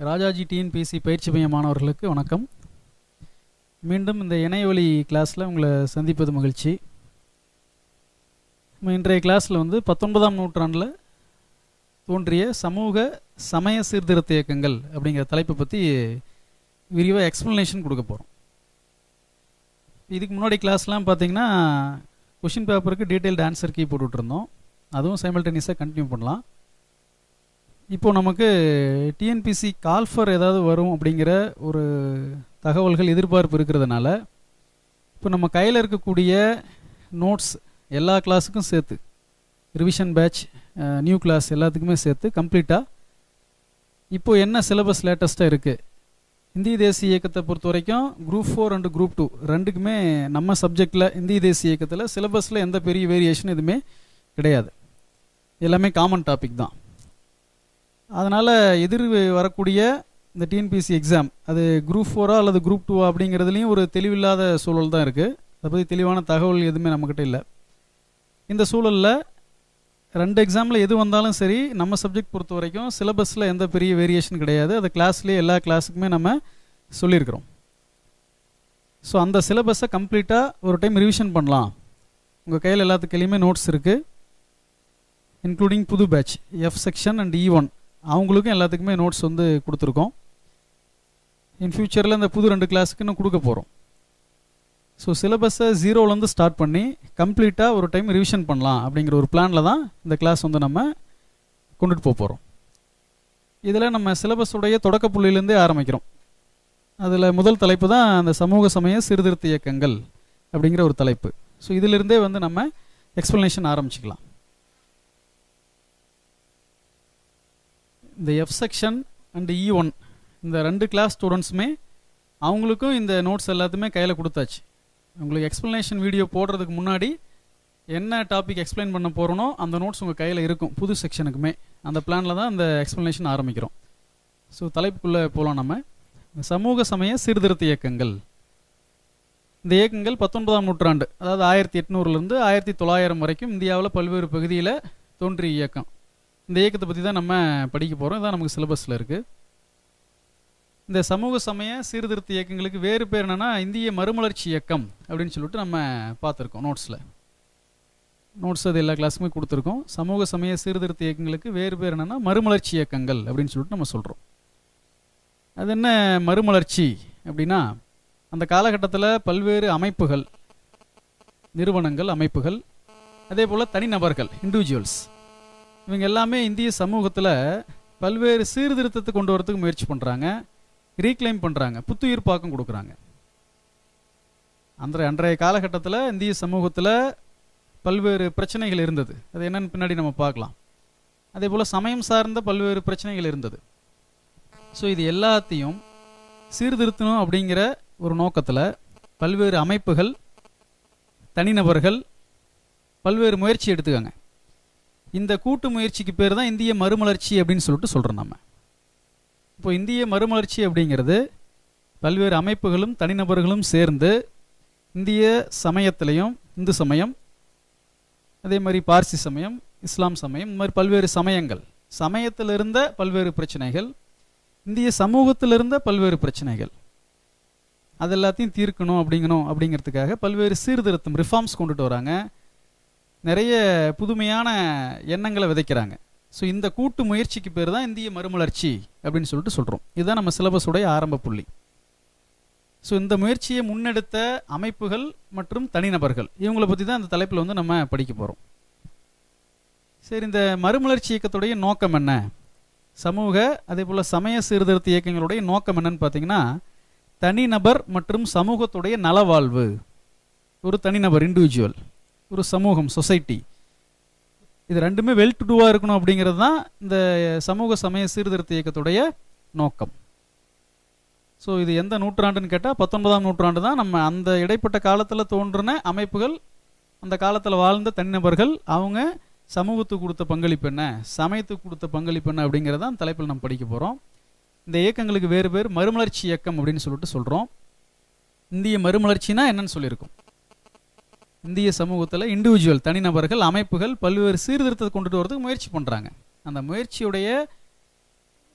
Rajaji TNPSC பயிற்சி மைய மாணவர்களுக்கு வணக்கம். மீண்டும் இந்த இணையவழி கிளாஸில் உங்களை சந்திப்பது மகிழ்ச்சி. இன்றைய கிளாஸில் 19ஆம் நூற்றாண்டில் தோன்றிய சமூக சமய சீர்திருத்த இயக்கங்கள் அப்படிங்கிற தலைப்பை பற்றி விரிவாக எக்ஸ்ப்ளனேஷன் கொடுக்க போகிறோம். இதுக்கு முன்னாடி கிளாஸ்லாம் பார்த்தீங்கன்னா கொஷின் பேப்பருக்கு டீட்டெயில்டு ஆன்சர் கீ போட்டுட்ருந்தோம். அதுவும் சைமல்டேனியஸாக கண்டினியூ பண்ணலாம். இப்போது நமக்கு டிஎன்பிசி கால்ஃபர் ஏதாவது வரும் அப்படிங்கிற ஒரு தகவல்கள் எதிர்பார்ப்பு இருக்கிறதுனால இப்போ நம்ம கையில் இருக்கக்கூடிய நோட்ஸ் எல்லா கிளாஸுக்கும் சேர்த்து ரிவிஷன் பேட்ச் நியூ கிளாஸ் எல்லாத்துக்குமே சேர்த்து கம்ப்ளீட்டாக இப்போது என்ன சிலபஸ் லேட்டஸ்ட்டாக இருக்குது, இந்திய தேசிய இயக்கத்தை பொறுத்த வரைக்கும் குரூப் 4 அண்டு குரூப் 2 ரெண்டுக்குமே நம்ம சப்ஜெக்டில் இந்திய தேசிய இயக்கத்தில் சிலபஸில் எந்த பெரிய வேரியேஷன் எதுவுமே கிடையாது. எல்லாமே காமன் டாபிக் தான். அதனால் எதிர் வரக்கூடிய இந்த டிஎன்பிஎஸ்சி எக்ஸாம் அது குரூப் 4 அல்லது குரூப் 2 அப்படிங்கிறதுலையும் ஒரு தெளிவில்லாத சூழல் தான் இருக்குது. அதை பற்றி தெளிவான தகவல் எதுவுமே நம்மக்கிட்ட இல்லை. இந்த சூழலில் ரெண்டு எக்ஸாமில் எது வந்தாலும் சரி நம்ம சப்ஜெக்ட் பொறுத்த வரைக்கும் சிலபஸில் எந்த பெரிய வேரியேஷன் கிடையாது. அதை கிளாஸ்லேயே எல்லா கிளாஸுக்குமே நம்ம சொல்லியிருக்கிறோம். ஸோ அந்த சிலபஸை கம்ப்ளீட்டாக ஒரு டைம் ரிவிஷன் பண்ணலாம். உங்கள் கையில் எல்லாத்துக்கையிலையுமே நோட்ஸ் இருக்குது, இன்க்ளூடிங் புது batch F section and E1 அவங்களுக்கும் எல்லாத்துக்குமே நோட்ஸ் கொடுத்துருக்கோம். இன் ஃபியூச்சரில் இந்த புது 2 கிளாஸுக்கு இன்னும் கொடுக்க போகிறோம். ஸோ சிலபஸை 0லேருந்து ஸ்டார்ட் பண்ணி கம்ப்ளீட்டாக ஒரு டைம் ரிவிஷன் பண்ணலாம் அப்படிங்கிற ஒரு பிளானில் தான் இந்த கிளாஸ் நம்ம கொண்டுட்டு போகிறோம். இதில் நம்ம சிலபஸுடைய தொடக்க புள்ளியிலேருந்தே ஆரம்பிக்கிறோம். அதில் முதல் தலைப்பு தான் அந்த சமூக சமய சீர்திருத்த இயக்கங்கள் அப்படிங்கிற ஒரு தலைப்பு. ஸோ இதிலிருந்தே நம்ம எக்ஸ்ப்ளனேஷன் ஆரம்பிச்சிக்கலாம். இந்த எஃப் செக்ஷன் அண்டு E1 இந்த 2 கிளாஸ் ஸ்டூடெண்ட்ஸுமே அவங்களுக்கும் இந்த நோட்ஸ் எல்லாத்தையுமே கையில் கொடுத்தாச்சு. உங்களுக்கு எக்ஸ்ப்ளனேஷன் வீடியோ போடுறதுக்கு முன்னாடி என்ன டாபிக் எக்ஸ்பிளைன் பண்ண போகிறோனோ அந்த நோட்ஸ் உங்கள் கையில் இருக்கும். புது செக்ஷனுக்குமே அந்த பிளானில் தான் இந்த எக்ஸ்ப்ளனேஷன் ஆரம்பிக்கிறோம். ஸோ தலைப்புக்குள்ளே போகலாம். நம்ம சமூக சமய சீர்திருத்த இயக்கங்கள். இந்த இயக்கங்கள் 19ஆம் நூற்றாண்டு, அதாவது 1800லேருந்து 1900 வரைக்கும் இந்தியாவில் பல்வேறு பகுதியில் தோன்றிய இயக்கம். இந்த இயக்கத்தை பற்றி தான் நம்ம படிக்க போகிறோம். இதான் நமக்கு சிலபஸில் இருக்குது. இந்த சமூக சமய சீர்திருத்த இயக்கங்களுக்கு வேறு பேர் என்னென்னா இந்திய மறுமலர்ச்சி இயக்கம் அப்படின்னு சொல்லிட்டு நம்ம பார்த்துருக்கோம் நோட்ஸில். நோட்ஸ் அது எல்லா கிளாஸுமே கொடுத்துருக்கோம். சமூக சமய சீர்திருத்த இயக்கங்களுக்கு வேறு பேர் என்னென்னா மறுமலர்ச்சி இயக்கங்கள் அப்படின்னு சொல்லிட்டு நம்ம சொல்கிறோம். அது என்ன மறுமலர்ச்சி அப்படின்னா, அந்த காலகட்டத்தில் பல்வேறு அமைப்புகள், நிறுவனங்கள், அமைப்புகள், அதே போல் தனிநபர்கள், இண்டிவிஜுவல்ஸ், இவங்க எல்லாமே இந்திய சமூகத்தில் பல்வேறு சீர்திருத்தத்தை கொண்டு வரதுக்கு முயற்சி பண்ணுறாங்க, ரீக்ளைம் பண்ணுறாங்க, புத்துயிர்ப்பாக்கம் கொடுக்குறாங்க. அன்றைய காலகட்டத்தில் இந்திய சமூகத்தில் பல்வேறு பிரச்சனைகள் இருந்தது. அது என்னன்னு பின்னாடி நம்ம பார்க்கலாம். அதே போல் சமயம் சார்ந்த பல்வேறு பிரச்சனைகள் இருந்தது. ஸோ இது எல்லாத்தையும் சீர்திருத்தணும் அப்படிங்கிற ஒரு நோக்கத்தில் பல்வேறு அமைப்புகள், தனிநபர்கள் பல்வேறு முயற்சி எடுத்துக்காங்க. இந்த கூட்டு முயற்சிக்கு பேர் தான் இந்திய மறுமலர்ச்சி அப்படின்னு சொல்லிட்டு சொல்கிறோம் நம்ம. இப்போ இந்திய மறுமலர்ச்சி அப்படிங்கிறது பல்வேறு அமைப்புகளும் தனிநபர்களும் சேர்ந்து இந்திய சமயத்திலையும், இந்து சமயம், அதே மாதிரி பார்சி சமயம், இஸ்லாம் சமயம், இந்த மாதிரி பல்வேறு சமயங்கள், சமயத்தில் இருந்த பல்வேறு பிரச்சனைகள், இந்திய சமூகத்தில் இருந்த பல்வேறு பிரச்சனைகள், அது எல்லாத்தையும் தீர்க்கணும் அப்படிங்கிறதுக்காக பல்வேறு சீர்திருத்தம், ரிஃபார்ம்ஸ் கொண்டுட்டு வராங்க. நிறைய புதுமையான எண்ணங்களை விதைக்கிறாங்க. ஸோ இந்த கூட்டு முயற்சிக்கு பேர் தான் இந்திய மறுமலர்ச்சி அப்படின்னு சொல்லிட்டு சொல்கிறோம். இதுதான் நம்ம சிலபஸுடைய ஆரம்ப புள்ளி. ஸோ இந்த முயற்சியை முன்னெடுத்த அமைப்புகள் மற்றும் தனிநபர்கள், இவங்களை பற்றி தான் இந்த தலைப்பில் நம்ம படிக்க போகிறோம். சரி, இந்த மறுமலர்ச்சி இயக்கத்துடைய நோக்கம் என்ன, சமூக அதே போல் சமய சீர்திருத்த இயக்கங்களுடைய நோக்கம் என்னன்னு பார்த்தீங்கன்னா, தனிநபர் மற்றும் சமூகத்துடைய நலவாழ்வு. ஒரு தனிநபர், இண்டிவிஜுவல், ஒரு சமூகம், சொசைட்டி, இது ரெண்டுமே வெல் டு டூவாக இருக்கணும் அப்படிங்கிறது தான் இந்த சமூக சமய சீர்திருத்த இயக்கத்துடைய நோக்கம். ஸோ இது எந்த நூற்றாண்டுன்னு கேட்டால் 19ஆம் நூற்றாண்டு தான். நம்ம அந்த இடைப்பட்ட காலத்தில் தோன்றின அமைப்புகள், அந்த காலத்தில் வாழ்ந்த தனிநபர்கள், அவங்க சமூகத்துக்கு கொடுத்த பங்களிப்பு என்ன, சமயத்துக்கு கொடுத்த பங்களிப்பு என்ன அப்படிங்கிறதான் தலைப்பில் நம்ம படிக்க போகிறோம். இந்த இயக்கங்களுக்கு வேறு பேர் மறுமலர்ச்சி இயக்கம் அப்படின்னு சொல்லிட்டு சொல்கிறோம். இந்திய மறுமலர்ச்சினா என்னன்னு சொல்லியிருக்கோம். இந்திய சமூகத்தில் இண்டிவிஜுவல், தனிநபர்கள், அமைப்புகள் பல்வேறு சீர்திருத்தத்தை கொண்டுட்டு வரதுக்கு முயற்சி பண்ணுறாங்க. அந்த முயற்சியுடைய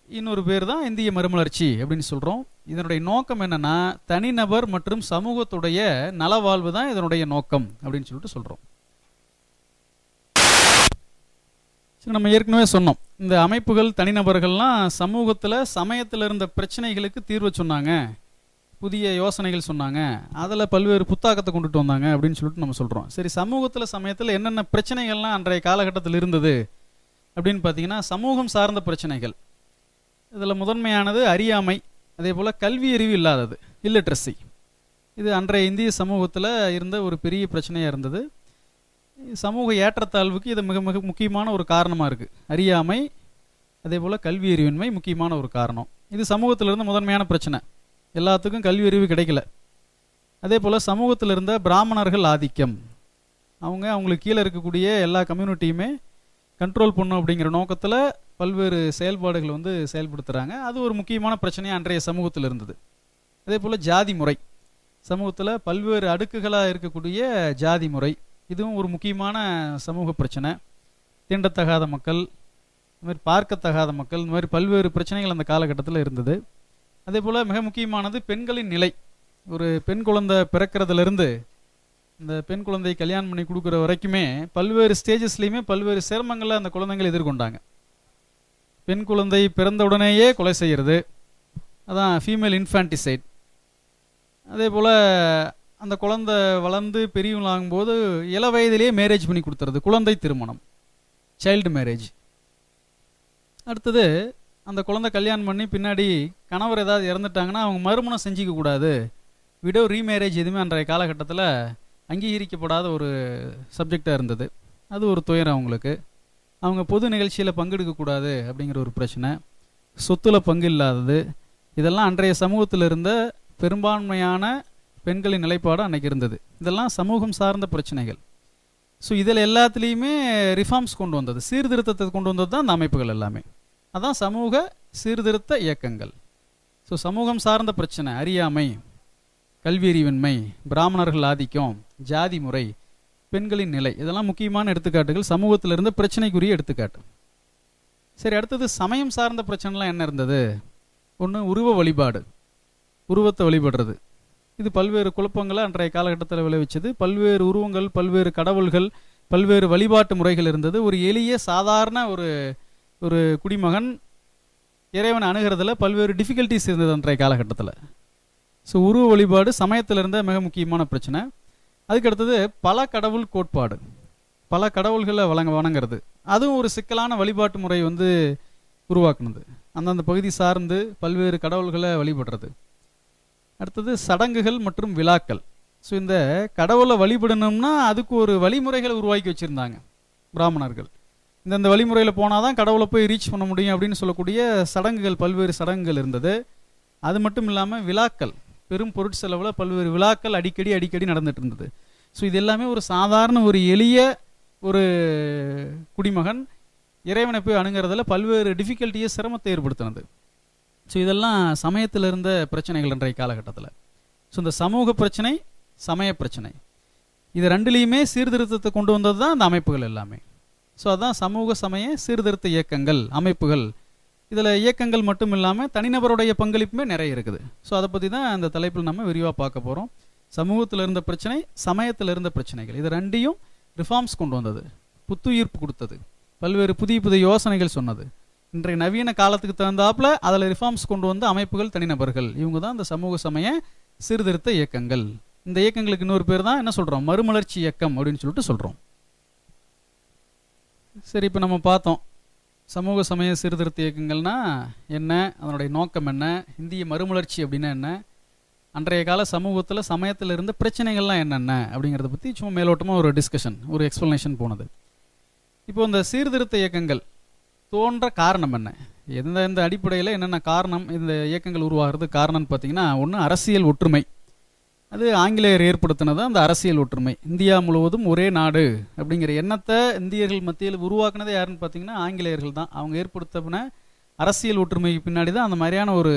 இன்னொரு பேர் தான் இந்திய மறுமலர்ச்சி அப்படின்னு சொல்கிறோம். இதனுடைய நோக்கம் என்னன்னா, தனிநபர் மற்றும் சமூகத்துடைய நலவாழ்வு தான் இதனுடைய நோக்கம் அப்படின்னு சொல்லிட்டு சொல்கிறோம். நம்ம ஏற்கனவே சொன்னோம், இந்த அமைப்புகள் தனிநபர்கள்லாம் சமூகத்தில் சமயத்தில் இருந்த பிரச்சனைகளுக்கு தீர்வு சொன்னாங்க, புதிய யோசனைகள் சொன்னாங்க, அதில் பல்வேறு புத்தாக்கத்தை கொண்டுட்டு வந்தாங்க அப்படின்னு சொல்லிட்டு நம்ம சொல்கிறோம். சரி, சமூகத்தில் சமயத்தில் என்னென்ன பிரச்சனைகள்லாம் அன்றைய காலகட்டத்தில் இருந்தது அப்படின்னு பார்த்தீங்கன்னா, சமூகம் சார்ந்த பிரச்சனைகள். இதில் முதன்மையானது அறியாமை, அதே போல் கல்வி அறிவு இல்லாதது, இல்லிட்ரஸி. இது அன்றைய இந்திய சமூகத்தில் இருந்த ஒரு பெரிய பிரச்சனையாக இருந்தது. சமூக ஏற்றத்தாழ்வுக்கு இது மிக மிக முக்கியமான ஒரு காரணமாக இருக்குது. அறியாமை, அதே போல் கல்வி அறிவின்மை முக்கியமான ஒரு காரணம். இது சமூகத்தில் இருந்த முதன்மையான பிரச்சனை. எல்லாத்துக்கும் கல்வி அறிவு கிடைக்கல. அதே போல் சமூகத்தில் இருந்த பிராமணர்கள் ஆதிக்கம், அவங்களுக்கு கீழே இருக்கக்கூடிய எல்லா கம்யூனிட்டியுமே கண்ட்ரோல் பண்ணும் அப்படிங்கிற நோக்கத்தில் பல்வேறு செயல்பாடுகள் வந்து செயல்படுத்துகிறாங்க. அது ஒரு முக்கியமான பிரச்சனையாக அன்றைய சமூகத்தில் இருந்தது. அதே போல் ஜாதி முறை, சமூகத்தில் பல்வேறு அடுக்குகளாக இருக்கக்கூடிய ஜாதி முறை, இதுவும் ஒரு முக்கியமான சமூக பிரச்சனை. தீண்டத்தகாத மக்கள், இந்த மாதிரி பார்க்கத்தகாத மக்கள், இந்த மாதிரி பல்வேறு பிரச்சனைகள் அந்த காலகட்டத்தில் இருந்தது. அதே போல் மிக முக்கியமானது பெண்களின் நிலை. ஒரு பெண் குழந்தை பிறக்கிறதுலேருந்து இந்த பெண் குழந்தை கல்யாணம் பண்ணி கொடுக்குற வரைக்குமே பல்வேறு ஸ்டேஜஸ்லையுமே பல்வேறு சிரமங்களை அந்த குழந்தைகள் எதிர்கொண்டாங்க. பெண் குழந்தை பிறந்த உடனேயே கொலை செய்கிறது, அதான் ஃபீமேல் இன்ஃபான்டிசைட். அதே போல் அந்த குழந்தை வளர்ந்து பெரியவங்களாகும்போது இள வயதிலேயே மேரேஜ் பண்ணி கொடுத்துறது, குழந்தை திருமணம், சைல்டு மேரேஜ். அடுத்தது அந்த குழந்தை கல்யாணம் பண்ணி பின்னாடி கணவர் ஏதாவது இறந்துட்டாங்கன்னா அவங்க மறுமணம் செஞ்சிக்க கூடாது, விடோ ரீமேரேஜ் எதுவுமே அன்றைய காலகட்டத்தில் அங்கீகரிக்கப்படாத ஒரு சப்ஜெக்டாக இருந்தது. அது ஒரு துயரம் அவங்களுக்கு. அவங்க பொது நிகழ்ச்சியில் பங்கெடுக்கக்கூடாது அப்படிங்கிற ஒரு பிரச்சனை, சொத்துல பங்கு இல்லாதது, இதெல்லாம் அன்றைய சமூகத்தில் இருந்த பெரும்பான்மையான பெண்களின் நிலைப்பாடு அன்றைக்கி இருந்தது. இதெல்லாம் சமூகம் சார்ந்த பிரச்சனைகள். ஸோ இதில் எல்லாத்துலேயுமே ரிஃபார்ம்ஸ் கொண்டு வந்தது, சீர்திருத்தத்தை கொண்டு வந்தது தான் அந்த அமைப்புகள் எல்லாமே. அதான் சமூக சீர்திருத்த இயக்கங்கள். ஸோ சமூகம் சார்ந்த பிரச்சனை, அறியாமை, கல்வி அறிவின்மை, பிராமணர்கள் ஆதிக்கம், ஜாதி முறை, பெண்களின் நிலை, இதெல்லாம் முக்கியமான எடுத்துக்காட்டுகள், சமூகத்தில் இருந்த பிரச்சனைக்குரிய எடுத்துக்காட்டு. சரி, அடுத்தது சமயம் சார்ந்த பிரச்சனைலாம் என்ன இருந்தது? ஒன்று உருவ வழிபாடு, உருவத்தை வழிபடுறது. இது பல்வேறு குழப்பங்களை அன்றைய காலகட்டத்தில் விளைவிச்சது. பல்வேறு உருவங்கள், பல்வேறு கடவுள்கள், பல்வேறு வழிபாட்டு முறைகள் இருந்தது. ஒரு எளிய சாதாரண ஒரு குடிமகன் இறைவனை அணுகிறதுல பல்வேறு டிஃபிகல்ட்டிஸ் இருந்தது அன்றைய காலகட்டத்தில். ஸோ உருவ வழிபாடு சமயத்தில் இருந்த மிக முக்கியமான பிரச்சனை. அதுக்கடுத்தது பல கடவுள் கோட்பாடு, பல கடவுள்களை வணங்குறது. அதுவும் ஒரு சிக்கலான வழிபாட்டு முறை வந்து உருவாக்குனது. அந்தந்த பகுதி சார்ந்து பல்வேறு கடவுள்களை வழிபடுறது. அடுத்தது சடங்குகள் மற்றும் விழாக்கள். ஸோ இந்த கடவுளை வழிபடணும்னா அதுக்கு ஒரு வழிமுறைகளை உருவாக்கி வச்சுருந்தாங்க பிராமணர்கள். இந்தந்த வழிமுறையில் போனால் தான் கடவுளை போய் ரீச் பண்ண முடியும் அப்படின்னு சொல்லக்கூடிய சடங்குகள், பல்வேறு சடங்குகள் இருந்தது. அது மட்டும் இல்லாமல் விழாக்கள், பெரும் பொருட்செலவில் பல்வேறு விழாக்கள் அடிக்கடி நடந்துட்டு இருந்தது. ஸோ இது எல்லாமே ஒரு சாதாரண ஒரு எளிய ஒரு குடிமகன் இறைவனை போய் அணுகிறதுல பல்வேறு டிஃபிகல்ட்டியை, சிரமத்தை ஏற்படுத்தினது. ஸோ இதெல்லாம் சமயத்தில் இருந்த பிரச்சனைகள் அன்றைய காலகட்டத்தில். ஸோ இந்த சமூக பிரச்சனை, சமய பிரச்சனை, இது ரெண்டுலேயுமே சீர்திருத்தத்தை கொண்டு வந்தது தான் அந்த அமைப்புகள் எல்லாமே. ஸோ அதுதான் சமூக சமய சீர்திருத்த இயக்கங்கள், அமைப்புகள். இதில் இயக்கங்கள் மட்டும் இல்லாமல் தனிநபருடைய பங்களிப்புமே நிறைய இருக்குது. ஸோ அதை பற்றி தான் அந்த தலைப்பில் நம்ம விரிவாக பார்க்க போகிறோம். சமூகத்தில் இருந்த பிரச்சனை, சமயத்தில் இருந்த பிரச்சனைகள், இது ரெண்டையும் ரிஃபார்ம்ஸ் கொண்டு வந்தது, புத்துயிர்ப்பு கொடுத்தது, பல்வேறு புதிய யோசனைகள் சொன்னது. இன்றைய நவீன காலத்துக்கு தகுந்தாப்புல அதில் ரிஃபார்ம்ஸ் கொண்டு வந்த அமைப்புகள், தனிநபர்கள், இவங்க தான் இந்த சமூக சமய சீர்திருத்த இயக்கங்கள். இந்த இயக்கங்களுக்கு இன்னொரு பேர் தான் என்ன சொல்கிறோம்? மறுமலர்ச்சி இயக்கம் அப்படின்னு சொல்லிட்டு சொல்கிறோம். சரி, இப்போ நம்ம பார்த்தோம் சமூக சமய சீர்திருத்த இயக்கங்கள்னா என்ன, அதனுடைய நோக்கம் என்ன, இந்திய மறுமலர்ச்சி அப்படின்னா என்ன, அன்றைய கால சமூகத்தில் சமயத்தில் இருந்த பிரச்சனைகள்லாம் என்னென்ன அப்படிங்கிறத பற்றி சும்மா மேலோட்டமாக ஒரு டிஸ்கஷன், ஒரு எக்ஸ்ப்ளனேஷன் போனது. இப்போ இந்த சீர்திருத்த இயக்கங்கள் தோன்ற காரணம் என்ன, எந்த அடிப்படையில் என்னென்ன காரணம் இந்த இயக்கங்கள் உருவாகிறது காரணம்னு பார்த்தீங்கன்னா, ஒன்று அரசியல் ஒற்றுமை. அது ஆங்கிலேயர் ஏற்படுத்தினது அந்த அரசியல் ஒற்றுமை. இந்தியா முழுவதும் ஒரே நாடு அப்படிங்கிற எண்ணத்தை இந்தியர்கள் மத்தியில் உருவாக்குனதே யாருன்னு பார்த்தீங்கன்னா ஆங்கிலேயர்கள் தான். அவங்க ஏற்படுத்தின அரசியல் ஒற்றுமைக்கு பின்னாடி தான் அந்த மாதிரியான ஒரு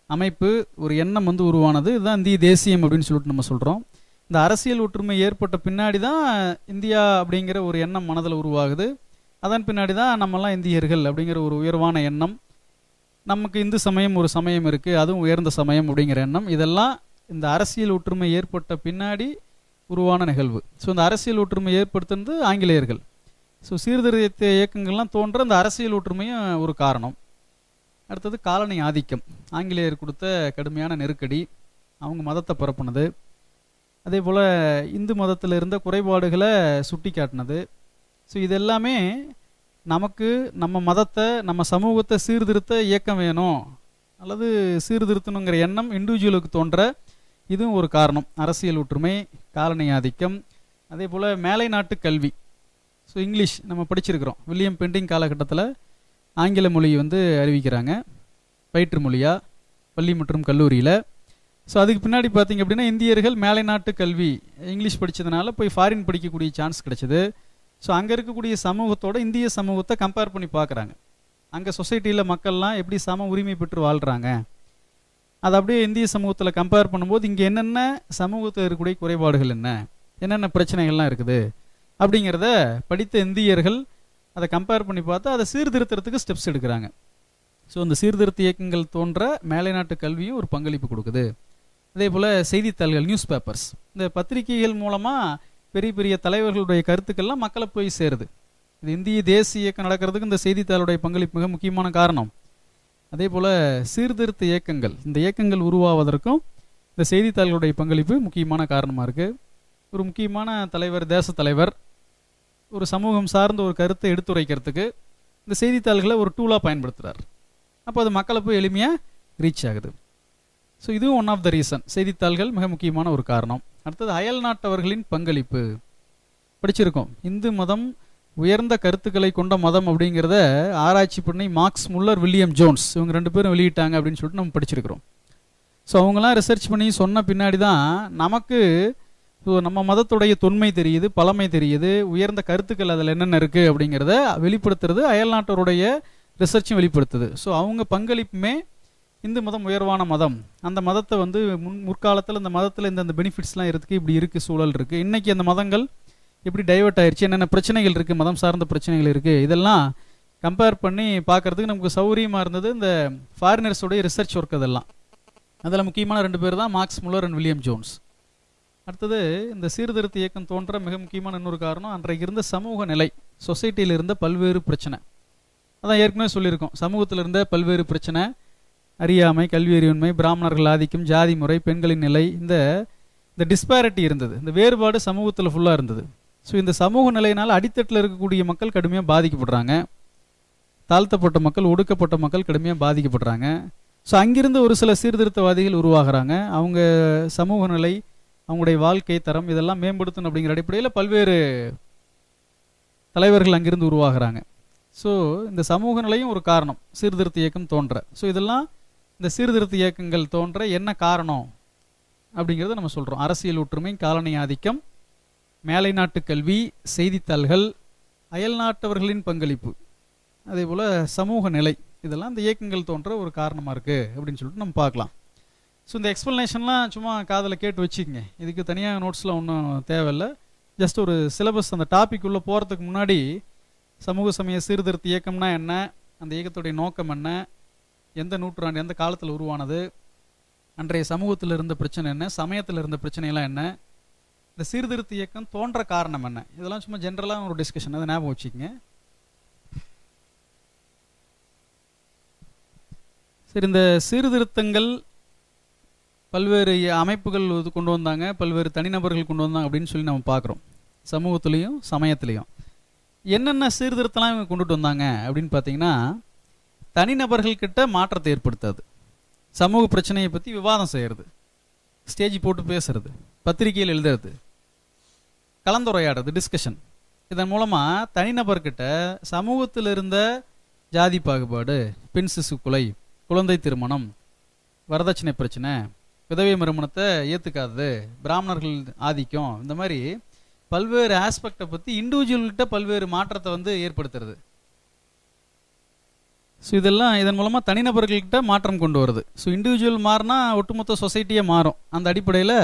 அமைப்பு, ஒரு எண்ணம் வந்து உருவானது. இதுதான் இந்திய தேசியம் அப்படின்னு சொல்லிட்டு நம்ம சொல்கிறோம். இந்த அரசியல் ஒற்றுமை ஏற்பட்ட பின்னாடி தான் இந்தியா அப்படிங்கிற ஒரு எண்ணம் மனதில் உருவாகுது. அதன் பின்னாடி தான் நம்மெல்லாம் இந்தியர்கள் அப்படிங்கிற ஒரு உயர்வான எண்ணம், நமக்கு இந்து சமயம் ஒரு சமயம் இருக்குது, அதுவும் உயர்ந்த சமயம் அப்படிங்கிற எண்ணம், இதெல்லாம் இந்த அரசியல் ஒற்றுமை ஏற்பட்ட பின்னாடி உருவான நிகழ்வு. ஸோ இந்த அரசியல் ஒற்றுமை ஏற்படுத்துறது ஆங்கிலேயர்கள். ஸோ சீர்திருத்த இயக்கங்கள்லாம் தோன்ற அந்த அரசியல் ஒற்றுமையும் ஒரு காரணம். அடுத்தது காலனி ஆதிக்கம், ஆங்கிலேயர் கொடுத்த கடுமையான நெருக்கடி, அவங்க மதத்தை பரப்புனது, அதே போல் இந்து மதத்தில் இருந்த குறைபாடுகளை சுட்டி காட்டினது. ஸோ இதெல்லாமே நமக்கு நம்ம மதத்தை நம்ம சமூகத்தை சீர்திருத்த இயக்கம் வேணும் அல்லது சீர்திருத்தணுங்கிற எண்ணம் இண்டிவிஜுவலுக்கு தோன்ற இதுவும் ஒரு காரணம். அரசியல் ஒற்றுமை, காலனி ஆதிக்கம், அதே போல் மேலை நாட்டு கல்வி. ஸோ இங்கிலீஷ் நம்ம படிச்சிருக்கிறோம். வில்லியம் பெண்டிங் காலகட்டத்தில் ஆங்கில மொழி அறிவிக்கிறாங்க பயிற்று மொழியாக பள்ளி மற்றும் கல்லூரியில். ஸோ அதுக்கு பின்னாடி பார்த்திங்க அப்படின்னா இந்தியர்கள் மேலை நாட்டு கல்வி இங்கிலீஷ் படித்ததுனால போய் ஃபாரின் படிக்கக்கூடிய சான்ஸ் கிடச்சிது. ஸோ அங்கே இருக்கக்கூடிய சமூகத்தோட இந்திய சமூகத்தை கம்பேர் பண்ணி பார்க்குறாங்க. அங்கே சொசைட்டியில் மக்கள்லாம் எப்படி சம உரிமை பெற்று வாழ்கிறாங்க, அதை அப்படியே இந்திய சமூகத்தில் கம்பேர் பண்ணும்போது இங்கே என்னென்ன சமூகத்தில் இருக்கக்கூடிய குறைபாடுகள் என்னென்ன பிரச்சனைகள்லாம் இருக்குது அப்படிங்கிறத படித்த இந்தியர்கள் அதை கம்பேர் பண்ணி பார்த்தா அதை சீர்திருத்தத்துக்கு ஸ்டெப்ஸ் எடுக்கிறாங்க. ஸோ இந்த சீர்திருத்த இயக்கங்கள் தோன்ற மேலை நாட்டு கல்வியும் ஒரு பங்களிப்பு கொடுக்குது. அதே போல் செய்தித்தாள்கள், நியூஸ் பேப்பர்ஸ், இந்த பத்திரிகைகள் மூலமாக பெரிய பெரிய தலைவர்களுடைய கருத்துக்கள்லாம் மக்களை போய் சேருது. இது இந்திய தேசிய இயக்கம் நடக்கிறதுக்கு இந்த செய்தித்தாளுடைய பங்களிப்பு மிக முக்கியமான காரணம். அதே போல் சீர்திருத்த இயக்கங்கள், இந்த இயக்கங்கள் உருவாவதற்கும் இந்த செய்தித்தாள்களுடைய பங்களிப்பு முக்கியமான காரணமாக இருக்குது. ஒரு முக்கியமான தலைவர், தேச தலைவர் ஒரு சமூகம் சார்ந்த ஒரு கருத்தை எடுத்துரைக்கிறதுக்கு இந்த செய்தித்தாள்களை ஒரு டூலாக பயன்படுத்துகிறார். அப்போ அது மக்களை போய் எளிமையாக ரீச் ஆகுது. ஸோ இதுவும் ஒன் ஆஃப் த ரீசன், செய்தித்தாள்கள் மிக முக்கியமான ஒரு காரணம். அடுத்தது அயல் நாட்டவர்களின் பங்களிப்பு. படிச்சிருக்கோம், இந்து மதம் உயர்ந்த கருத்துக்களை கொண்ட மதம் அப்படிங்கிறத ஆராய்ச்சி பண்ணி மார்க்ஸ் முல்லர், வில்லியம் ஜோன்ஸ் இவங்க 2 பேரும் வெளியிட்டாங்க அப்படின்னு சொல்லிட்டு நம்ம படிச்சிருக்கிறோம். ஸோ அவங்களாம் ரிசர்ச் பண்ணி சொன்ன பின்னாடி தான் நமக்கு நம்ம மதத்துடைய தொன்மை தெரியுது, பழமை தெரியுது, உயர்ந்த கருத்துக்கள் அதில் என்னென்ன இருக்குது அப்படிங்கிறத வெளிப்படுத்துறது அயல்நாட்டோருடைய ரிசர்ச்சும் வெளிப்படுத்துது. ஸோ அவங்க பங்களிப்புமே இந்து மதம் உயர்வான மதம், அந்த மதத்தை முற்காலத்தில் இந்த மதத்தில் இந்த பெனிஃபிட்ஸ்லாம் இருக்குது, இப்படி இருக்குது, சூழல் இருக்குது, இன்றைக்கி அந்த மதங்கள் எப்படி டைவர்ட் ஆயிடுச்சு, என்னென்ன பிரச்சனைகள் இருக்குது, மதம் சார்ந்த பிரச்சனைகள் இருக்குது, இதெல்லாம் கம்பேர் பண்ணி பார்க்குறதுக்கு நமக்கு சௌகரியமாக இருந்தது இந்த ஃபாரினர்ஸோடைய ரிசர்ச் ஒர்க். அதெல்லாம் அதில் முக்கியமான 2 பேர் தான் marks Muller and William Jones. அடுத்தது இந்த சீர்திருத்த இயக்கம் தோன்ற மிக முக்கியமான இன்னொரு காரணம் அன்றைக்கு இருந்த சமூக நிலை, சொசைட்டியில் இருந்த பல்வேறு பிரச்சனை. அதான் ஏற்கனவே சொல்லியிருக்கோம், சமூகத்தில் இருந்த பல்வேறு பிரச்சனை, அறியாமை, கல்வி அறிவின்மை, பிராமணர்கள் ஆதிக்கம், ஜாதி முறை, பெண்களின் நிலை, இந்த டிஸ்பாரிட்டி இருந்தது, இந்த வேறுபாடு சமூகத்தில் ஃபுல்லாக இருந்தது. ஸோ இந்த சமூக நிலையினால் அடித்தட்டில் இருக்கக்கூடிய மக்கள் கடுமையாக பாதிக்கப்படுறாங்க, தாழ்த்தப்பட்ட மக்கள், ஒடுக்கப்பட்ட மக்கள் கடுமையாக பாதிக்கப்படுறாங்க. ஸோ அங்கிருந்து ஒரு சில சீர்திருத்தவாதிகள் உருவாகிறாங்க. அவங்க சமூக நிலை, அவங்களுடைய வாழ்க்கை தரம் இதெல்லாம் மேம்படுத்தணும் அப்படிங்கிற அடிப்படையில் பல்வேறு தலைவர்கள் அங்கிருந்து உருவாகிறாங்க. ஸோ இந்த சமூக நிலையும் ஒரு காரணம் சீர்திருத்த இயக்கம் தோன்ற. ஸோ இதெல்லாம் இந்த சீர்திருத்த இயக்கங்கள் தோன்ற என்ன காரணம் அப்படிங்கிறத நம்ம சொல்கிறோம். அரசியல் ஒற்றுமை, காலனி ஆதிக்கம், மேலை நாட்டு கல்வி, செய்தித்தாள்கள், அயல் நாட்டவர்களின் பங்களிப்பு, அதே போல் சமூக நிலை, இதெல்லாம் இந்த இயக்கங்கள் தோன்ற ஒரு காரணமாக இருக்குது அப்படின்னு சொல்லிட்டு நம்ம பார்க்கலாம். ஸோ இந்த எக்ஸ்ப்ளனேஷன்லாம் சும்மா காதில் கேட்டு வச்சுக்கோங்க, இதுக்கு தனியாக நோட்ஸ்லாம் ஒன்றும் தேவையில்லை. ஜஸ்ட் ஒரு சிலபஸ், அந்த டாபிக் உள்ளே போகிறதுக்கு முன்னாடி சமூக சமய சீர்திருத்த இயக்கம்னா என்ன, அந்த இயக்கத்துடைய நோக்கம் என்ன, எந்த நூற்றாண்டு எந்த காலத்தில் உருவானது, அன்றைய சமூகத்தில் இருந்த பிரச்சனை என்ன, சமயத்தில் இருந்த பிரச்சனைலாம் என்ன, இந்த சீர்திருத்த இயக்கம் தோன்ற காரணம் என்ன, இதெல்லாம் சும்மா ஜென்ரலாக ஒரு டிஸ்கஷன், அதை ஞாபகம் வச்சுக்கோங்க. சரி, இந்த சீர்திருத்தங்கள் பல்வேறு அமைப்புகள் கொண்டு வந்தாங்க, பல்வேறு தனிநபர்கள் கொண்டு வந்தாங்க அப்படின்னு சொல்லி நம்ம பார்க்குறோம். சமூகத்துலேயும் சமயத்துலேயும் என்னென்ன சீர்திருத்தம்லாம் இவங்க கொண்டுட்டு வந்தாங்க அப்படின்னு பார்த்தீங்கன்னா, தனிநபர்கள்கிட்ட மாற்றத்தை ஏற்படுத்தாது, சமூக பிரச்சனையை பற்றி விவாதம் செய்கிறது, ஸ்டேஜ் போட்டு பேசுறது, பத்திரிகையில் எழுதுறது, கலந்துரையாடுறது, டிஸ்கஷன். இதன் மூலமாக தனிநபர்கிட்ட சமூகத்தில் இருந்த ஜாதி பாகுபாடு, பெண் சிசு கொலை, குழந்தை திருமணம், வரதட்சணை பிரச்சனை, விதவை மறுமணத்தை ஏற்றுக்காதது, பிராமணர்கள் ஆதிக்கம், இந்த மாதிரி பல்வேறு ஆஸ்பெக்டை பற்றி இண்டிவிஜுவல்கிட்ட பல்வேறு மாற்றத்தை ஏற்படுத்துறது. ஸோ இதன் மூலமாக தனிநபர்கள்கிட்ட மாற்றம் கொண்டு வருது. ஸோ இண்டிவிஜுவல் மாறினா ஒட்டுமொத்த சொசைட்டியே மாறும். அந்த அடிப்படையில்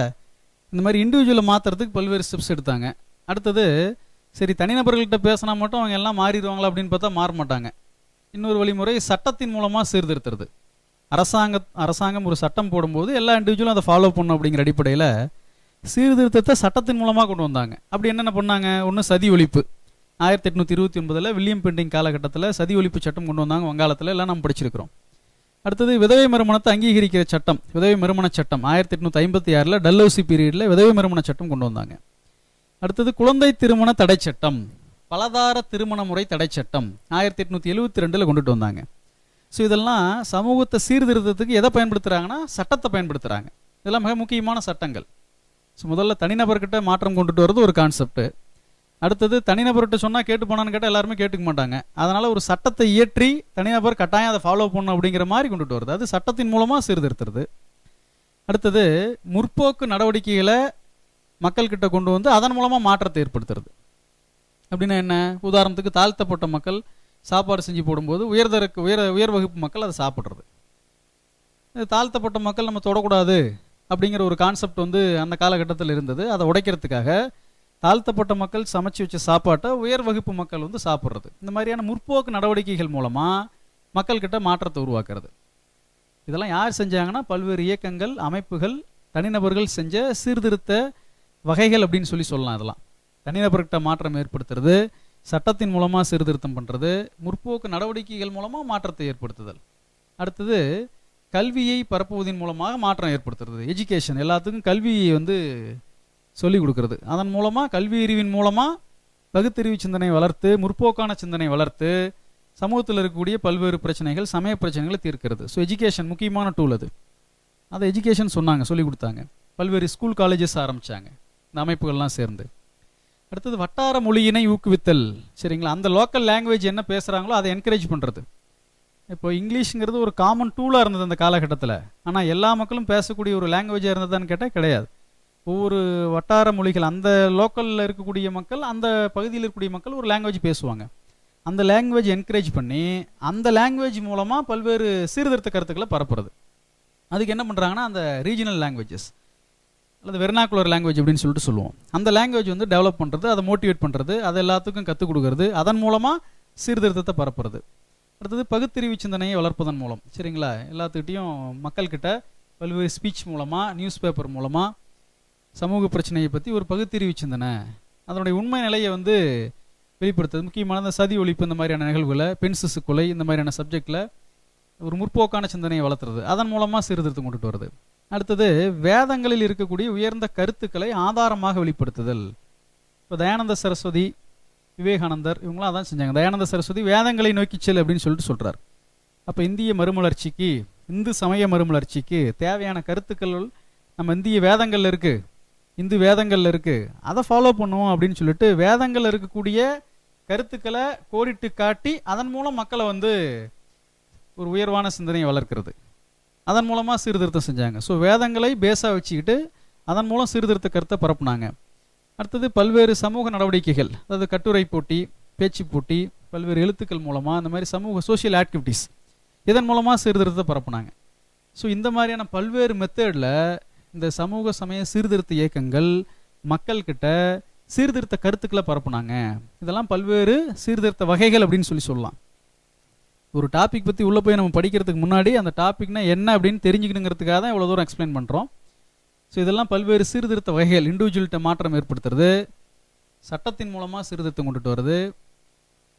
இந்த மாதிரி இண்டிவிஜுவலை மாற்றுறதுக்கு பல்வேறு ஸ்டெப்ஸ் எடுத்தாங்க. அடுத்தது, சரி தனிநபர்கள்கிட்ட பேசினா மட்டும் அவங்க எல்லாம் மாறிடுவாங்களா அப்படின்னு பார்த்தா மாற மாட்டாங்க. இன்னொரு வழிமுறை சட்டத்தின் மூலமாக சீர்திருத்துறது. அரசாங்கம் ஒரு சட்டம் போடும்போது எல்லா இண்டிவிஜுவலும் அதை ஃபாலோ பண்ணும் அப்படிங்கிற அடிப்படையில் சீர்திருத்தத்தை சட்டத்தின் மூலமாக கொண்டு வந்தாங்க. அப்படி என்னென்ன பண்ணாங்க? ஒன்று சதி ஒழிப்பு. 1829 வில்லியம் பெண்டிங் காலகட்டத்தில் சதி ஒழிப்பு சட்டம் கொண்டு வந்தாங்க வங்காளத்தில், எல்லாம் நம்ம படிச்சிருக்கிறோம். அடுத்தது விதவை மறுமணத்தை அங்கீகரிக்கிற சட்டம், விதவை மறுமண சட்டம் 1856 டல்ஹௌசி பீரியடில் விதவை மறுமண சட்டம் கொண்டு வந்தாங்க. அடுத்தது குழந்தை திருமண தடை சட்டம், பலதார திருமண முறை தடை சட்டம் 1872 கொண்டுட்டு வந்தாங்க. ஸோ இதெல்லாம் சமூகத்தை சீர்திருத்தத்துக்கு எதை பயன்படுத்துகிறாங்கன்னா சட்டத்தை பயன்படுத்துகிறாங்க. இதெல்லாம் மிக முக்கியமான சட்டங்கள். ஸோ முதல்ல தனிநபர்கிட்ட மாற்றம் கொண்டுட்டு வர்றது ஒரு கான்செப்ட். அடுத்தது தனிநபர்கிட்ட சொன்னால் கேட்டு போனான்னு கேட்டால் எல்லாருமே கேட்டுக்க மாட்டாங்க. அதனால் ஒரு சட்டத்தை இயற்றி தனிநபர் கட்டாயம் அதை ஃபாலோ பண்ணணும் அப்படிங்கிற மாதிரி கொண்டுட்டு வருது. அது சட்டத்தின் மூலமாக சீர்திருத்துறது. அடுத்தது முற்போக்கு நடவடிக்கைகளை மக்கள்கிட்ட கொண்டு வந்து அதன் மூலமாக மாற்றத்தை ஏற்படுத்துறது. அப்படின்னா என்ன? உதாரணத்துக்கு தாழ்த்தப்பட்ட மக்கள் சாப்பாடு செஞ்சு போடும்போது உயர் வகுப்பு மக்கள் அதை சாப்பிட்றது. தாழ்த்தப்பட்ட மக்கள் நம்ம தொடக்கூடாது அப்படிங்கிற ஒரு கான்செப்ட் வந்து அந்த காலகட்டத்தில் இருந்தது. அதை உடைக்கிறதுக்காக தாழ்த்தப்பட்ட மக்கள் சமைச்சு வச்ச சாப்பாட்டை உயர் வகுப்பு மக்கள் வந்து சாப்பிட்றது. இந்த மாதிரியான முற்போக்கு நடவடிக்கைகள் மூலமாக மக்கள்கிட்ட மாற்றத்தை உருவாக்குறது. இதெல்லாம் யார் செஞ்சாங்கன்னா பல்வேறு இயக்கங்கள், அமைப்புகள், தனிநபர்கள் செஞ்ச சீர்திருத்த வகைகள் அப்படின்னு சொல்லலாம். இதெல்லாம் தனிநபர்கிட்ட மாற்றம் ஏற்படுத்துறது, சட்டத்தின் மூலமாக சீர்திருத்தம் பண்ணுறது, முற்போக்கு நடவடிக்கைகள் மூலமாக மாற்றத்தை ஏற்படுத்துதல். அடுத்தது கல்வியை பரப்புவதன் மூலமாக மாற்றம் ஏற்படுத்துறது. எஜுகேஷன், எல்லாத்துக்கும் கல்வியை வந்து சொல்லிக் கொடுக்கறது. அதன் மூலமாக கல்வி அறிவின் மூலமாக பகுத்தறிவு சிந்தனை வளர்த்து, முற்போக்கான சிந்தனை வளர்த்து சமூகத்தில் இருக்கக்கூடிய பல்வேறு பிரச்சனைகள், சமய பிரச்சனைகளை தீர்க்கிறது. ஸோ எஜுகேஷன் முக்கியமான டூல் அது. அதை எஜுகேஷன் சொன்னாங்க, சொல்லிக் கொடுத்தாங்க. பல்வேறு ஸ்கூல், காலேஜஸ் ஆரம்பித்தாங்க இந்த அமைப்புகள்லாம் சேர்ந்து. அடுத்தது வட்டார மொழியினை ஊக்குவித்தல். சரிங்களா? அந்த லோக்கல் லாங்குவேஜ் என்ன பேசுகிறாங்களோ அதை என்கரேஜ் பண்ணுறது. இப்போ இங்கிலீஷுங்கிறது ஒரு காமன் டூலாக இருந்தது அந்த காலகட்டத்தில். ஆனால் எல்லா மக்களும் பேசக்கூடிய ஒரு லாங்குவேஜாக இருந்ததான்னு கேட்டால் கிடையாது. ஒவ்வொரு வட்டார மொழிகள், அந்த லோக்கலில் இருக்கக்கூடிய மக்கள், அந்த பகுதியில் இருக்கக்கூடிய மக்கள் ஒரு லாங்குவேஜ் பேசுவாங்க. அந்த லாங்குவேஜ் என்கரேஜ் பண்ணி அந்த லாங்குவேஜ் மூலமாக பல்வேறு சீர்திருத்த கருத்துக்களை பரப்புறது. அதுக்கு என்ன பண்ணுறாங்கன்னா அந்த ரீஜனல் லாங்குவேஜஸ் அல்லது வெர்னாக்குலர் லாங்குவேஜ் அப்படின்னு சொல்லிட்டு சொல்லுவோம். அந்த லாங்குவேஜ் வந்து டெவலப் பண்ணுறது, அதை மோட்டிவேட் பண்ணுறது, அதை எல்லாத்துக்கும் கற்றுக் கொடுக்கறது, அதன் மூலமாக சீர்திருத்தத்தை பரப்புறது. அடுத்தது பகுத்தறிவு சிந்தனையை வளர்ப்பதன் மூலம். சரிங்களா? எல்லாத்துக்கிட்டையும் மக்கள்கிட்ட பல்வேறு ஸ்பீச் மூலமாக, நியூஸ் பேப்பர் மூலமாக சமூக பிரச்சனையை பற்றி ஒரு பகுத்தறிவு சிந்தனை, அதனுடைய உண்மை நிலையை வந்து வெளிப்படுத்துறது. முக்கியமான சதி ஒழிப்பு, இந்த மாதிரியான நிகழ்வுகளை, பெண் சிசு கொலை, இந்த மாதிரியான சப்ஜெக்டில் ஒரு முற்போக்கான சிந்தனையை வளர்த்துறது, அதன் மூலமாக சீர்திருத்தம் கொண்டுட்டு வருது. அடுத்தது வேதங்களில் இருக்கக்கூடிய உயர்ந்த கருத்துக்களை ஆதாரமாக வெளிப்படுத்துதல். இப்போ தயானந்த சரஸ்வதி, விவேகானந்தர் இவங்களாம் அதான் செஞ்சாங்க. தயானந்த சரஸ்வதி வேதங்களை நோக்கி செல் அப்படின்னு சொல்லிட்டு சொல்கிறார். அப்போ இந்திய மறுமலர்ச்சிக்கு, இந்து சமய மறுமலர்ச்சிக்கு தேவையான கருத்துக்கள் நம்ம இந்திய வேதங்களில் இருக்குது, இந்து வேதங்களில் இருக்குது, அதை ஃபாலோ பண்ணுவோம் அப்படின்னு சொல்லிட்டு வேதங்களில் இருக்கக்கூடிய கருத்துக்களை கோடிட்டு காட்டி அதன் மூலம் மக்களை வந்து ஒரு உயர்வான சிந்தனையை வளர்க்கிறது. அதன் மூலமாக சீர்திருத்தம் செஞ்சாங்க. ஸோ வேதங்களை பேஸாக வச்சுக்கிட்டு அதன் மூலம் சீர்திருத்த கருத்தை பரப்புனாங்க. அடுத்தது பல்வேறு சமூக நடவடிக்கைகள், அதாவது கட்டுரை போட்டி, பேச்சு போட்டி, பல்வேறு எழுத்துக்கள் மூலமாக இந்த மாதிரி சமூக சோஷியல் ஆக்டிவிட்டீஸ், இதன் மூலமாக சீர்திருத்தத்தை பரப்புனாங்க. ஸோ இந்த மாதிரியான பல்வேறு மெத்தடில் இந்த சமூக சமய சீர்திருத்த இயக்கங்கள் மக்கள்கிட்ட சீர்திருத்த கருத்துக்களை பரப்புனாங்க. இதெல்லாம் பல்வேறு சீர்திருத்த வகைகள் அப்படின்னு சொல்லலாம். ஒரு டாபிக் பற்றி உள்ளே போய் நம்ம படிக்கிறதுக்கு முன்னாடி அந்த டாபிக்னா என்ன அப்படின்னு தெரிஞ்சுக்கணுங்கிறதுக்காக தான் இவ்வளோ தூரம் எக்ஸ்பிளைன் பண்ணுறோம். ஸோ இதெல்லாம் பல்வேறு சீர்திருத்த வகைகள். இண்டிவிஜுவல்கிட்ட மாற்றம் ஏற்படுத்துறது, சட்டத்தின் மூலமாக சீர்திருத்தம் கொண்டுட்டு வருது,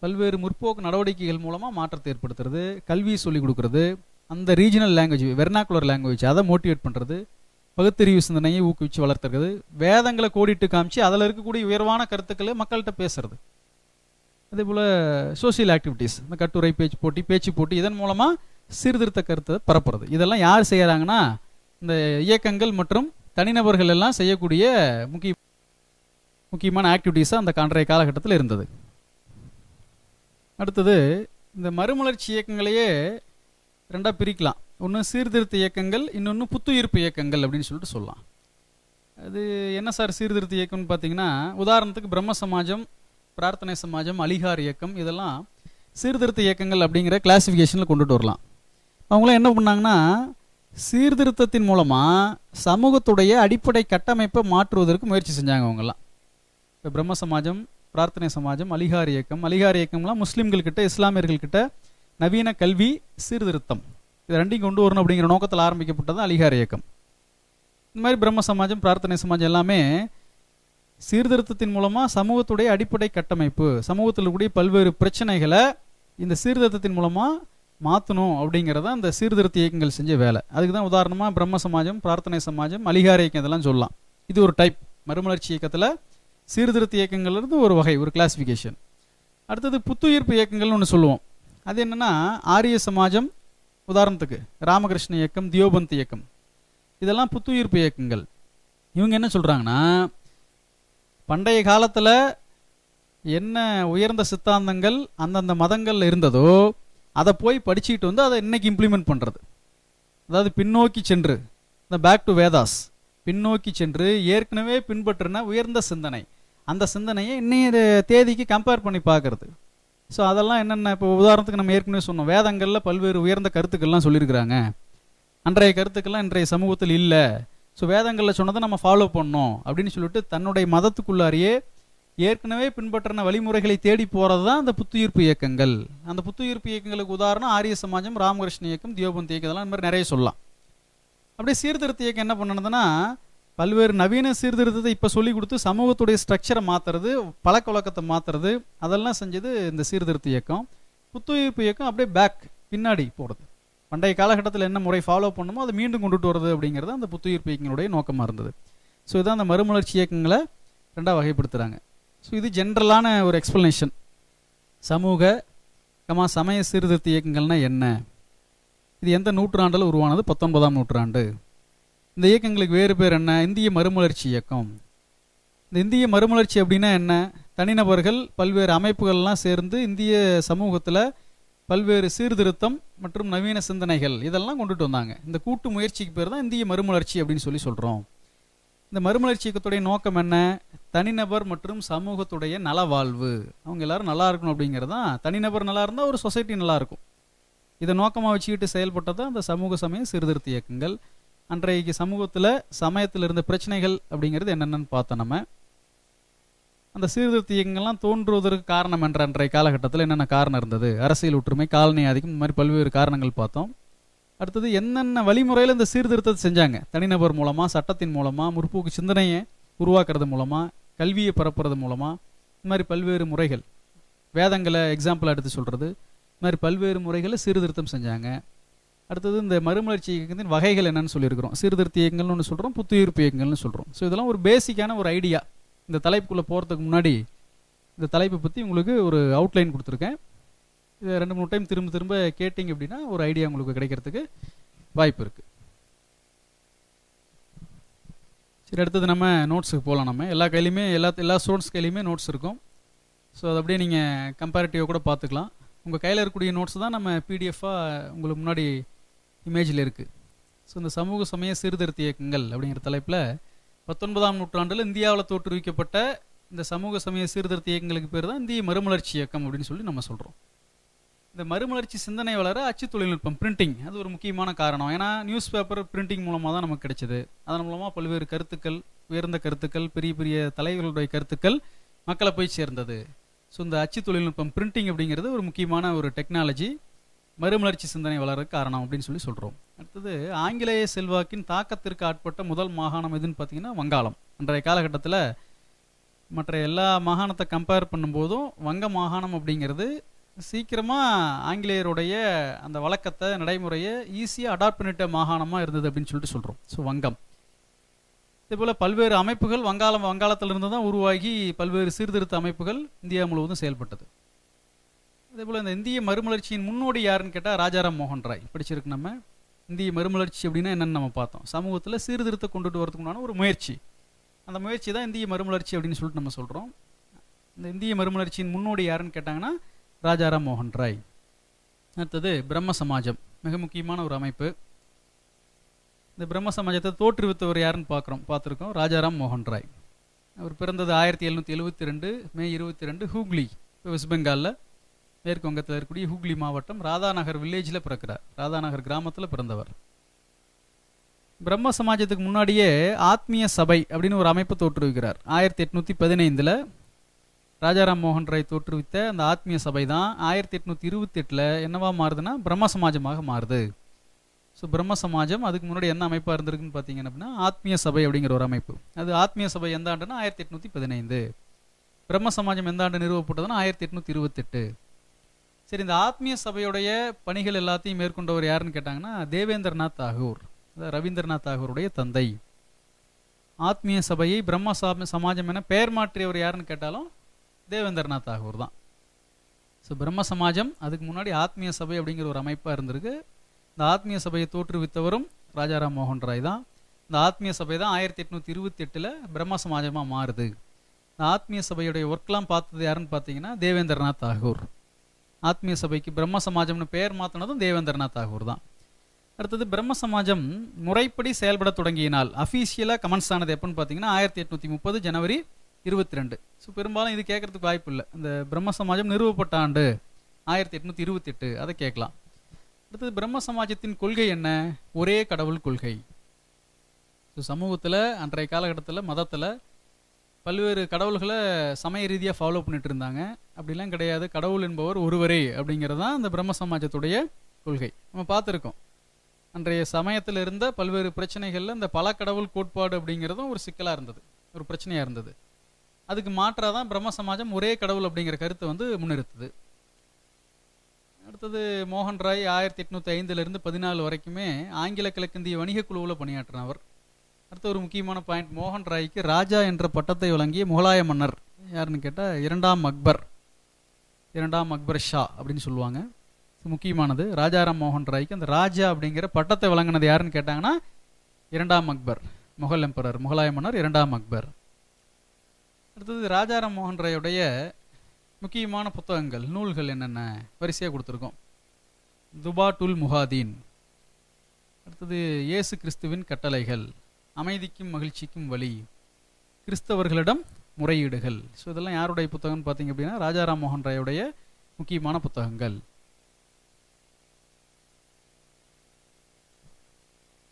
பல்வேறு முற்போக்கு நடவடிக்கைகள் மூலமாக மாற்றத்தை ஏற்படுத்துறது, கல்வியை சொல்லிக் கொடுக்குறது, அந்த ரீஜனல் லாங்குவேஜ், வெர்னாக்குலர் லாங்குவேஜ் அதை மோட்டிவேட் பண்ணுறது, பகுத்தறிவு சிந்தனையை ஊக்குவிச்சு வளர்த்துறது, வேதங்களை கோடிட்டு காமிச்சு அதில் இருக்கக்கூடிய உயர்வான கருத்துக்களை மக்கள்கிட்ட பேசுறது. அதே போல் சோசியல் ஆக்டிவிட்டீஸ், இந்த கட்டுரை, பேச்சு போட்டி, இதன் மூலமாக சீர்திருத்த கருத்தை பரப்புறது. இதெல்லாம் யார் செய்கிறாங்கன்னா இந்த இயக்கங்கள் மற்றும் தனிநபர்கள் எல்லாம் செய்யக்கூடிய முக்கியமான ஆக்டிவிட்டீஸாக அந்த அன்றைய காலகட்டத்தில் இருந்தது. அடுத்தது இந்த மறுமலர்ச்சி இயக்கங்களையே ரெண்டாக பிரிக்கலாம். ஒன்று சீர்திருத்த இயக்கங்கள், இன்னொன்று புத்துயிர்ப்பு இயக்கங்கள் அப்படின்னு சொல்லிட்டு சொல்லலாம். அது என்ன சார் சீர்திருத்த இயக்கம்னு பார்த்தீங்கன்னா, உதாரணத்துக்கு பிரம்ம சமாஜம், பிரார்த்தனை சமாஜம், அலிகார் இயக்கம், இதெல்லாம் சீர்திருத்த இயக்கங்கள் அப்படிங்கிற கிளாசிஃபிகேஷனில் கொண்டுட்டு வரலாம். அவங்களாம் என்ன பண்ணாங்கன்னா சீர்திருத்தத்தின் மூலமாக சமூகத்துடைய அடிப்படை கட்டமைப்பை மாற்றுவதற்கு முயற்சி செஞ்சாங்க அவங்கெல்லாம். இப்போ பிரம்ம சமாஜம், பிரார்த்தனை சமாஜம், அலிகார் இயக்கம்லாம் முஸ்லீம்கள்கிட்ட, இஸ்லாமியர்கள்கிட்ட நவீன கல்வி சீர்திருத்தம், இது ரெண்டையும் கொண்டு வரணும் அப்படிங்கிற நோக்கத்தில் ஆரம்பிக்கப்பட்டது அலிகார் இயக்கம். இந்த மாதிரி பிரம்ம சமாஜம், பிரார்த்தனை சமாஜம் எல்லாமே சீர்திருத்தத்தின் மூலமாக சமூகத்துடைய அடிப்படை கட்டமைப்பு, சமூகத்தில் இருக்கக்கூடிய பல்வேறு பிரச்சனைகளை இந்த சீர்திருத்தத்தின் மூலமாக மாற்றணும் அப்படிங்கிறத அந்த சீர்திருத்த இயக்கங்கள் செஞ்ச வேலை. அதுக்கு தான் உதாரணமாக பிரம்ம சமாஜம், பிரார்த்தனை சமாஜம், அலிகார் இயக்கம் இதெல்லாம் சொல்லலாம். இது ஒரு டைப் மறுமலர்ச்சி இயக்கத்தில் சீர்திருத்த இயக்கங்கள்லேருந்து ஒரு வகை, ஒரு கிளாசிஃபிகேஷன். அடுத்தது புத்துயிர்ப்பு இயக்கங்கள்னு ஒன்று சொல்லுவோம். அது என்னென்னா ஆரிய சமாஜம், உதாரணத்துக்கு ராமகிருஷ்ண இயக்கம், தியோபந்த் இயக்கம், இதெல்லாம் புத்துயிர்ப்பு இயக்கங்கள். இவங்க என்ன சொல்கிறாங்கன்னா, பண்டைய காலத்தில் என்ன உயர்ந்த சித்தாந்தங்கள் அந்தந்த மதங்கள் இருந்ததோ அதை போய் படிச்சுக்கிட்டு வந்து அதை இன்னைக்கு இம்ப்ளிமெண்ட் பண்ணுறது. அதாவது பின்னோக்கி சென்று, இந்த பேக் டு வேதாஸ், பின்னோக்கி சென்று ஏற்கனவே பின்பற்றின உயர்ந்த சிந்தனை, அந்த சிந்தனையை இன்னைய தேதிக்கு கம்பேர் பண்ணி பார்க்கறது. ஸோ அதெல்லாம் என்னென்ன, இப்போ உதாரணத்துக்கு நம்ம ஏற்கனவே சொன்னோம், வேதங்களில் பல்வேறு உயர்ந்த கருத்துக்கள்லாம் சொல்லியிருக்கிறாங்க. அன்றைய கருத்துக்கள்லாம் இன்றைய சமூகத்தில் இல்லை. ஸோ வேதங்களில் சொன்னதை நம்ம ஃபாலோ பண்ணோம் அப்படின்னு சொல்லிட்டு தன்னுடைய மதத்துக்குள்ளாரியே ஏற்கனவே பின்பற்றின வழிமுறைகளை தேடி போகிறது தான் அந்த புத்துயிர்ப்பு இயக்கங்கள். அந்த புத்துயிர்ப்பு இயக்கங்களுக்கு உதாரணம் ஆரிய சமாஜம், ராமகிருஷ்ண இயக்கம், தியோபந்த் இயக்கம், இதெல்லாம் இந்த மாதிரி நிறைய சொல்லலாம். அப்படியே சீர்திருத்த இயக்கம் என்ன பண்ணுறதுன்னா, பல்வேறு நவீன சீர்திருத்தத்தை இப்போ சொல்லி கொடுத்து சமூகத்துடைய ஸ்ட்ரக்சரை மாற்றுறது, பழக்க வழக்கத்தை மாற்றுறது, அதெல்லாம் செஞ்சது இந்த சீர்திருத்த இயக்கம். புத்துயிர்ப்பு இயக்கம் அப்படியே பேக், பின்னாடி போகிறது. பண்டைய காலகட்டத்தில் என்ன முறை ஃபாலோ பண்ணுமோ அதை மீண்டும் கொண்டுட்டு வருது அப்படிங்கிறது அந்த புத்துயிர்ப்பு இயக்கங்களுடைய நோக்கமாக இருந்தது. ஸோ இதான் அந்த மறுமலர்ச்சி இயக்கங்களை ரெண்டாக வகைப்படுத்துகிறாங்க. ஸோ இது ஜென்ரலான ஒரு எக்ஸ்பிளனேஷன். சமூக சமய சீர்திருத்த இயக்கங்கள்னால் என்ன, இது எந்த நூற்றாண்டில் உருவானது? 19ஆம் நூற்றாண்டு. இந்த இயக்கங்களுக்கு வேறு பேர் என்ன? இந்திய மறுமலர்ச்சி இயக்கம். இந்த இந்திய மறுமலர்ச்சி அப்படின்னா என்ன? தனிநபர்கள், பல்வேறு அமைப்புகள்லாம் சேர்ந்து இந்திய சமூகத்தில் பல்வேறு சீர்திருத்தம் மற்றும் நவீன சிந்தனைகள் இதெல்லாம் கொண்டுட்டு வந்தாங்க. இந்த கூட்டு முயற்சிக்கு பேர் தான் இந்திய மறுமலர்ச்சி அப்படின்னு சொல்லி சொல்கிறோம். இந்த மறுமலர்ச்சி இயக்கத்துடைய நோக்கம் என்ன? தனிநபர் மற்றும் சமூகத்துடைய நலவாழ்வு, அவங்க எல்லாரும் நல்லா இருக்கணும் அப்படிங்கிறது தான். தனிநபர் நல்லா இருந்தால் ஒரு சொசைட்டி நல்லாயிருக்கும். இதை நோக்கமாக வச்சுக்கிட்டு செயல்பட்டது அந்த சமூக சமய சீர்திருத்த இயக்கங்கள். அன்றைக்கு சமூகத்தில் சமயத்தில் இருந்த பிரச்சனைகள் அப்படிங்கிறது என்னென்னு பார்த்தோம். நம்ம அந்த சீர்திருத்த இயக்கங்கள்லாம் தோன்றுவதற்கு காரணம் என்ற அன்றைய காலகட்டத்தில் என்னென்ன காரணம் இருந்தது? அரசியல் ஒற்றுமை, காலனி ஆதிக்கம், இந்த மாதிரி பல்வேறு காரணங்கள் பார்த்தோம். அடுத்தது என்னென்ன வழிமுறையில் இந்த சீர்திருத்தத்தை செஞ்சாங்க? தனிநபர் மூலமாக, சட்டத்தின் மூலமாக, முற்போக்கு சிந்தனையை உருவாக்குறது மூலமாக, கல்வியை பரப்புறது மூலமாக, இந்த மாதிரி பல்வேறு முறைகள், வேதங்களை எக்ஸாம்பிளாக எடுத்து சொல்கிறது, இந்த மாதிரி பல்வேறு முறைகளை சீர்திருத்தம் செஞ்சாங்க. அடுத்தது இந்த மறுமலர்ச்சி இயக்கத்தின் வகைகள் என்னன்னு சொல்லியிருக்கிறோம். சீர்திருத்த இயக்கங்கள்னு ஒன்று சொல்கிறோம், புத்துயிர்ப்பு இயக்கங்கள்னு சொல்கிறோம். ஸோ இதெல்லாம் ஒரு பேசிக்கான ஒரு ஐடியா. இந்த தலைப்புக்குள்ளே போகிறதுக்கு முன்னாடி இந்த தலைப்பை பற்றி உங்களுக்கு ஒரு அவுட்லைன் கொடுத்துருக்கேன். இதை 2-3 டைம் திரும்ப திரும்ப கேட்டிங்க அப்படின்னா ஒரு ஐடியா உங்களுக்கு கிடைக்கிறதுக்கு வாய்ப்பு இருக்குது. சரி, அடுத்தது நம்ம நோட்ஸுக்கு போகலாம். நம்ம எல்லா கையிலையுமே எல்லா ஸ்டூடெண்ட்ஸ் கையிலையுமே நோட்ஸ் இருக்கும். ஸோ அது அப்படியே நீங்கள் கம்பேரிட்டிவாக கூட பார்த்துக்கலாம். உங்கள் கையில் இருக்கக்கூடிய நோட்ஸ் தான் நம்ம பிடிஎஃபாக உங்களுக்கு முன்னாடி இமேஜில் இருக்குது. ஸோ இந்த சமூக சமய சீர்திருத்த இயக்கங்கள் அப்படிங்கிற தலைப்பில் 19ஆம் நூற்றாண்டில் இந்தியாவில் தோற்றுவிக்கப்பட்ட இந்த சமூக சமய சீர்திருத்த இயக்கங்களுக்கு பேர் தான் இந்திய மறுமலர்ச்சி இயக்கம் அப்படின்னு சொல்லி நம்ம சொல்கிறோம். இந்த மறுமலர்ச்சி சிந்தனை வளர அச்சு தொழில்நுட்பம், பிரிண்டிங், அது ஒரு முக்கியமான காரணம். ஏன்னா நியூஸ் பேப்பர் பிரிண்டிங் மூலமாக தான் நமக்கு கிடைச்சது. அதன் மூலமாக பல்வேறு கருத்துக்கள், உயர்ந்த கருத்துக்கள், பெரிய பெரிய தலைவர்களுடைய கருத்துக்கள் மக்களை போய் சேர்ந்தது. ஸோ இந்த அச்சு தொழில்நுட்பம், பிரிண்டிங் அப்படிங்கிறது ஒரு முக்கியமான ஒரு டெக்னாலஜி மறுமலர்ச்சி சிந்தனை வளர காரணம் அப்படின்னு சொல்லி சொல்கிறோம். அடுத்தது ஆங்கிலேய செல்வாக்கின் தாக்கத்திற்கு ஆட்பட்ட முதல் மாகாணம் எதுன்னு பார்த்தீங்கன்னா வங்காளம். அன்றைய காலகட்டத்தில் மற்ற எல்லா மாகாணத்தை கம்பேர் பண்ணும்போதும் வங்க மாகாணம் அப்படிங்கிறது சீக்கிரமாக ஆங்கிலேயருடைய அந்த வழக்கத்தை, நடைமுறையை ஈஸியாக அடாப்ட் பண்ணிட்ட மாகாணமாக இருந்தது அப்படின்னு சொல்லிட்டு சொல்கிறோம். ஸோ வங்கம். இதேபோல் பல்வேறு அமைப்புகள் வங்காளத்திலிருந்து தான் உருவாகி பல்வேறு சீர்திருத்த அமைப்புகள் இந்தியா முழுவதும் செயல்பட்டது. அதேபோல் இந்த இந்திய மறுமலர்ச்சியின் முன்னோடி யாருன்னு கேட்டால் ராஜாராம் மோகன் ராய். படிச்சிருக்கு நம்ம. இந்திய மறுமலர்ச்சி அப்படின்னா என்னென்னு நம்ம பார்த்தோம். சமூகத்தில் சீர்திருத்தம் கொண்டுட்டு வரதுக்குண்டான ஒரு முயற்சி. அந்த முயற்சி தான் இந்திய மறுமலர்ச்சி அப்படின்னு சொல்லிட்டு நம்ம சொல்கிறோம். இந்த இந்திய மறுமலர்ச்சியின் முன்னோடி யாருன்னு கேட்டாங்கன்னா ராஜாராம் மோகன் ராய். அடுத்தது பிரம்ம சமாஜம், மிக முக்கியமான ஒரு அமைப்பு. இந்த பிரம்ம சமாஜத்தை தோற்றுவித்தவர் யாருன்னு பார்த்துருக்கோம், ராஜாராம் மோகன் ராய். அவர் பிறந்தது 1772 மே 22 ஹூக்ளி, வெஸ்ட் பெங்காலில் மேற்கு வங்கத்தில் இருக்கக்கூடிய ஹூக்ளி மாவட்டம் ராதாநகர் வில்லேஜில் பிறக்கிறார். ராதாநகர் கிராமத்தில் பிறந்தவர். பிரம்ம சமாஜத்துக்கு முன்னாடியே ஆத்மீய சபை அப்படின்னு ஒரு அமைப்பு தோற்றுவிக்கிறார். 1815 ராஜாராம் மோகன் ராய் தோற்றுவித்த அந்த ஆத்மீய சபை தான் 1828 என்னவா மாறுதுன்னா பிரம்ம சமாஜமாக மாறுது. ஸோ பிரம்ம சமாஜம் அதுக்கு முன்னாடி என்ன அமைப்பாக இருந்திருக்குன்னு பார்த்தீங்கன்னா அப்படின்னா ஆத்மீய சபை அப்படிங்கிற ஒரு அமைப்பு. அது ஆத்மீய சபை எந்த ஆண்டுன்னா 1815. பிரம்ம சமாஜம் எந்த ஆண்டு நிறுவப்பட்டதுன்னா 1828. சரி, இந்த ஆத்மீய சபையுடைய பணிகள் எல்லாத்தையும் மேற்கொண்டவர் யாருன்னு கேட்டாங்கன்னா தேவேந்திரநாத் தாகூர், அதாவது ரவீந்திரநாத் தாகூருடைய தந்தை. ஆத்மீய சபையை பிரம்ம சமாஜம் என பெயர் மாற்றியவர் யாருன்னு கேட்டாலும் தேவேந்திரநாத் தாகூர் தான். ஸோ பிரம்ம சமாஜம் அதுக்கு முன்னாடி ஆத்மீய சபை அப்படிங்கிற ஒரு அமைப்பாக இருந்திருக்கு. இந்த ஆத்மீய சபையை தோற்றுவித்தவரும் ராஜாராம் மோகன் ராய் தான். இந்த ஆத்மீய சபை தான் 1828 பிரம்ம சமாஜமாக மாறுது. இந்த ஆத்மீய சபையுடைய ஒர்க்லாம் பார்த்தது யாருன்னு பார்த்தீங்கன்னா தேவேந்திரநாத் தாகூர். ஆத்மீய சபைக்கு பிரம்ம சமாஜம்னு பெயர் மாற்றினதும் தேவேந்திரநாத் தாகூர் தான். அடுத்தது பிரம்ம சமாஜம் முறைப்படி செயல்பட தொடங்கியினால் அஃபீஷியலாக கமெண்ட்ஸ் ஆனது எப்போன்னு பார்த்தீங்கன்னா 1830 ஜனவரி 22. ஸோ பெரும்பாலும் இது கேட்கறதுக்கு வாய்ப்பு இல்லை. இந்த பிரம்ம சமாஜம் நிறுவப்பட்ட ஆண்டு 1828, அதை கேட்கலாம். அடுத்தது பிரம்ம சமாஜத்தின் கொள்கை என்ன? ஒரே கடவுள் கொள்கை. ஸோ சமூகத்தில் அன்றைய காலகட்டத்தில் மதத்தில் பல்வேறு கடவுள்களை சமய ரீதியாக ஃபாலோ பண்ணிட்டு இருந்தாங்க. அப்படிலாம் கிடையாது, கடவுள் என்பவர் ஒருவரே அப்படிங்கிறது தான் இந்த பிரம்ம சமாஜத்துடைய கொள்கை. நம்ம பார்த்துருக்கோம், அன்றைய சமயத்தில் இருந்த பல்வேறு பிரச்சனைகளில் இந்த பல கடவுள் கோட்பாடு அப்படிங்கிறதும் ஒரு சிக்கலாக இருந்தது, ஒரு பிரச்சனையாக இருந்தது. அதுக்கு மாற்றாக தான் பிரம்ம சமாஜம் ஒரே கடவுள் அப்படிங்கிற கருத்தை முன்னிறுத்துது. அடுத்தது மோகன் ராய் 1805 14 வரைக்குமே ஆங்கில கிழக்கிந்திய வணிக குழுவில் பணியாற்றினவர். அடுத்த ஒரு முக்கியமான பாயிண்ட், மோகன் ராய்க்கு ராஜா என்ற பட்டத்தை வழங்கிய முகலாய மன்னர் யாருன்னு கேட்டால் இரண்டாம் அக்பர் ஷா அப்படின்னு சொல்லுவாங்க. முக்கியமானது, ராஜாராம் மோகன் ராய்க்கு அந்த ராஜா அப்படிங்கிற பட்டத்தை வழங்கினது யாருன்னு கேட்டாங்கன்னா இரண்டாம் அக்பர், முகல் எம்பரர், முகலாய மன்னர் இரண்டாம் அக்பர். அடுத்தது ராஜாராம் மோகன் ராயுடைய முக்கியமான புத்தகங்கள், நூல்கள் என்னென்ன வரிசையாக கொடுத்துருக்கோம். துபாட்டுல் முஹாதீன், அடுத்தது இயேசு கிறிஸ்துவின் கட்டளைகள், அமைதிக்கும் மகிழ்ச்சிக்கும் வழி, கிறிஸ்தவர்களிடம் முறையீடுகள். ஸோ இதெல்லாம் யாருடைய புத்தகம்னு பார்த்தீங்க அப்படின்னா ராஜாராம் மோகன் ராயுடைய முக்கியமான புத்தகங்கள்.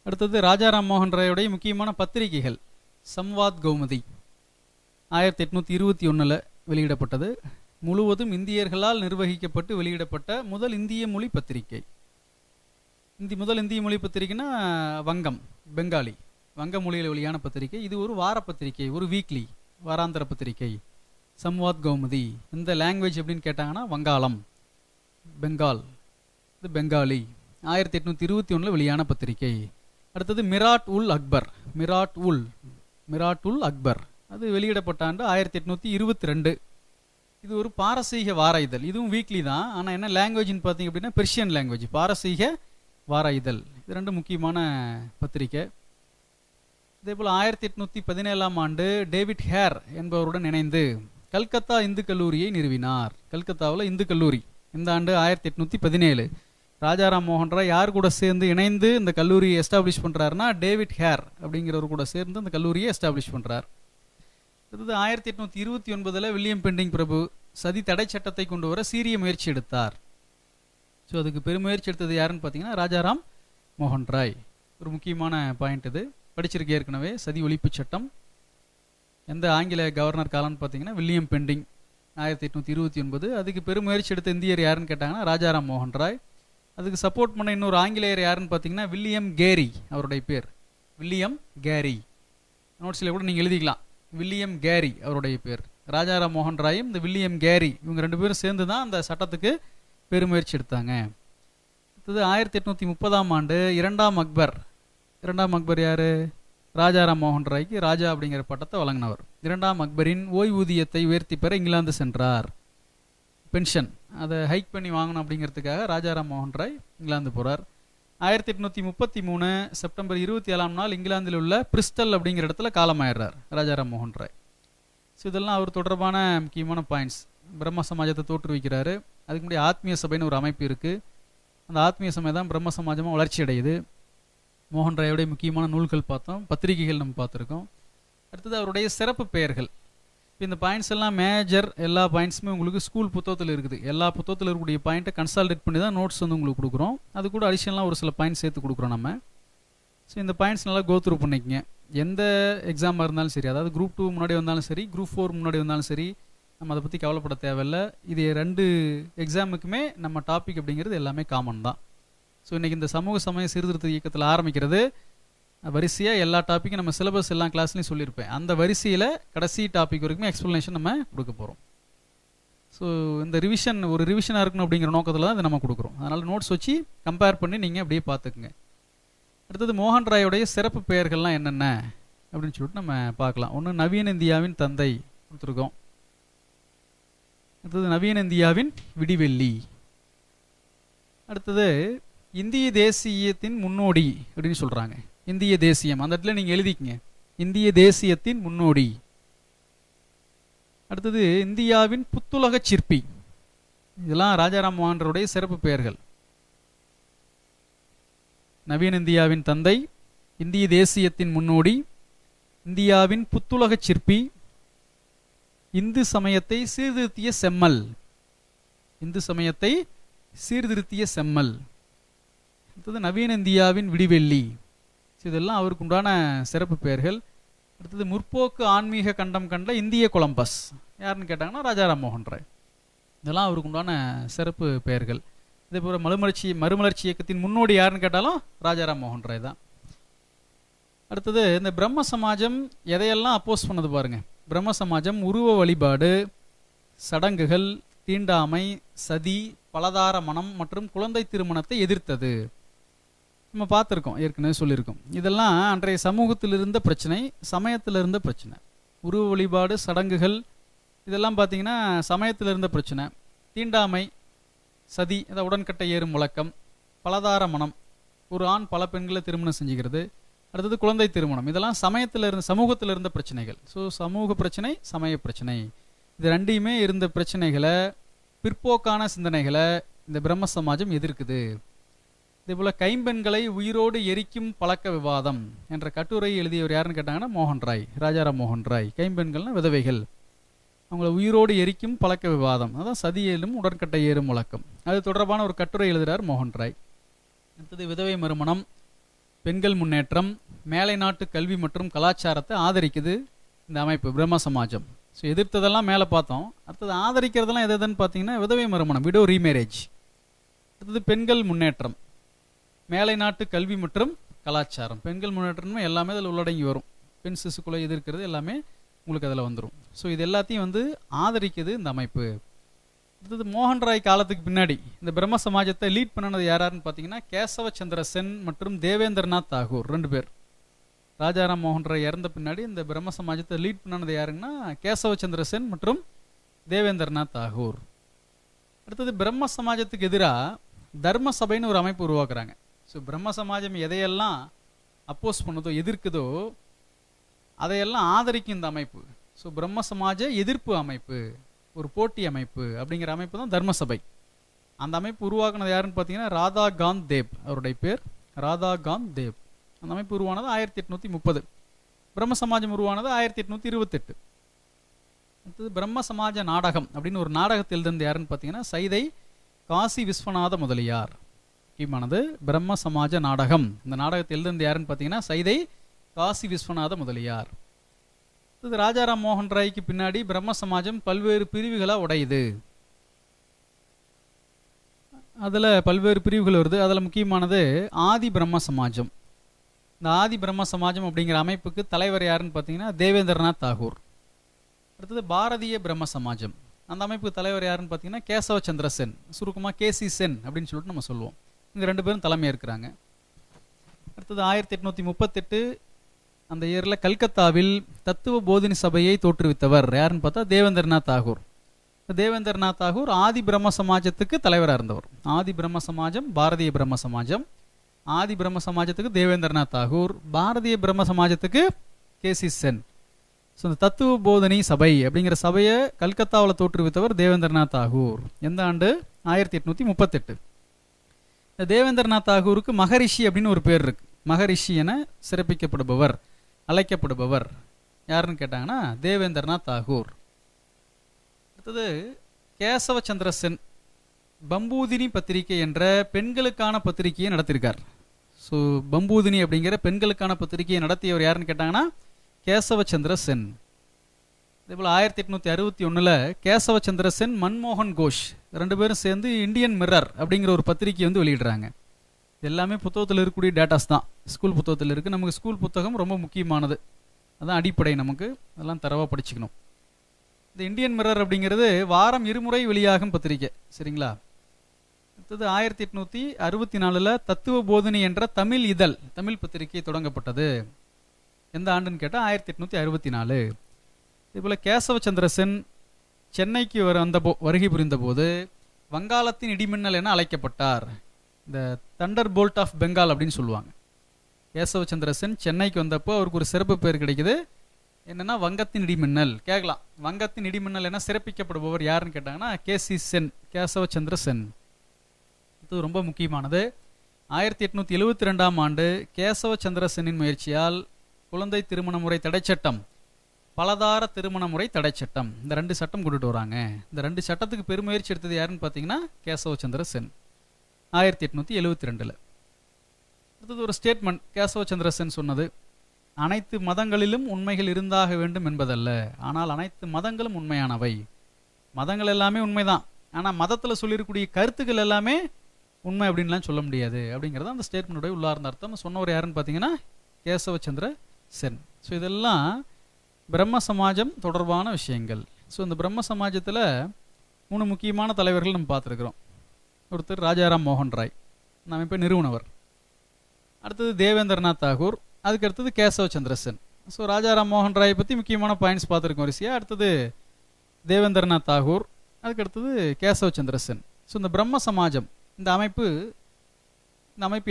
அடுத்தது ராஜாராம் மோகன் ராயுடைய முக்கியமான பத்திரிகைகள். சம்வாத் கௌமுதி 1821 வெளியிடப்பட்டது. முழுவதும் இந்தியர்களால் நிர்வகிக்கப்பட்டு வெளியிடப்பட்ட முதல் இந்திய மொழி பத்திரிகை. முதல் இந்திய மொழி பத்திரிகைனா வங்கம், பெங்காலி, வங்க மொழியில் வெளியான பத்திரிகை. இது ஒரு வார பத்திரிகை, ஒரு வீக்லி, வாராந்திர பத்திரிகை. சம்வாத் கௌமுதி. இந்த லாங்குவேஜ் எப்படின்னு கேட்டாங்கன்னா வங்காளம், பெங்கால், இது பெங்காலி. 1821 வெளியான பத்திரிகை. அடுத்தது மிராட் உல் அக்பர், அது வெளியிடப்பட்ட ஆண்டு 1822. இது ஒரு பாரசீக வார இதழ், இதுவும் வீக்லி தான். ஆனால் என்ன லாங்குவேஜ்னு பார்த்தீங்க அப்படின்னா பெர்ஷியன் லாங்குவேஜ், பாரசீக வார இதழ். இது ரெண்டு முக்கியமான பத்திரிகை. இதே போல் 1817 ஆண்டு டேவிட் ஹேர் என்பவருடன் இணைந்து கல்கத்தா இந்து கல்லூரியை நிறுவினார். கல்கத்தாவில் இந்து கல்லூரி இந்த ஆண்டு 1817. ராஜாராம் மோகன் ராய் யார் கூட சேர்ந்து இணைந்து இந்த கல்லூரியை எஸ்டாப்ளிஷ் பண்ணுறாருன்னா டேவிட் ஹேர் அப்படிங்கிறவர் கூட சேர்ந்து இந்த கல்லூரியை எஸ்டாப்ளிஷ் பண்ணுறார். அடுத்தது 1829 வில்லியம் பெண்டிங் பிரபு சதி தடை சட்டத்தை கொண்டு வர சீரிய முயற்சி எடுத்தார். ஸோ அதுக்கு பெருமுயற்சி எடுத்தது யாருன்னு பார்த்தீங்கன்னா ராஜாராம் மோகன் ராய். ஒரு முக்கியமான பாயிண்ட் இது, படிச்சிருக்க ஏற்கனவே. சதி ஒழிப்பு சட்டம் எந்த ஆங்கில கவர்னர் காலம்னு பார்த்தீங்கன்னா வில்லியம் பெண்டிங் 1829. அதுக்கு பெருமுயற்சி எடுத்த இந்தியர் யாருன்னு கேட்டாங்கன்னா ராஜாராம் மோகன் ராய். அதுக்கு சப்போர்ட் பண்ண இன்னொரு ஆங்கிலேயர் யாருன்னு பார்த்தீங்கன்னா வில்லியம் கேரி, அவருடைய பேர் வில்லியம் கேரி. நோட்ஸில் கூட நீங்கள் எழுதிக்கலாம், வில்லியம் கேரி அவருடைய பேர். ராஜாராம் மோகன் ராயும் இந்த வில்லியம் கேரி இவங்க ரெண்டு பேரும் சேர்ந்து தான் அந்த சட்டத்துக்கு பெருமுயற்சி எடுத்தாங்க. அடுத்தது 1830 ஆண்டு இரண்டாம் அக்பர் யாரு? ராஜாராம் மோகன் ராய்க்கு ராஜா அப்படிங்கிற பட்டத்தை வழங்கினவர். இரண்டாம் அக்பரின் ஓய்வூதியத்தை உயர்த்தி பெற இங்கிலாந்து சென்றார். பென்ஷன் அதை ஹைக் பண்ணி வாங்கணும் அப்படிங்கிறதுக்காக ராஜாராம் மோகன் ராய் இங்கிலாந்து போகிறார். 1833 செப்டம்பர் 27 இங்கிலாந்தில் உள்ள பிரிஸ்டல் அப்படிங்கிற இடத்துல காலமாயிடுறார் ராஜாராம் மோகன் ராய். ஸோ இதெல்லாம் அவர் தொடர்பான முக்கியமான பாயிண்ட்ஸ். பிரம்ம சமாஜத்தை தோற்றுவிக்கிறாரு. அதுக்கு முன்னாடி ஆத்மீய சபைன்னு ஒரு அமைப்பு இருக்குது. அந்த ஆத்மீய சபை தான் பிரம்ம சமாஜமாக வளர்ச்சி அடையுது. மோகன் ராயோடைய முக்கியமான நூல்கள் பார்த்தோம், பத்திரிகைகள் நம்ம பார்த்துருக்கோம். அடுத்தது அவருடைய சிறப்பு பெயர்கள். இப்போ இந்த பாயிண்ட்ஸ் எல்லாம் மேஜர், எல்லா பாயிண்ட்ஸுமே உங்களுக்கு ஸ்கூல் புத்தகத்தில் இருக்குது. எல்லா புத்தகத்தில் இருக்கக்கூடிய பாயிண்ட்டை கன்சால்டேட் பண்ணி தான் நோட்ஸ் உங்களுக்கு கொடுக்குறோம். அது கூட அடிஷனலாக ஒரு சில பாயிண்ட்ஸ் சேர்த்து கொடுக்குறோம் நம்ம. ஸோ இந்த பாயிண்ட்ஸ் நல்லா கோ த்ரூ பண்ணிக்கங்க. எந்த எக்ஸாமாக இருந்தாலும் சரி, அதாவது குரூப் 2 முன்னாடி வந்தாலும் சரி, குரூப் 4 முன்னாடி வந்தாலும் சரி, நம்ம அதை பற்றி கவலைப்பட தேவையில்லை. இது 2 எக்ஸாமுக்குமே நம்ம டாபிக் அப்படிங்கிறது எல்லாமே காமன் தான். ஸோ இன்றைக்கி இந்த சமூக சமய சீர்திருத்த இயக்கத்தில் ஆரம்பிக்கிறது வரிசையாக எல்லா டாப்பிக்கும் நம்ம சிலபஸ் எல்லா கிளாஸ்லையும் சொல்லியிருப்பேன். அந்த வரிசையில் கடைசி டாபிக் வரைக்குமே எக்ஸ்ப்ளனேஷன் நம்ம கொடுக்க போகிறோம். ஸோ இந்த ரிவிஷன் ஒரு ரிவிஷனாக இருக்கணும் அப்படிங்கிற நோக்கத்தில் தான் இதை நம்ம கொடுக்குறோம். அதனால் நோட்ஸ் வச்சு கம்பேர் பண்ணி நீங்கள் அப்படியே பார்த்துக்குங்க. அடுத்தது மோகன் ராயோடைய சிறப்பு பெயர்கள்லாம் என்னென்ன அப்படின்னு சொல்லிட்டு நம்ம பார்க்கலாம். ஒன்று நவீன இந்தியாவின் தந்தை கொடுத்துருக்கோம். அடுத்தது நவீன இந்தியாவின் விடிவெள்ளி. அடுத்தது இந்திய தேசியத்தின் முன்னோடி அப்படின்னு சொல்கிறாங்க. இந்திய தேசியம் அந்த இடத்துல நீங்கள் எழுதிக்கங்க, இந்திய தேசியத்தின் முன்னோடி. அடுத்தது இந்தியாவின் புத்துலக சிற்பி. இதெல்லாம் ராஜாராம் மோகன்ராயுடைய சிறப்பு பெயர்கள். நவீன இந்தியாவின் தந்தை, இந்திய தேசியத்தின் முன்னோடி, இந்தியாவின் புத்துலக சிற்பி, இந்து சமயத்தை சீர்திருத்திய செம்மல். இந்து சமயத்தை சீர்திருத்திய செம்மல். அடுத்தது நவீன இந்தியாவின் விடிவெள்ளி. இதெல்லாம் அவருக்கு உண்டான சிறப்பு பெயர்கள். அடுத்தது முற்போக்கு ஆன்மீக கண்டம் கண்ட இந்திய கொலம்பஸ். யாருன்னு கேட்டாங்கன்னா ராஜாராம் மோகன் ராய். இதெல்லாம் அவருக்கு உண்டான சிறப்பு பெயர்கள். இதே போல் மறுமலர்ச்சி இயக்கத்தின் முன்னோடி யாருன்னு கேட்டாலும் ராஜாராம் மோகன் ராய் தான். அடுத்தது இந்த பிரம்ம சமாஜம் எதையெல்லாம் அப்போஸ் பண்ணது பாருங்க. பிரம்ம சமாஜம் உருவ வழிபாடு, சடங்குகள், தீண்டாமை, சதி, பலதார மனம் மற்றும் குழந்தை திருமணத்தை எதிர்த்தது. நம்ம பார்த்துருக்கோம், ஏற்கனவே சொல்லியிருக்கோம். இதெல்லாம் அன்றைய சமூகத்தில் இருந்த பிரச்சனை, சமயத்தில் இருந்த பிரச்சனை. உருவ வழிபாடு, சடங்குகள் இதெல்லாம் பார்த்தீங்கன்னா சமயத்தில் இருந்த பிரச்சனை. தீண்டாமை, சதி, அதை உடன்கட்டை ஏறும் வழக்கம், பலதார மனம், ஒரு ஆண் பல பெண்களை திருமணம் செஞ்சுக்கிறது, அடுத்தது குழந்தை திருமணம், இதெல்லாம் சமயத்தில் இருந்த சமூகத்தில் இருந்த பிரச்சனைகள். ஸோ சமூக பிரச்சனை, சமய பிரச்சனை, இது ரெண்டையுமே இருந்த பிரச்சனைகளை, பிற்போக்கான சிந்தனைகளை இந்த பிரம்ம சமாஜம் எதிர்க்குது. இதேபோல் கைம்பெண்களை உயிரோடு எரிக்கும் பழக்க விவாதம் என்ற கட்டுரை எழுதியவர் யாருன்னு கேட்டாங்கன்னா மோகன் ராய், ராஜாராம் மோகன் ராய். கைம்பெண்கள்னா விதவைகள், அவங்கள உயிரோடு எரிக்கும் பழக்க விவாதம், அதான் சதியேலும் உடன்கட்டை ஏறும் வழக்கம். அது தொடர்பான ஒரு கட்டுரை எழுதுகிறார் மோகன் ராய். அடுத்தது விதவை மறுமணம், பெண்கள் முன்னேற்றம், மேலை நாட்டு கல்வி மற்றும் கலாச்சாரத்தை ஆதரிக்குது இந்த அமைப்பு பிரம்ம சமாஜம். ஸோ எதிர்த்ததெல்லாம் மேலே பார்த்தோம். அடுத்தது ஆதரிக்கிறதெல்லாம் எதுன்னு பார்த்தீங்கன்னா விதவை மறுமணம், விடோ ரீமேரேஜ். அடுத்தது பெண்கள் முன்னேற்றம், மேலை நாட்டு கல்வி மற்றும் கலாச்சாரம். பெண்கள் முன்னேற்றமே எல்லாமே அதில் உள்ளடங்கி வரும். பெண் சிசுக்குலை எதிர்க்கிறது எல்லாமே உங்களுக்கு அதில் வந்துடும். ஸோ இது எல்லாத்தையும் ஆதரிக்குது இந்த அமைப்பு. அடுத்தது மோகன் ராய் காலத்துக்கு பின்னாடி இந்த பிரம்ம சமாஜத்தை லீட் பண்ணினது யாராருன்னு பார்த்தீங்கன்னா கேசவ சந்திர சென் மற்றும் தேவேந்திரநாத் தாகூர், 2 பேர். ராஜாராம் மோகன் ராய் இறந்த பின்னாடி இந்த பிரம்ம சமாஜத்தை லீட் பண்ணினது யாருன்னா கேசவ சந்திர சென் மற்றும் தேவேந்திரநாத் தாகூர். அடுத்தது பிரம்ம சமாஜத்துக்கு எதிராக தர்ம சபைன்னு ஒரு அமைப்பு உருவாக்குறாங்க. ஸோ பிரம்ம சமாஜம் எதையெல்லாம் அப்போஸ் பண்ணுதோ, எதிர்க்குதோ, அதையெல்லாம் ஆதரிக்கும் இந்த அமைப்பு. ஸோ பிரம்ம சமாஜ எதிர்ப்பு அமைப்பு, ஒரு போட்டி அமைப்பு அப்படிங்கிற அமைப்பு தான் தர்ம சபை. அந்த அமைப்பு உருவாக்குனது யாருன்னு பார்த்தீங்கன்னா ராதா காந்த் தேவ், அவருடைய பேர் ராதா காந்த் தேவ். அந்த அமைப்பு உருவானது 1830. பிரம்ம சமாஜம் உருவானது 1828. அடுத்தது பிரம்ம சமாஜ நாடகம் அப்படின்னு ஒரு நாடகத்தில் இருந்து யாருன்னு பார்த்தீங்கன்னா சைதை காசி விஸ்வநாத முதலியார். முக்கியமானது பிரம்ம சமாஜ நாடகம். இந்த நாடகத்தில் இருந்து யாருன்னு பார்த்தீங்கன்னா சைதை காசி விஸ்வநாத முதலியார். இது ராஜாராம் மோகன் ராய்க்கு பின்னாடி பிரம்ம சமாஜம் பல்வேறு பிரிவுகளாக உடையுது. அதில் பல்வேறு பிரிவுகள் வருது. அதில் முக்கியமானது ஆதி பிரம்ம சமாஜம். இந்த ஆதி பிரம்ம சமாஜம் அப்படிங்கிற அமைப்புக்கு தலைவர் யாருன்னு பார்த்தீங்கன்னா தேவேந்திரநாத் தாகூர். அடுத்தது பாரதிய பிரம்ம சமாஜம். அந்த அமைப்புக்கு தலைவர் யாருன்னு பார்த்தீங்கன்னா கேசவ சந்திர சென், சுருக்கமாக கேசி சென் அப்படின்னு சொல்லிட்டு நம்ம சொல்லுவோம். இங்கே 2 பேரும் தலைமையாக இருக்கிறாங்க. அடுத்தது 1838 அந்த இயரில் கல்கத்தாவில் தத்துவ போதினி சபையை தோற்றுவித்தவர் யாருன்னு பார்த்தா தேவேந்திரநாத் தாகூர். தேவேந்திரநாத் தாகூர் ஆதி பிரம்ம சமாஜத்துக்கு தலைவராக இருந்தவர். ஆதி பிரம்ம சமாஜம், பாரதிய பிரம்ம சமாஜம். ஆதி பிரம்ம சமாஜத்துக்கு தேவேந்திரநாத் தாகூர், பாரதிய பிரம்ம சமாஜத்துக்கு கேசி சென். ஸோ இந்த தத்துவ போதனி சபை அப்படிங்கிற சபையை கல்கத்தாவில் தோற்றுவித்தவர் தேவேந்திரநாத் தாகூர். எந்த ஆண்டு? 1838. இந்த தேவேந்திரநாத் தாகூருக்கு மகரிஷி அப்படின்னு ஒரு பேர் இருக்கு. மகரிஷி என சிறப்பிக்கப்படுபவர், அழைக்கப்படுபவர் யாருன்னு கேட்டாங்கன்னா தேவேந்திரநாத் தாகூர். அடுத்தது கேசவ சந்திர சென் பம்பூதினி பத்திரிகை என்ற பெண்களுக்கான பத்திரிகையை நடத்தியிருக்கார். ஸோ பம்பூதினி அப்படிங்கிற பெண்களுக்கான பத்திரிகையை நடத்தியவர் யாருன்னு கேட்டாங்கன்னா கேசவ சந்திர சென். அதேபோல் 1861 கேசவச்சந்திர சென், மன்மோகன் கோஷ் 2 பேரும் சேர்ந்து இந்தியன் மிரர் அப்படிங்கிற ஒரு பத்திரிகையை வந்து வெளியிடுறாங்க. எல்லாமே புத்தகத்தில் இருக்கக்கூடிய டேட்டாஸ் தான், ஸ்கூல் புத்தகத்தில் இருக்குது. நமக்கு ஸ்கூல் புத்தகம் ரொம்ப முக்கியமானது, அதுதான் அடிப்படை. நமக்கு அதெல்லாம் தரவாக படிச்சுக்கணும். இந்த இந்தியன் மிரர் அப்படிங்கிறது வாரம் 2 முறை வெளியாகும் பத்திரிகை, சரிங்களா. அடுத்தது 1864 தத்துவ போதினி என்ற தமிழ் இதழ், தமிழ் பத்திரிகை தொடங்கப்பட்டது. எந்த ஆண்டுன்னு கேட்டால் 1864. இதேபோல் கேசவச்சந்திர சென் சென்னைக்கு வருகை புரிந்தபோது வங்காளத்தின் இடிமின்னல் என அழைக்கப்பட்டார். இந்த தண்டர் போல்ட் ஆஃப் பெங்கால் அப்படின்னு சொல்லுவாங்க. கேசவச்சந்திர சென் சென்னைக்கு வந்தப்போ அவருக்கு ஒரு சிறப்பு பேர் கிடைக்குது. என்னன்னா வங்கத்தின் இடிமின்னல். கேட்கலாம், வங்கத்தின் இடிமின்னல் என சிறப்பிக்கப்படுபவர் யாருன்னு கேட்டாங்கன்னா கேசி சென், கேசவச்சந்திர சென். இது ரொம்ப முக்கியமானது. 1872 ஆண்டு கேசவச்சந்திர சென்னின் முயற்சியால் குழந்தை திருமண முறை தடை சட்டம், பலதார திருமண முறை தடை சட்டம், இந்த 2 சட்டம் கொண்டுட்டு வராங்க. இந்த 2 சட்டத்துக்கு பெருமுயற்சி எடுத்தது யாருன்னு பார்த்தீங்கன்னா கேசவச்சந்திர சென் 1872. அடுத்தது ஒரு ஸ்டேட்மெண்ட் கேசவச்சந்திர சென் சொன்னது, அனைத்து மதங்களிலும் உண்மைகள் இருந்தாக வேண்டும் என்பதல்ல, ஆனால் அனைத்து மதங்களும் உண்மையானவை. மதங்கள் எல்லாமே உண்மைதான், ஆனால் மதத்தில் சொல்லியிருக்கக்கூடிய கருத்துக்கள் எல்லாமே உண்மை அப்படின்லாம் சொல்ல முடியாது அப்படிங்கிறது அந்த ஸ்டேட்மெண்ட்டுடைய உள்ளார்ந்த அர்த்தம். சொன்னவர் யாருன்னு பார்த்தீங்கன்னா கேசவச்சந்திர சென். ஸோ இதெல்லாம் பிரம்ம சமாஜம் தொடர்பான விஷயங்கள். ஸோ இந்த பிரம்ம சமாஜத்தில் 3 முக்கியமான தலைவர்கள் நம்ம பார்த்துருக்குறோம். ஒருத்தர் ராஜாராம் மோகன் ராய், இந்த அமைப்பை நிறுவனவர். அடுத்தது தேவேந்திரநாத் தாகூர், அதுக்கு அடுத்தது கேசவச்சந்திர சென். ஸோ ராஜாராம் மோகன் ராயை பற்றி முக்கியமான பாயிண்ட்ஸ் பார்த்துருக்கோம் வரிசையாக. அடுத்தது தேவேந்திரநாத் தாகூர், அதுக்கு அடுத்தது கேசவச்சந்திர சென். ஸோ இந்த பிரம்ம சமாஜம் இந்த அமைப்பு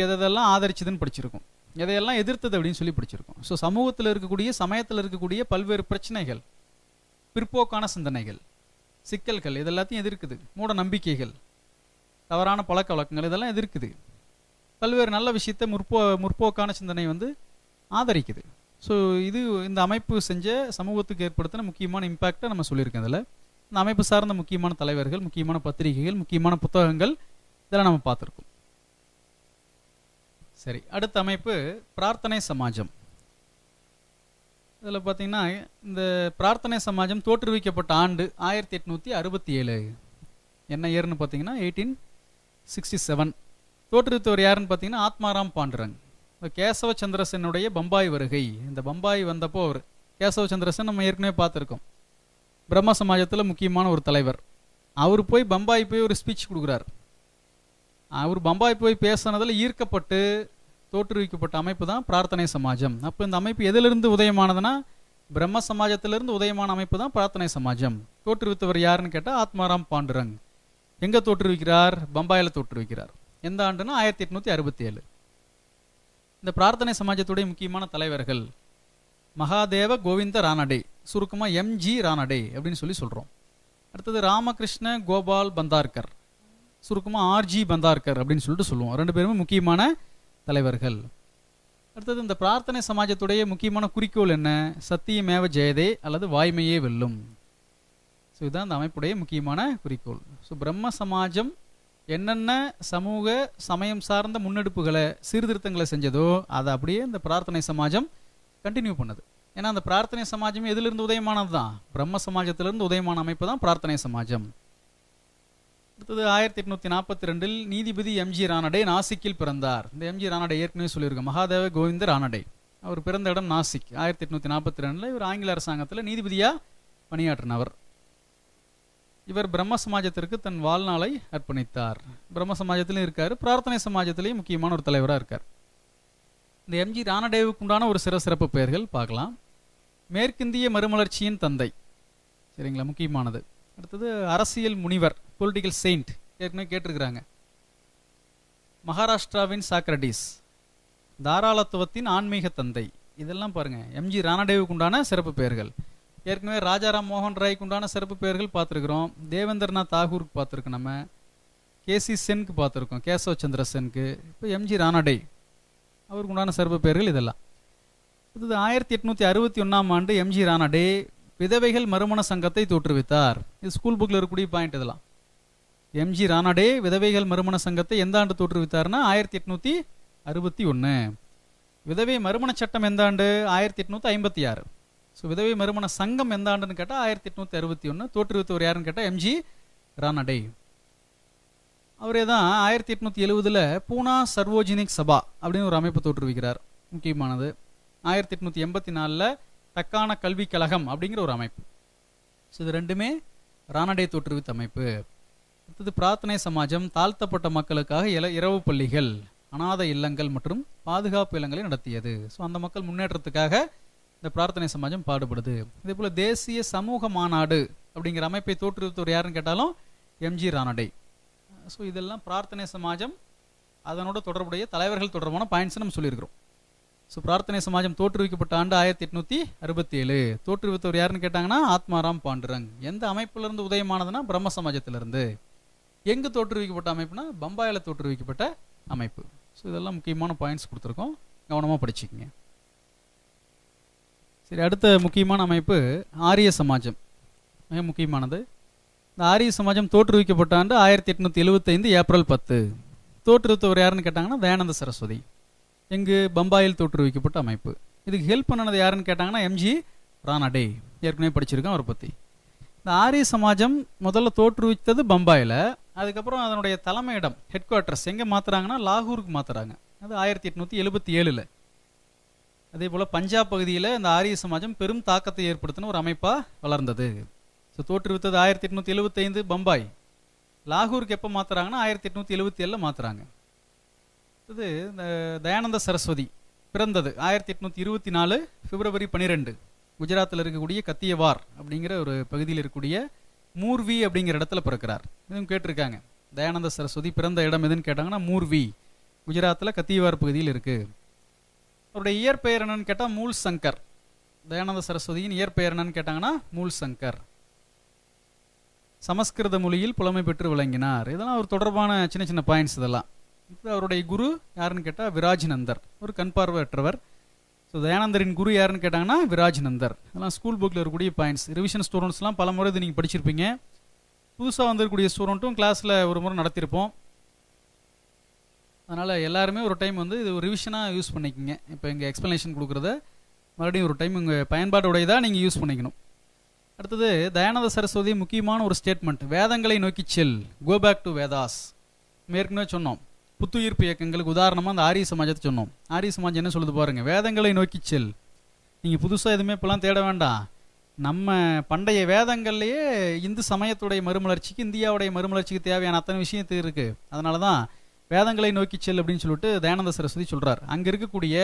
எதெல்லாம் ஆதரிச்சதுன்னு படிச்சிருக்கோம், எதையெல்லாம் எதிர்த்தது அப்படின்னு சொல்லி படிச்சிருக்கோம். ஸோ சமூகத்தில் இருக்கக்கூடிய, சமயத்தில் இருக்கக்கூடிய பல்வேறு பிரச்சனைகள், பிற்போக்கான சிந்தனைகள், சிக்கல்கள், இதெல்லாத்தையும் எதிர்க்குது. மூட நம்பிக்கைகள், தவறான பழக்க வழக்கங்கள், இதெல்லாம் எதிர்க்குது. பல்வேறு நல்ல விஷயத்தை முற்போக்கான சிந்தனை வந்து ஆதரிக்குது. ஸோ இது இந்த அமைப்பு செஞ்ச சமூகத்துக்கு ஏற்படுத்தின முக்கியமான இம்பேக்டை நம்ம சொல்லியிருக்கோம். இதில் இந்த அமைப்பு சார்ந்த முக்கியமான தலைவர்கள், முக்கியமான பத்திரிகைகள், முக்கியமான புத்தகங்கள், இதெல்லாம் நம்ம பார்த்துருக்கோம். சரி, அடுத்த அமைப்பு பிரார்த்தனை சமாஜம். இதில் பார்த்தீங்கன்னா இந்த பிரார்த்தனை சமாஜம் தோற்றுவிக்கப்பட்ட ஆண்டு 1867. என்ன இயர்னு பார்த்தீங்கன்னா 1867. தோற்றுவித்தவர் யாருன்னு பார்த்தீங்கன்னா ஆத்மாராம் பாண்டுரங். கேசவச்சந்திர சென்னுடைய பம்பாய் வருகை. இந்த பம்பாய் வந்தப்போ அவர் கேசவச்சந்திர சென் நம்ம ஏற்கனவே பார்த்துருக்கோம், பிரம்ம சமாஜத்தில் முக்கியமான ஒரு தலைவர். அவர் போய் பம்பாய் போய் ஒரு ஸ்பீச் கொடுக்குறார். அவர் பம்பாய் போய் பேசினதில் ஈர்க்கப்பட்டு தோற்றுவிக்கப்பட்ட அமைப்பு தான் பிரார்த்தனை சமாஜம். அப்போ இந்த அமைப்பு எதிலிருந்து உதயமானதுன்னா பிரம்ம சமாஜத்திலிருந்து உதயமான அமைப்பு தான் பிரார்த்தனை சமாஜம். தோற்றுவித்தவர் யாருன்னு கேட்டால் ஆத்மாராம் பாண்டுரங். எங்கே தோற்றுவிக்கிறார்? பம்பாயில் தோற்றுவிக்கிறார். எந்த ஆண்டுன்னா 1867. இந்த பிரார்த்தனை சமாஜத்துடைய முக்கியமான தலைவர்கள் மகாதேவ கோவிந்த ரானடே, சுருக்கமாக MG ரானடே அப்படின்னு சொல்லி சொல்கிறோம். அடுத்தது ராமகிருஷ்ண கோபால் பந்தார்கர், சுருக்கமாக RG பந்தார்கர் அப்படின்னு சொல்லிட்டு சொல்லுவோம். 2 பேருமே முக்கியமான தலைவர்கள். அடுத்தது இந்த பிரார்த்தனை சமாஜத்துடைய முக்கியமான குறிக்கோள் என்ன? சத்தியமேவ ஜெயதே, அல்லது வாய்மையே வெல்லும். ஸோ இதுதான் இந்த அமைப்புடைய முக்கியமான குறிக்கோள். ஸோ பிரம்ம சமாஜம் என்னென்ன சமூக சமயம் சார்ந்த முன்னெடுப்புகளை, சீர்திருத்தங்களை செஞ்சதோ அதை அப்படியே இந்த பிரார்த்தனை சமாஜம் கண்டினியூ பண்ணுது. ஏன்னா அந்த பிரார்த்தனை சமாஜம் எதிலிருந்து உதயமானது தான்? பிரம்ம சமாஜத்திலிருந்து உதயமான அமைப்பு தான் பிரார்த்தனை சமாஜம். அடுத்தது 1842 நீதிபதி MG ரானடே நாசிக்கில் பிறந்தார். இந்த MG ரானடே ஏற்கனவே சொல்லியிருக்கோம், மகாதேவ கோவிந்த ரானடே. அவர் பிறந்த இடம் நாசிக். 1842 இவர் ஆங்கில அரசாங்கத்தில் நீதிபதியாக பணியாற்றினவர். இவர் பிரம்ம சமாஜத்திற்கு தன் வாழ்நாளை அர்ப்பணித்தார். பிரம்ம சமாஜத்திலையும் இருக்கார், பிரார்த்தனை சமாஜத்திலையும் முக்கியமான ஒரு தலைவராக இருக்கார். இந்த MG ரானடேவுக்கு உண்டான ஒரு சிறப்பு பெயர்கள் பார்க்கலாம். மேற்கிந்திய மறுமலர்ச்சியின் தந்தை, சரிங்களா, முக்கியமானது. அடுத்தது அரசியல் முனிவர், பொலிட்டிக்கல் செயின்ட், ஏற்கனவே கேட்டிருக்கிறாங்க. மகாராஷ்டிராவின் சாக்ரடீஸ், தாராளத்துவத்தின் ஆன்மீக தந்தை. இதெல்லாம் பாருங்க MG ரானடேவுக்கு உண்டான சிறப்பு பெயர்கள். ஏற்கனவே ராஜாராம் மோகன் ராய்க்கு உண்டான சிறப்பு பெயர்கள் பார்த்துருக்குறோம். தேவேந்திரநாத் தாகூருக்கு பார்த்துருக்கோம், நம்ம கேசி சென்க்கு பார்த்துருக்கோம், கேசவச்சந்திர சென்க்கு. இப்போ MG ரானடே அவருக்கு உண்டான சிறப்பு பெயர்கள் இதெல்லாம். அடுத்தது 1861 ஆண்டு MG ரானடே விதவைகள் மறுமண சங்கத்தை தோற்றுவித்தார். இது ஸ்கூல் புக்கில் இருக்கக்கூடிய பாயிண்ட். இதெல்லாம் MG ரானடே விதவைகள் மறுமண சங்கத்தை எந்த ஆண்டு தோற்றுவித்தார்னா 1861. விதவை மறுமண சட்டம் எந்த ஆண்டு? 1856. ஸோ விதவை மறுமண சங்கம் எந்த ஆண்டுன்னு கேட்டால் 1861. தோற்றுவித்தவர் யாருன்னு கேட்டால் எம்ஜி ரானடே. அவரே தான் 1870 பூனா சர்வோஜினிக் சபா அப்படின்னு ஒரு அமைப்பு தோற்றுவிக்கிறார், முக்கியமானது. 1884 தக்கான கல்விக் கழகம் அப்படிங்கிற ஒரு அமைப்பு. ஸோ இது ரெண்டுமே ரானடே தோற்றுவித்த அமைப்பு. அடுத்தது பிரார்த்தனை சமாஜம் தாழ்த்தப்பட்ட மக்களுக்காக இரவு பள்ளிகள், அநாத இல்லங்கள் மற்றும் பாதுகாப்பு இல்லங்களை நடத்தியது. ஸோ அந்த மக்கள் முன்னேற்றத்துக்காக இந்த பிரார்த்தனை சமாஜம் பாடுபடுது. இதே போல் தேசிய சமூக மாநாடு அப்படிங்கிற அமைப்பை தோற்றுவித்தவர் யாருன்னு கேட்டாலும் எம்ஜி ரானடே. ஸோ இதெல்லாம் பிரார்த்தனை சமாஜம் அதனோட தொடர்புடைய தலைவர்கள் தொடர்பான பாயிண்ட்ஸ் நம்ம சொல்லியிருக்கிறோம். ஸோ பிரார்த்தனை சமாஜம் தோற்றுவிக்கப்பட்ட ஆண்டு 1867. தோற்றுவித்தவர் யாருன்னு கேட்டாங்கன்னா ஆத்மாராம் பாண்டுரங். எந்த அமைப்பிலிருந்து உதயமானதுன்னா பிரம்ம சமாஜத்திலிருந்து. எங்கு தோற்றுவிக்கப்பட்ட அமைப்புனா பம்பாயில் தோற்றுவிக்கப்பட்ட அமைப்பு. ஸோ இதெல்லாம் முக்கியமான பாயிண்ட்ஸ் கொடுத்துருக்கோம், கவனமாக படிச்சுக்கங்க. சரி, அடுத்த முக்கியமான அமைப்பு ஆரிய சமாஜம், மிக முக்கியமானது. இந்த ஆரிய சமாஜம் தோற்றுவிக்கப்பட்ட ஆண்டு 1875 ஏப்ரல் 10. தோற்றுவித்தவர் யாருன்னு கேட்டாங்கன்னா தயானந்த சரஸ்வதி. எங்கு பம்பாயில் தோற்றுவிக்கப்பட்ட அமைப்பு. இதுக்கு ஹெல்ப் பண்ணது யாருன்னு கேட்டாங்கன்னா எம்ஜி ரானடே. ஏற்கனவே படிச்சிருக்கோம் அவரை பற்றி. இந்த ஆரிய சமாஜம் முதல்ல தோற்றுவித்தது பம்பாயில். அதுக்கப்புறம் அதனுடைய தலைமையிடம் ஹெட் குவார்ட்டர்ஸ் எங்கே மாற்றுறாங்கன்னா லாகூருக்கு மாற்றுறாங்க. அது 1877. அதே போல் பஞ்சாப் பகுதியில் இந்த ஆரிய சமாஜம் பெரும் தாக்கத்தை ஏற்படுத்தின ஒரு அமைப்பாக வளர்ந்தது. ஸோ தோற்றுவித்தது 1875 பம்பாய். லாகூருக்கு எப்போ மாற்றுறாங்கன்னா 1877 மாற்றுறாங்க. இது இந்த தயானந்த சரஸ்வதி பிறந்தது 1824 பிப்ரவரி 12 குஜராத்தில் இருக்கக்கூடிய கத்தியவார் அப்படிங்கிற ஒரு பகுதியில் இருக்கக்கூடிய மூர்வி அப்படிங்கிற இடத்துல பிறக்கிறார். இதுவும் கேட்டிருக்காங்க, தயானந்த சரஸ்வதி பிறந்த இடம் எதுன்னு கேட்டாங்கன்னா மூர்வி, குஜராத்தில் கத்தியவார் பகுதியில் இருக்குது. அவருடைய இயற்பெயர் என்னன்னு கேட்டால் மூல் சங்கர். தயானந்த சரஸ்வதியின் இயற்பெயர் என்னன்னு கேட்டாங்கன்னா மூல் சங்கர். சமஸ்கிருத மொழியில் புலமை பெற்று விளங்கினார். இதெல்லாம் ஒரு தொடர்பான சின்ன சின்ன பாயிண்ட்ஸ். இதெல்லாம் அவருடைய குரு யாருன்னு கேட்டால் விராஜ்நந்தர், ஒரு கண் பார்வையற்றவர். ஸோ தயானந்தரின் குரு யாருன்னு கேட்டாங்கன்னா விராஜ்நந்தர். இதெல்லாம் ஸ்கூல் புக்கில் இருக்கக்கூடிய பாயிண்ட்ஸ். ரிவிஷன் ஸ்டூடெண்ட்ஸ்லாம் பல முறை இது நீங்கள் படிச்சிருப்பீங்க. புதுசாக வந்திருக்கக்கூடிய ஸ்டூடெண்ட்டும் கிளாஸில் ஒரு முறை நடத்தியிருப்போம். அதனால் எல்லாருமே ஒரு டைம் இது ஒரு ரிவிஷனாக யூஸ் பண்ணிக்கோங்க. இப்போ எங்கள் எக்ஸ்ப்ளனேஷன் கொடுக்குறத மறுபடியும் ஒரு டைம் உங்கள் பயன்பாடுடையதாக நீங்கள் யூஸ் பண்ணிக்கணும். அடுத்தது தயானந்த சரஸ்வதி முக்கியமான ஒரு ஸ்டேட்மெண்ட், வேதங்களை நோக்கி செல், கோ பேக் டு வேதாஸ். ஏற்கனவே சொன்னோம், புத்துயிர்ப்பு இயக்கங்களுக்கு உதாரணமாக அந்த ஆரிய சமாஜத்தை சொன்னோம். ஆரிய சமாஜம் என்ன சொல்லுது பாருங்கள், வேதங்களை நோக்கி செல். நீங்கள் புதுசாக எதுவுமே இப்போலாம் தேட வேண்டாம். நம்ம பண்டைய வேதங்கள்லேயே இந்து சமயத்துடைய மறுமலர்ச்சிக்கு, இந்தியாவுடைய மறுமலர்ச்சிக்கு தேவையான அத்தனை விஷயத்து இருக்குது. அதனால தான் வேதங்களை நோக்கி செல் அப்படின்னு சொல்லிட்டு தயானந்த சரஸ்வதி சொல்கிறார். அங்கே இருக்கக்கூடிய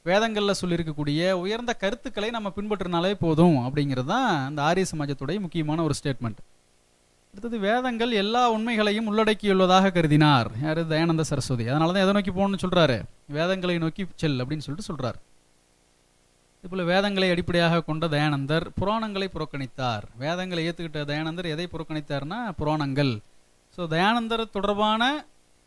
வேதங்களில் சொல்லியிருக்கக்கூடிய உயர்ந்த கருத்துக்களை நம்ம பின்பற்றினாலே போதும் அப்படிங்கிறது தான் அந்த ஆரிய சமாஜத்துடைய முக்கியமான ஒரு ஸ்டேட்மெண்ட். அடுத்தது வேதங்கள் எல்லா உண்மைகளையும் உள்ளடக்கியுள்ளதாக கருதினார் யார், தயானந்த சரஸ்வதி. அதனால தான் எதை நோக்கி போகணும்னு சொல்கிறாரு, வேதங்களை நோக்கி செல் அப்படின்னு சொல்லிட்டு சொல்கிறார். இதுபோல் வேதங்களை அடிப்படையாக கொண்ட தயானந்தர் புராணங்களை புறக்கணித்தார். வேதங்களை ஏற்றுக்கிட்ட தயானந்தர் எதை புறக்கணித்தார்னா புராணங்கள். ஸோ தயானந்தர் தொடர்பான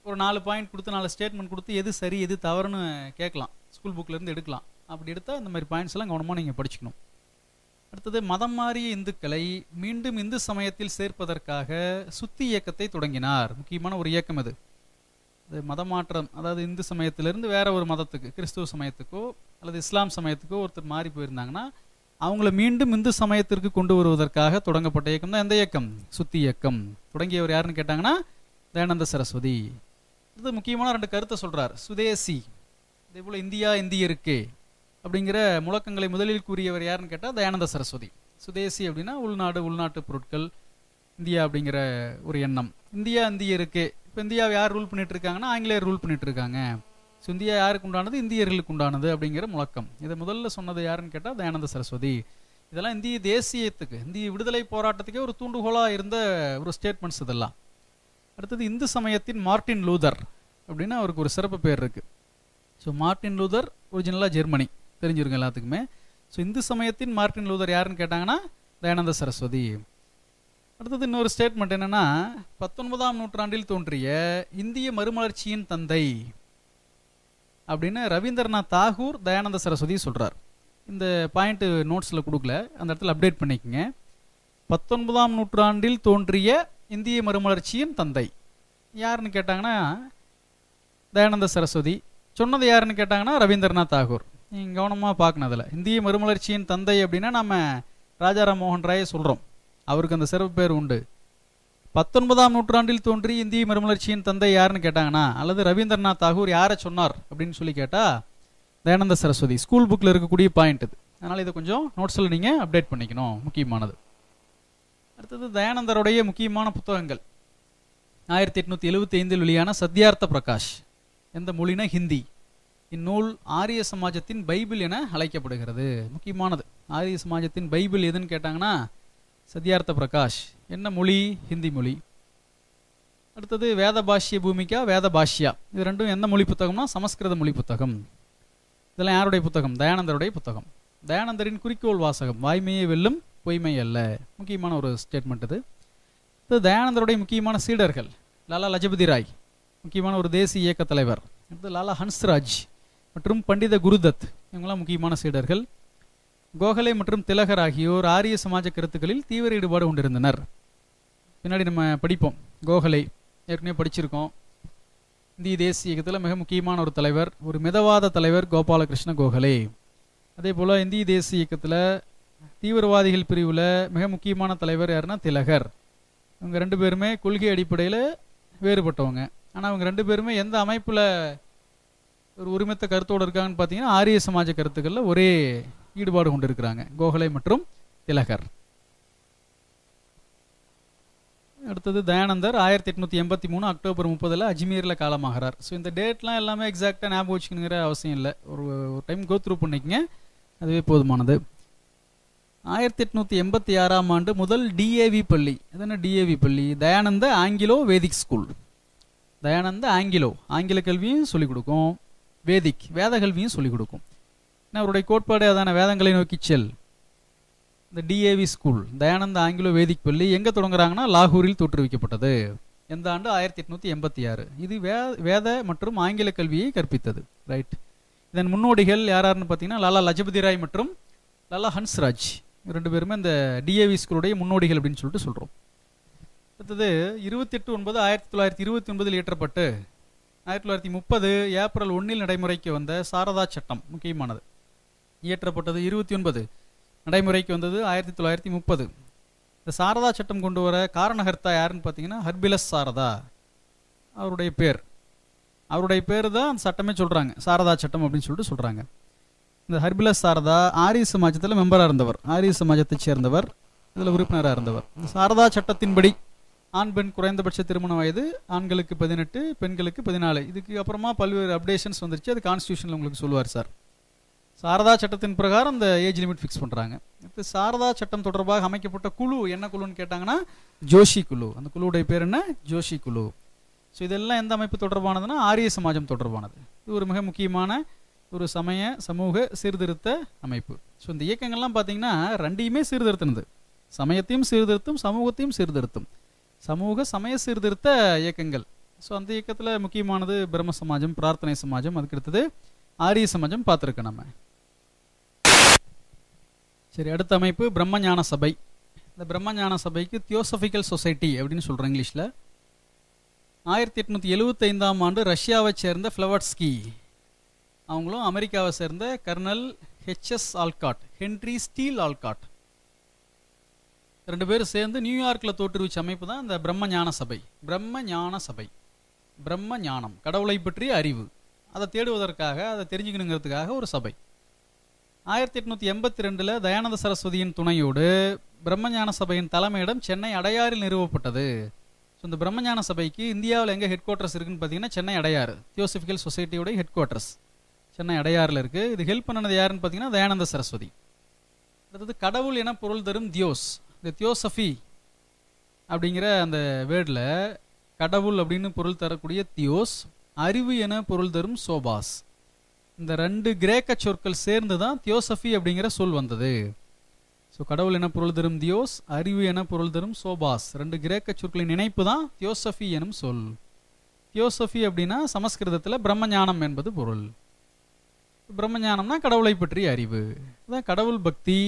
ஒரு 4 பாயிண்ட் கொடுத்து 4 ஸ்டேட்மெண்ட் கொடுத்து எது சரி எது தவறுன்னு கேட்கலாம், ஸ்கூல் புக்கிலேருந்து எடுக்கலாம். அப்படி எடுத்தால் இந்த மாதிரி பாயிண்ட்ஸ் எல்லாம் கவனமாக நீங்கள் படிச்சுக்கணும். அடுத்தது மதம் மாறிய இந்துக்களை மீண்டும் இந்து சமயத்தில் சேர்ப்பதற்காக சுத்தி இயக்கத்தை தொடங்கினார். முக்கியமான ஒரு இயக்கம் அது. மதம் மாற்றம், அதாவது இந்து சமயத்திலிருந்து வேற ஒரு மதத்துக்கு, கிறிஸ்துவ சமயத்துக்கோ அல்லது இஸ்லாம் சமயத்துக்கோ ஒருத்தர் மாறி போயிருந்தாங்கன்னா அவங்கள மீண்டும் இந்து சமயத்திற்கு கொண்டு வருவதற்காக தொடங்கப்பட்ட இயக்கம் தான் எந்த இயக்கம், சுத்தி இயக்கம். தொடங்கியவர் யாருன்னு கேட்டாங்கன்னா தயானந்த சரஸ்வதி. இது முக்கியமான 2 கருத்தை சொல்றார். சுதேசி, இதே போல இந்தியா இந்தியருக்கே அப்படிங்கிற முழக்கங்களை முதலில் கூறியவர் யாருன்னு கேட்டால் தயானந்த சரஸ்வதி. சுதேசி அப்படின்னா உள்நாடு, உள்நாட்டு பொருட்கள், இந்தியா அப்படிங்கிற ஒரு எண்ணம். இந்தியா இந்தியருக்கே, இப்போ இந்தியாவை யார் ரூல் பண்ணிட்டு இருக்காங்கன்னா ஆங்கிலேயர் ரூல் பண்ணிட்டு இருக்காங்க. ஸோ இந்தியா யாருக்கு உண்டானது, இந்தியர்களுக்கு உண்டானது அப்படிங்கிற முழக்கம். இதை முதல்ல சொன்னது யாருன்னு கேட்டால் தயானந்த சரஸ்வதி. இதெல்லாம் இந்திய தேசியத்துக்கு, இந்திய விடுதலை போராட்டத்துக்கே ஒரு தூண்டுகோலாக இருந்த ஒரு ஸ்டேட்மெண்ட்ஸ் இதெல்லாம். அடுத்தது இந்து சமயத்தின் மார்ட்டின் லூதர் அப்படின்னு அவருக்கு ஒரு சிறப்பு பேர் இருக்குது. ஸோ மார்ட்டின் லூதர் ஒரிஜினலாக ஜெர்மனி, தெரிஞ்சிருங்க எல்லாத்துக்குமே. ஸோ இந்து சமயத்தின் மார்ட்டின் லூதர் யாருன்னு கேட்டாங்கன்னா தயானந்த சரஸ்வதி. அடுத்தது இன்னொரு ஸ்டேட்மெண்ட் என்னென்னா, 19ஆம் நூற்றாண்டில் தோன்றிய இந்திய மறுமலர்ச்சியின் தந்தை அப்படின்னு ரவீந்திரநாத் தாகூர் தயானந்த சரஸ்வதி சொல்கிறார். இந்த பாயிண்ட்டு நோட்ஸில் கொடுக்கல, அந்த இடத்துல அப்டேட் பண்ணிக்கோங்க. 19ஆம் நூற்றாண்டில் தோன்றிய இந்திய மறுமலர்ச்சியின் தந்தை யாருன்னு கேட்டாங்கன்னா தயானந்த சரஸ்வதி. சொன்னது யாருன்னு கேட்டாங்கன்னா ரவீந்திரநாத் தாகூர். நீங்கள் கவனமாக பார்க்கணும். அதில் இந்திய மறுமலர்ச்சியின் தந்தை அப்படின்னா நம்ம ராஜாராம் மோகன் ராயை சொல்கிறோம். அவருக்கு அந்த சிறப்பு பேர் உண்டு. 19ஆம் நூற்றாண்டில் தோன்றி இந்திய மறுமலர்ச்சியின் தந்தை யாருன்னு கேட்டாங்கன்னா, அல்லது ரவீந்திரநாத் தாகூர் யாரை சொன்னார் அப்படின்னு சொல்லி கேட்டால் தயானந்த சரஸ்வதி. ஸ்கூல் புக்கில் இருக்கக்கூடிய பாயிண்ட் இது. அதனால் இதை கொஞ்சம் நோட்ஸில் நீங்கள் அப்டேட் பண்ணிக்கணும், முக்கியமானது. அடுத்தது தயானந்தருடைய முக்கியமான புத்தகங்கள். 1875 வெளியான சத்யார்த்த பிரகாஷ். எந்த மொழினா ஹிந்தி. இந்நூல் ஆரிய சமாஜத்தின் பைபிள் என அழைக்கப்படுகிறது. முக்கியமானது. ஆரிய சமாஜத்தின் பைபிள் எதுன்னு கேட்டாங்கன்னா சத்யார்த்த பிரகாஷ். என்ன மொழி? ஹிந்தி மொழி. அடுத்தது வேத பாஷ்ய பூமிகா, வேத பாஷ்யா. இது ரெண்டும் எந்த மொழி புத்தகம்னா சமஸ்கிருத மொழி புத்தகம். இதெல்லாம் யாருடைய புத்தகம்? தயானந்தருடைய புத்தகம். தயானந்தரின் குறிக்கோள் வாசகம் வாய்மையை வெல்லும் பொய்மை அல்ல. முக்கியமான ஒரு ஸ்டேட்மெண்ட் இது. இது தயானந்தருடைய முக்கியமான சீடர்கள். லாலா லஜபதி ராய் முக்கியமான ஒரு தேசிய இயக்க தலைவர். அடுத்து லாலா ஹன்ஸ்ராஜ் மற்றும் பண்டித குருதத், இவங்களாம் முக்கியமான சீடர்கள். கோகலே மற்றும் திலகர் ஆகியோர் ஆரிய சமாஜ கருத்துக்களில் தீவிர ஈடுபாடு கொண்டிருந்தனர். பின்னாடி நம்ம படிப்போம். கோகலே ஏற்கனவே படிச்சிருக்கோம். இந்திய தேசிய இயக்கத்தில் மிக முக்கியமான ஒரு தலைவர், ஒரு மிதவாத தலைவர் கோபாலகிருஷ்ண கோகலே. அதே போல் இந்திய தேசிய இயக்கத்தில் தீவிரவாதிகள் பிரிவில் மிக முக்கியமான தலைவர் யாருன்னா திலகர். இவங்க ரெண்டு பேருமே கொள்கை அடிப்படையில் வேறுபட்டவங்க. ஆனால் அவங்க ரெண்டு பேருமே எந்த அமைப்பில் ஒரு ஒருமித்த கருத்தோடு இருக்காங்கன்னு பார்த்தீங்கன்னா ஆரிய சமாஜ கருத்துக்களில் ஒரே ஈடுபாடு கொண்டு இருக்கிறாங்க கோகலே மற்றும் திலகர். அடுத்தது தயானந்தர் 1883 அக்டோபர் 30 அஜ்மீரில் காலமாகிறார். ஸோ இந்த டேட்லாம் எல்லாமே எக்ஸாக்டாக ஞாபகம் வச்சுக்கணுங்கிற அவசியம் இல்லை. ஒரு டைம் கோ த்ரூ பண்ணிக்கங்க, அதுவே போதுமானது. 1886ஆம் ஆண்டு முதல் டிஏவி பள்ளி. அது என்ன டிஏவி பள்ளி? தயானந்த ஆங்கிலோ வேதிக் ஸ்கூல். தயானந்த ஆங்கிலோ, ஆங்கில கல்வியும் சொல்லிக் கொடுக்கும், வேதிக் வேத கல்வியும் சொல்லிக் கொடுக்கும். அவருடைய கோட்பாடு அதான, வேதங்களை நோக்கி செல். இந்த டிஏவி ஸ்கூல் தயானந்த ஆங்கிலோ வேதிக் பள்ளி எங்கே தொடங்குறாங்கன்னா லாகூரில் தோற்றுவிக்கப்பட்டது. எந்த ஆண்டு? 1886. இது வேத மற்றும் ஆங்கில கல்வியை கற்பித்தது. ரைட். இதன் முன்னோடிகள் யாராருன்னு பார்த்தீங்கன்னா லாலா லஜபதி ராய் மற்றும் லாலா ஹன்ஸ்ராஜ். ரெண்டு பேருமே இந்த டிஏவி ஸ்கூலுடைய முன்னோடிகள் அப்படின்னு சொல்லிட்டு சொல்கிறோம். அடுத்தது 28/9/1929 இயற்றப்பட்டு 1930 ஏப்ரல் 1 நடைமுறைக்கு வந்த சாரதா சட்டம் முக்கியமானது. இயற்றப்பட்டது 29, நடைமுறைக்கு வந்தது 1930. இந்த சாரதா சட்டம் கொண்டு வர காரணகர்த்தா யாருன்னு பார்த்தீங்கன்னா ஹர்பிலஸ் சாரதா. அவருடைய பேர் தான் அந்த சட்டமே சொல்கிறாங்க, சாரதா சட்டம் அப்படின்னு சொல்லிட்டு சொல்கிறாங்க. இந்த ஹர்பிலஸ் சாரதா ஆரிய சமாஜத்தில் மெம்பராக இருந்தவர், ஆரிய சமாஜத்தை சேர்ந்தவர், இதில் உறுப்பினராக இருந்தவர். இந்த சாரதா சட்டத்தின்படி ஆண் பெண் குறைந்தபட்ச திருமண வயது ஆண்களுக்கு 18, பெண்களுக்கு 14. இதுக்கு அப்புறமா பல்வேறு அப்டேஷன்ஸ் வந்துருச்சு. அது கான்ஸ்டியூஷனில் உங்களுக்கு சொல்லுவார் சார். சாரதா சட்டத்தின் பிரகாரம் இந்த ஏஜ் லிமிட் ஃபிக்ஸ் பண்ணுறாங்க. அடுத்து சாரதா சட்டம் தொடர்பாக அமைக்கப்பட்ட குழு என்ன குழுன்னு கேட்டாங்கன்னா ஜோஷி குழு. அந்த குழுவுடைய பேர் என்ன? ஜோஷி குழு. ஸோ இதெல்லாம் எந்த அமைப்பு தொடர்பானதுன்னா ஆரிய சமாஜம் தொடர்பானது. இது ஒரு மிக முக்கியமான ஒரு சமூக சீர்திருத்த அமைப்பு. ஸோ இந்த இயக்கங்கள்லாம் பார்த்தீங்கன்னா ரெண்டையுமே சீர்திருத்தினது. சமயத்தையும் சீர்திருத்தும், சமூகத்தையும் சீர்திருத்தும். சமூக சமய சீர்திருத்த இயக்கங்கள். ஸோ அந்த இயக்கத்தில் முக்கியமானது பிரம்ம சமாஜம், பிரார்த்தனை சமாஜம், அதுக்கு அடுத்தது ஆரிய சமாஜம் பார்த்துருக்கோம் நம்ம. சரி, அடுத்த அமைப்பு பிரம்மஞான சபை. இந்த பிரம்மஞான சபைக்கு தியோசபிக்கல் சொசைட்டி அப்படின்னு சொல்கிறோம் இங்கிலீஷில். 1875ஆம் ஆண்டு ரஷ்யாவை சேர்ந்த ஃப்ளவட்ஸ்கி, அவங்களும் அமெரிக்காவை சேர்ந்த colonel HS Olcott, Henry Steel Olcott, ரெண்டு பேரும் சேர்ந்து நியூயார்க்கில் தோற்றுவிச்ச அமைப்பு தான் இந்த பிரம்மஞான சபை. பிரம்மஞான சபை, பிரம்ம ஞானம், கடவுளை பற்றிய அறிவு, அதை தேடுவதற்காக, அதை தெரிஞ்சுக்கணுங்கிறதுக்காக ஒரு சபை. 1882 தயானந்த சரஸ்வதியின் துணையோடு பிரம்மஞான சபையின் தலைமையிடம் சென்னை அடையாறில் நிறுவப்பட்டது. ஸோ இந்த பிரம்மஞான சபைக்கு இந்தியாவில் எங்கே ஹெட் குவார்ட்டர்ஸ் இருக்குன்னு பார்த்தீங்கன்னா சென்னை அடையாறு. தியோசபிக்கல் சொசைட்டியோட ஹெட் குவார்ட்டர்ஸ் சென்னை அடையாறில் இருக்குது. இது ஹெல்ப் பண்ணது யாருன்னு பார்த்தீங்கன்னா தயானந்த சரஸ்வதி. அடுத்தது கடவுள் என பொருள் தரும் தியோஸ். இந்த தியோசபி அப்படிங்கிற அந்த வேர்டில் கடவுள் அப்படின்னு பொருள் தரக்கூடிய தியோஸ், அறிவு என பொருள் தரும் சோபாஸ். இந்த ரெண்டு கிரேக்க சொற்கள் சேர்ந்து தான் தியோசபி அப்படிங்கிற சொல் வந்தது. ஸோ கடவுள் என பொருள் தரும் தியோஸ், அறிவு என பொருள் தரும் சோபாஸ், ரெண்டு கிரேக்க சொற்களின் இணைப்பு தான் தியோசபி எனும் சொல். தியோசபி அப்படின்னா சமஸ்கிருதத்தில் பிரம்மஞானம் என்பது பொருள். பிரம்மஞானம்னா கடவுளை பற்றிய அறிவு. அதான் கடவுள் பக்தி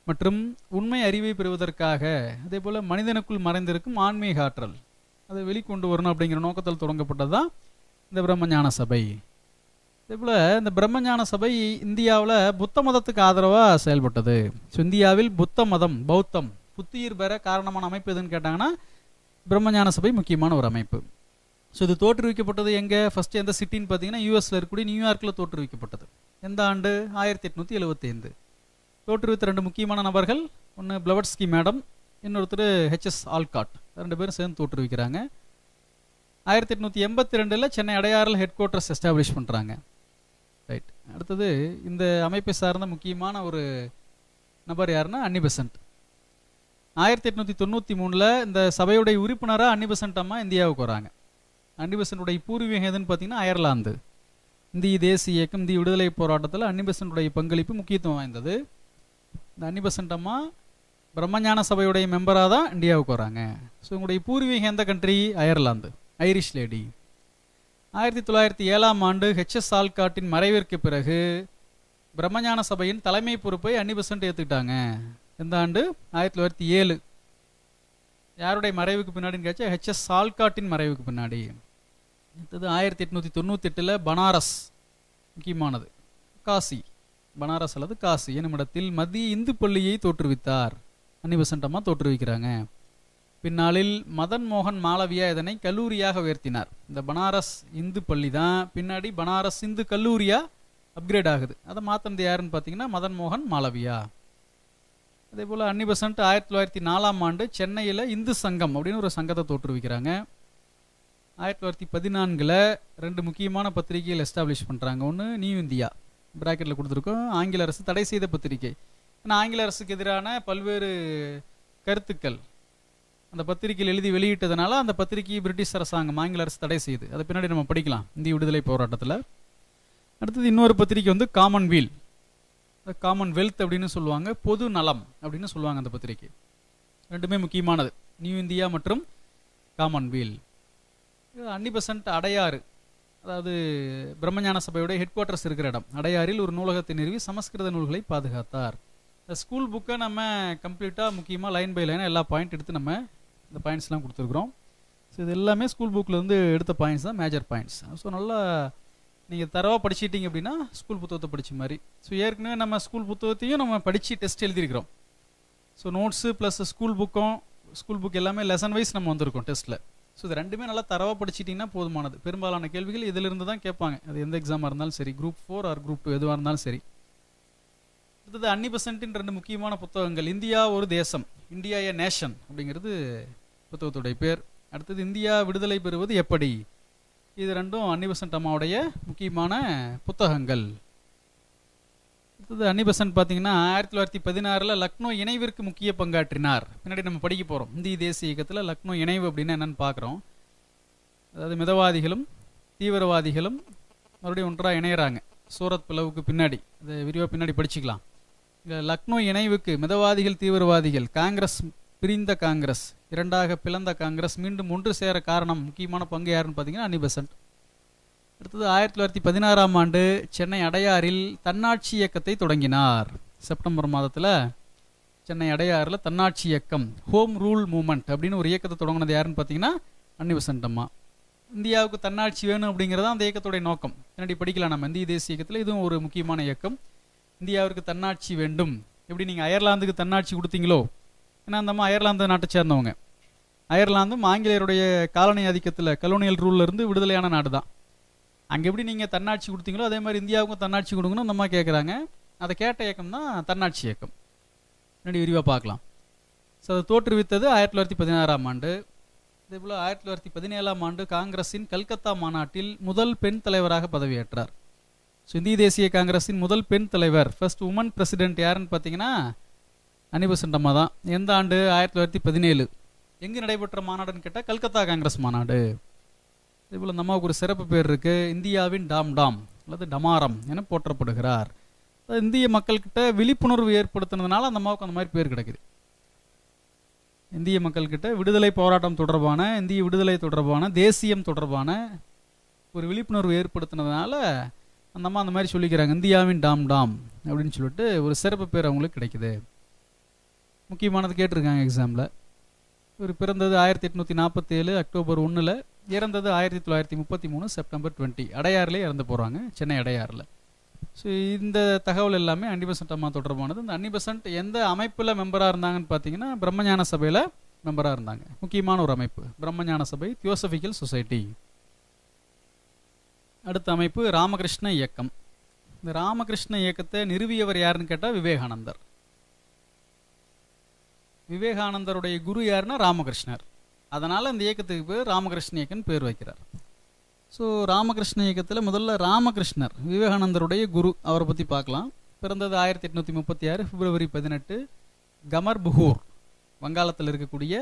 மற்றும் உண்மை அறிவை பெறுவதற்காக, அதே போல் மனிதனுக்குள் மறைந்திருக்கும் ஆன்மீக ஆற்றல், அதை வெளிக்கொண்டு வரணும் அப்படிங்கிற நோக்கத்தில் தொடங்கப்பட்டது தான் இந்த பிரம்மஞான சபை. அதேபோல் இந்த பிரம்மஞான சபை இந்தியாவில் புத்த மதத்துக்கு ஆதரவாக செயல்பட்டது. ஸோ இந்தியாவில் புத்த மதம், பௌத்தம் புத்துயிர் பெற காரணமான அமைப்பு எதுன்னு கேட்டாங்கன்னா பிரம்மஞான சபை முக்கியமான ஒரு அமைப்பு. ஸோ இது தோற்றுவிக்கப்பட்டது எங்கே, ஃபஸ்ட்டு எந்த சிட்டின்னு பார்த்தீங்கன்னா யூஎஸில் இருக்கக்கூடிய நியூயார்க்கில் தோற்றுவிக்கப்பட்டது. எந்த ஆண்டு? 1875. தோற்றுவித்த 2 முக்கியமான நபர்கள், ஒன்று பிளவட்ஸ்கி மேடம், இன்னொருத்தர் ஹெச்எஸ் ஆல்காட். 2 பேரும் சேர்ந்து தோற்றுவிக்கிறாங்க. 1882 சென்னை அடையாறில் ஹெட் குவார்ட்டர்ஸ் எஸ்டாப்ளிஷ் பண்ணுறாங்க. ரைட். அடுத்தது இந்த அமைப்பை சார்ந்த முக்கியமான ஒரு நபர் யாருன்னா அன்னி பெசன்ட். 1893 இந்த சபையுடைய உறுப்பினராக அன்னி பெசன்ட் அம்மா இந்தியாவுக்கு வராங்க. அன்னி பெசன்ட்டுடைய பூர்வீகம் எதுன்னு பார்த்தீங்கன்னா அயர்லாந்து. இந்திய தேசிய இயக்கம், இந்திய விடுதலை போராட்டத்தில் அன்னி பெசன்ட்டுடைய பங்களிப்பு முக்கியத்துவம் வாய்ந்தது. இந்த அன்னி பெசன்ட் அம்மா பிரம்மஞான சபையுடைய மெம்பராக தான் இந்தியாவுக்கு வராங்க. ஸோ உங்களுடைய பூர்வீகம் எந்த country? Ireland, Irish lady. 1907 HS ஆல்காட்டின் மறைவிற்கு பிறகு பிரம்மஞான சபையின் தலைமை பொறுப்பை அன்னி பெசன்ட் ஏற்றுக்கிட்டாங்க. எந்த ஆண்டு? 1907. யாருடைய மறைவுக்கு பின்னாடின்னு கேட்சா ஹெச்எஸ் ஆல்காட்டின் மறைவுக்கு பின்னாடி. அடுத்தது 1898 பனாரஸ், முக்கியமானது காசி, பனாரஸ் அல்லது காசி என்னுமிடத்தில் மத்திய இந்து பள்ளியை தோற்றுவித்தார். அன்னி பெசன்ட் அம்மா தோற்றுவிக்கிறாங்க. பின்னாளில் மதன் மோகன் மாளவியா இதனை கல்லூரியாக உயர்த்தினார். இந்த பனாரஸ் இந்து பள்ளி தான் பின்னாடி பனாரஸ் இந்து கல்லூரியா அப்கிரேட் ஆகுது. அதை மாற்றினது யாருன்னு பார்த்தீங்கன்னா மதன் மோகன் மாளவியா. அதே போல் அன்னி பெசன்ட் 1904 சென்னையில் இந்து சங்கம் அப்படின்னு ஒரு சங்கத்தை தோற்றுவிக்கிறாங்க. 1914 2 முக்கியமான பத்திரிகைகள் எஸ்டாப்ளிஷ் பண்ணுறாங்க. ஒன்று நியூ இந்தியா, பிராக்கெட்டில் கொடுத்துருக்கோம், ஆங்கில அரசு தடை செய்த பத்திரிகை. ஏன்னா ஆங்கில அரசுக்கு எதிரான பல்வேறு கருத்துக்கள் அந்த பத்திரிகையில் எழுதி வெளியிட்டதுனால அந்த பத்திரிகையை பிரிட்டிஷ் அரசாங்கம், ஆங்கில அரசு தடை செய்யுது. அதை பின்னாடி நம்ம படிக்கலாம் இந்திய விடுதலை போராட்டத்தில். அடுத்தது இன்னொரு பத்திரிகை வந்து காமன்வீல், காமன்வெல்த் அப்படின்னு சொல்லுவாங்க, பொது நலம் அப்படின்னு சொல்லுவாங்க அந்த பத்திரிகை. 2மே முக்கியமானது, நியூ இந்தியா மற்றும் காமன்வீல். அன்னி பெசன்ட் அடையாறு, அதாவது பிரம்மஞான சபையுடைய ஹெட் குவார்ட்டர்ஸ் இருக்கிற இடம் அடையாறில் ஒரு நூலகத்தை நிறுவி சமஸ்கிருத நூல்களை பாதுகாத்தார். இந்த ஸ்கூல் புக்கை நம்ம கம்ப்ளீட்டாக முக்கியமாக லைன் பை லைனாக எல்லா பாயிண்ட் எடுத்து நம்ம இந்த பாயிண்ட்ஸ்லாம் கொடுத்துருக்குறோம். ஸோ இது எல்லாமே ஸ்கூல் புக்கில் இருந்து எடுத்த பாயிண்ட்ஸ் தான், மேஜர் பாயிண்ட்ஸ். ஸோ நல்லா நீங்கள் தரவாக படிச்சிட்டிங்க அப்படின்னா ஸ்கூல் புத்தகத்தை படித்த மாதிரி. ஸோ ஏற்கனவே நம்ம ஸ்கூல் புத்தகத்தையும் நம்ம படித்து டெஸ்ட் எழுதியிருக்கிறோம். So notes plus school book எல்லாமே லெசன் வைஸ் நம்ம வந்திருக்கோம் டெஸ்ட்டில். ஸோ இது 2மே நல்லா தரவாக படிச்சிட்டிங்கன்னா போதுமானது. பெரும்பாலான கேள்விகள் இதிலிருந்து தான் கேட்பாங்க, அது எந்த எக்ஸாமாக இருந்தாலும் சரி, குரூப் 4 ஆர் குரூப் 2 எதுவாக இருந்தாலும் சரி. அடுத்தது அன்னி பெசன்ட்டின் 2 முக்கியமான புத்தகங்கள். இந்தியா ஒரு தேசம், இந்தியா ஏ நேஷன் அப்படிங்கிறது புத்தகத்துடைய பேர். அடுத்தது இந்தியா விடுதலை பெறுவது எப்படி, இது 2ம் அன்னி பெசன்ட் அம்மாவுடைய முக்கியமான புத்தகங்கள். அடுத்தது அன்னி பெசன்ட் பார்த்தீங்கன்னா 1916 லக்னோ இணைவிற்கு முக்கிய பங்காற்றினார். பின்னாடி நம்ம படிக்க போகிறோம் இந்திய தேசிய இயக்கத்தில் லக்னோ இணைவு அப்படின்னா என்னென்னு பார்க்குறோம். அதாவது மிதவாதிகளும் தீவிரவாதிகளும் மறுபடியும் ஒன்றாக இணையிறாங்க சூரத் பிளவுக்கு பின்னாடி. அதை விரிவாக பின்னாடி படிச்சுக்கலாம். இங்கே லக்னோ இணைவுக்கு மிதவாதிகள் தீவிரவாதிகள், காங்கிரஸ் பிரிந்த காங்கிரஸ், 2ஆக பிளந்த காங்கிரஸ் மீண்டும் ஒன்று சேர காரணம், முக்கியமான பங்கு யாருன்னு பார்த்தீங்கன்னா அன்னி பெசன்ட். அடுத்தது 1916 சென்னை அடையாறில் தன்னாட்சி இயக்கத்தை தொடங்கினார். செப்டம்பர் மாதத்தில் சென்னை அடையாறில் தன்னாட்சி இயக்கம், ஹோம் ரூல் மூமெண்ட் அப்படின்னு ஒரு இயக்கத்தை தொடங்கினது யாருன்னு பார்த்தீங்கன்னா அன்னி பெசன்ட் அம்மா. இந்தியாவுக்கு தன்னாட்சி வேணும் அப்படிங்கிறதா அந்த இயக்கத்துடைய நோக்கம். பின்னாடி படிக்கலாம் நம்ம இந்திய தேசிய இயக்கத்தில் இதுவும் ஒரு முக்கியமான இயக்கம். இந்தியாவிற்கு தன்னாட்சி வேண்டும், எப்படி நீங்கள் அயர்லாந்துக்கு தன்னாட்சி கொடுத்தீங்களோ, ஏன்னா அந்த அம்மா அயர்லாந்து நாட்டை சேர்ந்தவங்க. அயர்லாந்தும் ஆங்கிலேயருடைய காலனி ஆதிக்கத்தில் கலோனியல் ரூல்ல இருந்து விடுதலையான நாடு தான். அங்கே எப்படி நீங்கள் தன்னாட்சி கொடுத்தீங்களோ அதே மாதிரி இந்தியாவுக்கும் தன்னாட்சி கொடுக்கணும் அந்த அம்மா கேட்குறாங்க. அதை கேட்ட இயக்கம் தான் தன்னாட்சி இயக்கம். முன்னாடி விரிவாக பார்க்கலாம். ஸோ அதை தோற்றுவித்தது 1916. அதே போல் 1917 காங்கிரஸின் கல்கத்தா மாநாட்டில் முதல் பெண் தலைவராக பதவியேற்றார். ஸோ இந்திய தேசிய காங்கிரஸின் முதல் பெண் தலைவர், ஃபர்ஸ்ட் உமன் பிரசிடென்ட் யாருன்னு பார்த்தீங்கன்னா அன்னி பெசன்ட் அம்மா தான். எந்த ஆண்டு? 1917. எங்கு நடைபெற்ற மாநாடுன்னு கேட்டால் கல்கத்தா காங்கிரஸ் மாநாடு. இதேபோல் இந்த அம்மாவுக்கு ஒரு சிறப்பு பேர் இருக்குது, இந்தியாவின் டாம் அல்லது டமாரம் என போற்றப்படுகிறார். இந்திய மக்கள்கிட்ட விழிப்புணர்வு ஏற்படுத்தினதுனால அந்த அம்மாவுக்கு அந்த மாதிரி பேர் கிடைக்குது. இந்திய மக்கள்கிட்ட விடுதலை போராட்டம் தொடர்பான, இந்திய விடுதலை தொடர்பான, தேசியம் தொடர்பான ஒரு விழிப்புணர்வு ஏற்படுத்தினதுனால அந்த அம்மா அந்த மாதிரி சொல்லிக்கிறாங்க, இந்தியாவின் டாம் அப்படின்னு சொல்லிட்டு ஒரு சிறப்பு பேர் அவங்களுக்கு கிடைக்குது. முக்கியமானது கேட்டிருக்காங்க எக்ஸாமில். இவர் பிறந்தது 1847 அக்டோபர் 1 இறந்தது 1933 செப்டம்பர் 20, அடையாறுலேயே இறந்து போகிறாங்க, சென்னை அடையாறில். ஸோ இந்த தகவல் எல்லாமே அன்னி பெசன்ட் அம்மா தொடர்பானது. இந்த அன்னி பெசன்ட் எந்த அமைப்பில் மெம்பராக இருந்தாங்கன்னு பார்த்தீங்கன்னா பிரம்மஞான சபையில் மெம்பராக இருந்தாங்க. முக்கியமான ஒரு அமைப்பு பிரம்மஞான சபை, தியோசபிக்கல் சொசைட்டி. அடுத்த அமைப்பு ராமகிருஷ்ண இயக்கம். இந்த ராமகிருஷ்ண இயக்கத்தை நிறுவியவர் யாருன்னு கேட்டால் விவேகானந்தர். விவேகானந்தருடைய குரு யாருன்னா ராமகிருஷ்ணர். அதனால் இந்த இயக்கத்துக்கு பேர் ராமகிருஷ்ண இயக்கம்னு பேர் வைக்கிறார். ஸோ ராமகிருஷ்ண இயக்கத்தில் முதல்ல ராமகிருஷ்ணர் விவேகானந்தருடைய குரு, அவரை பற்றி பார்க்கலாம். பிறந்தது 1836 பிப்ரவரி 18, கமர்புகூர், வங்காளத்தில் இருக்கக்கூடிய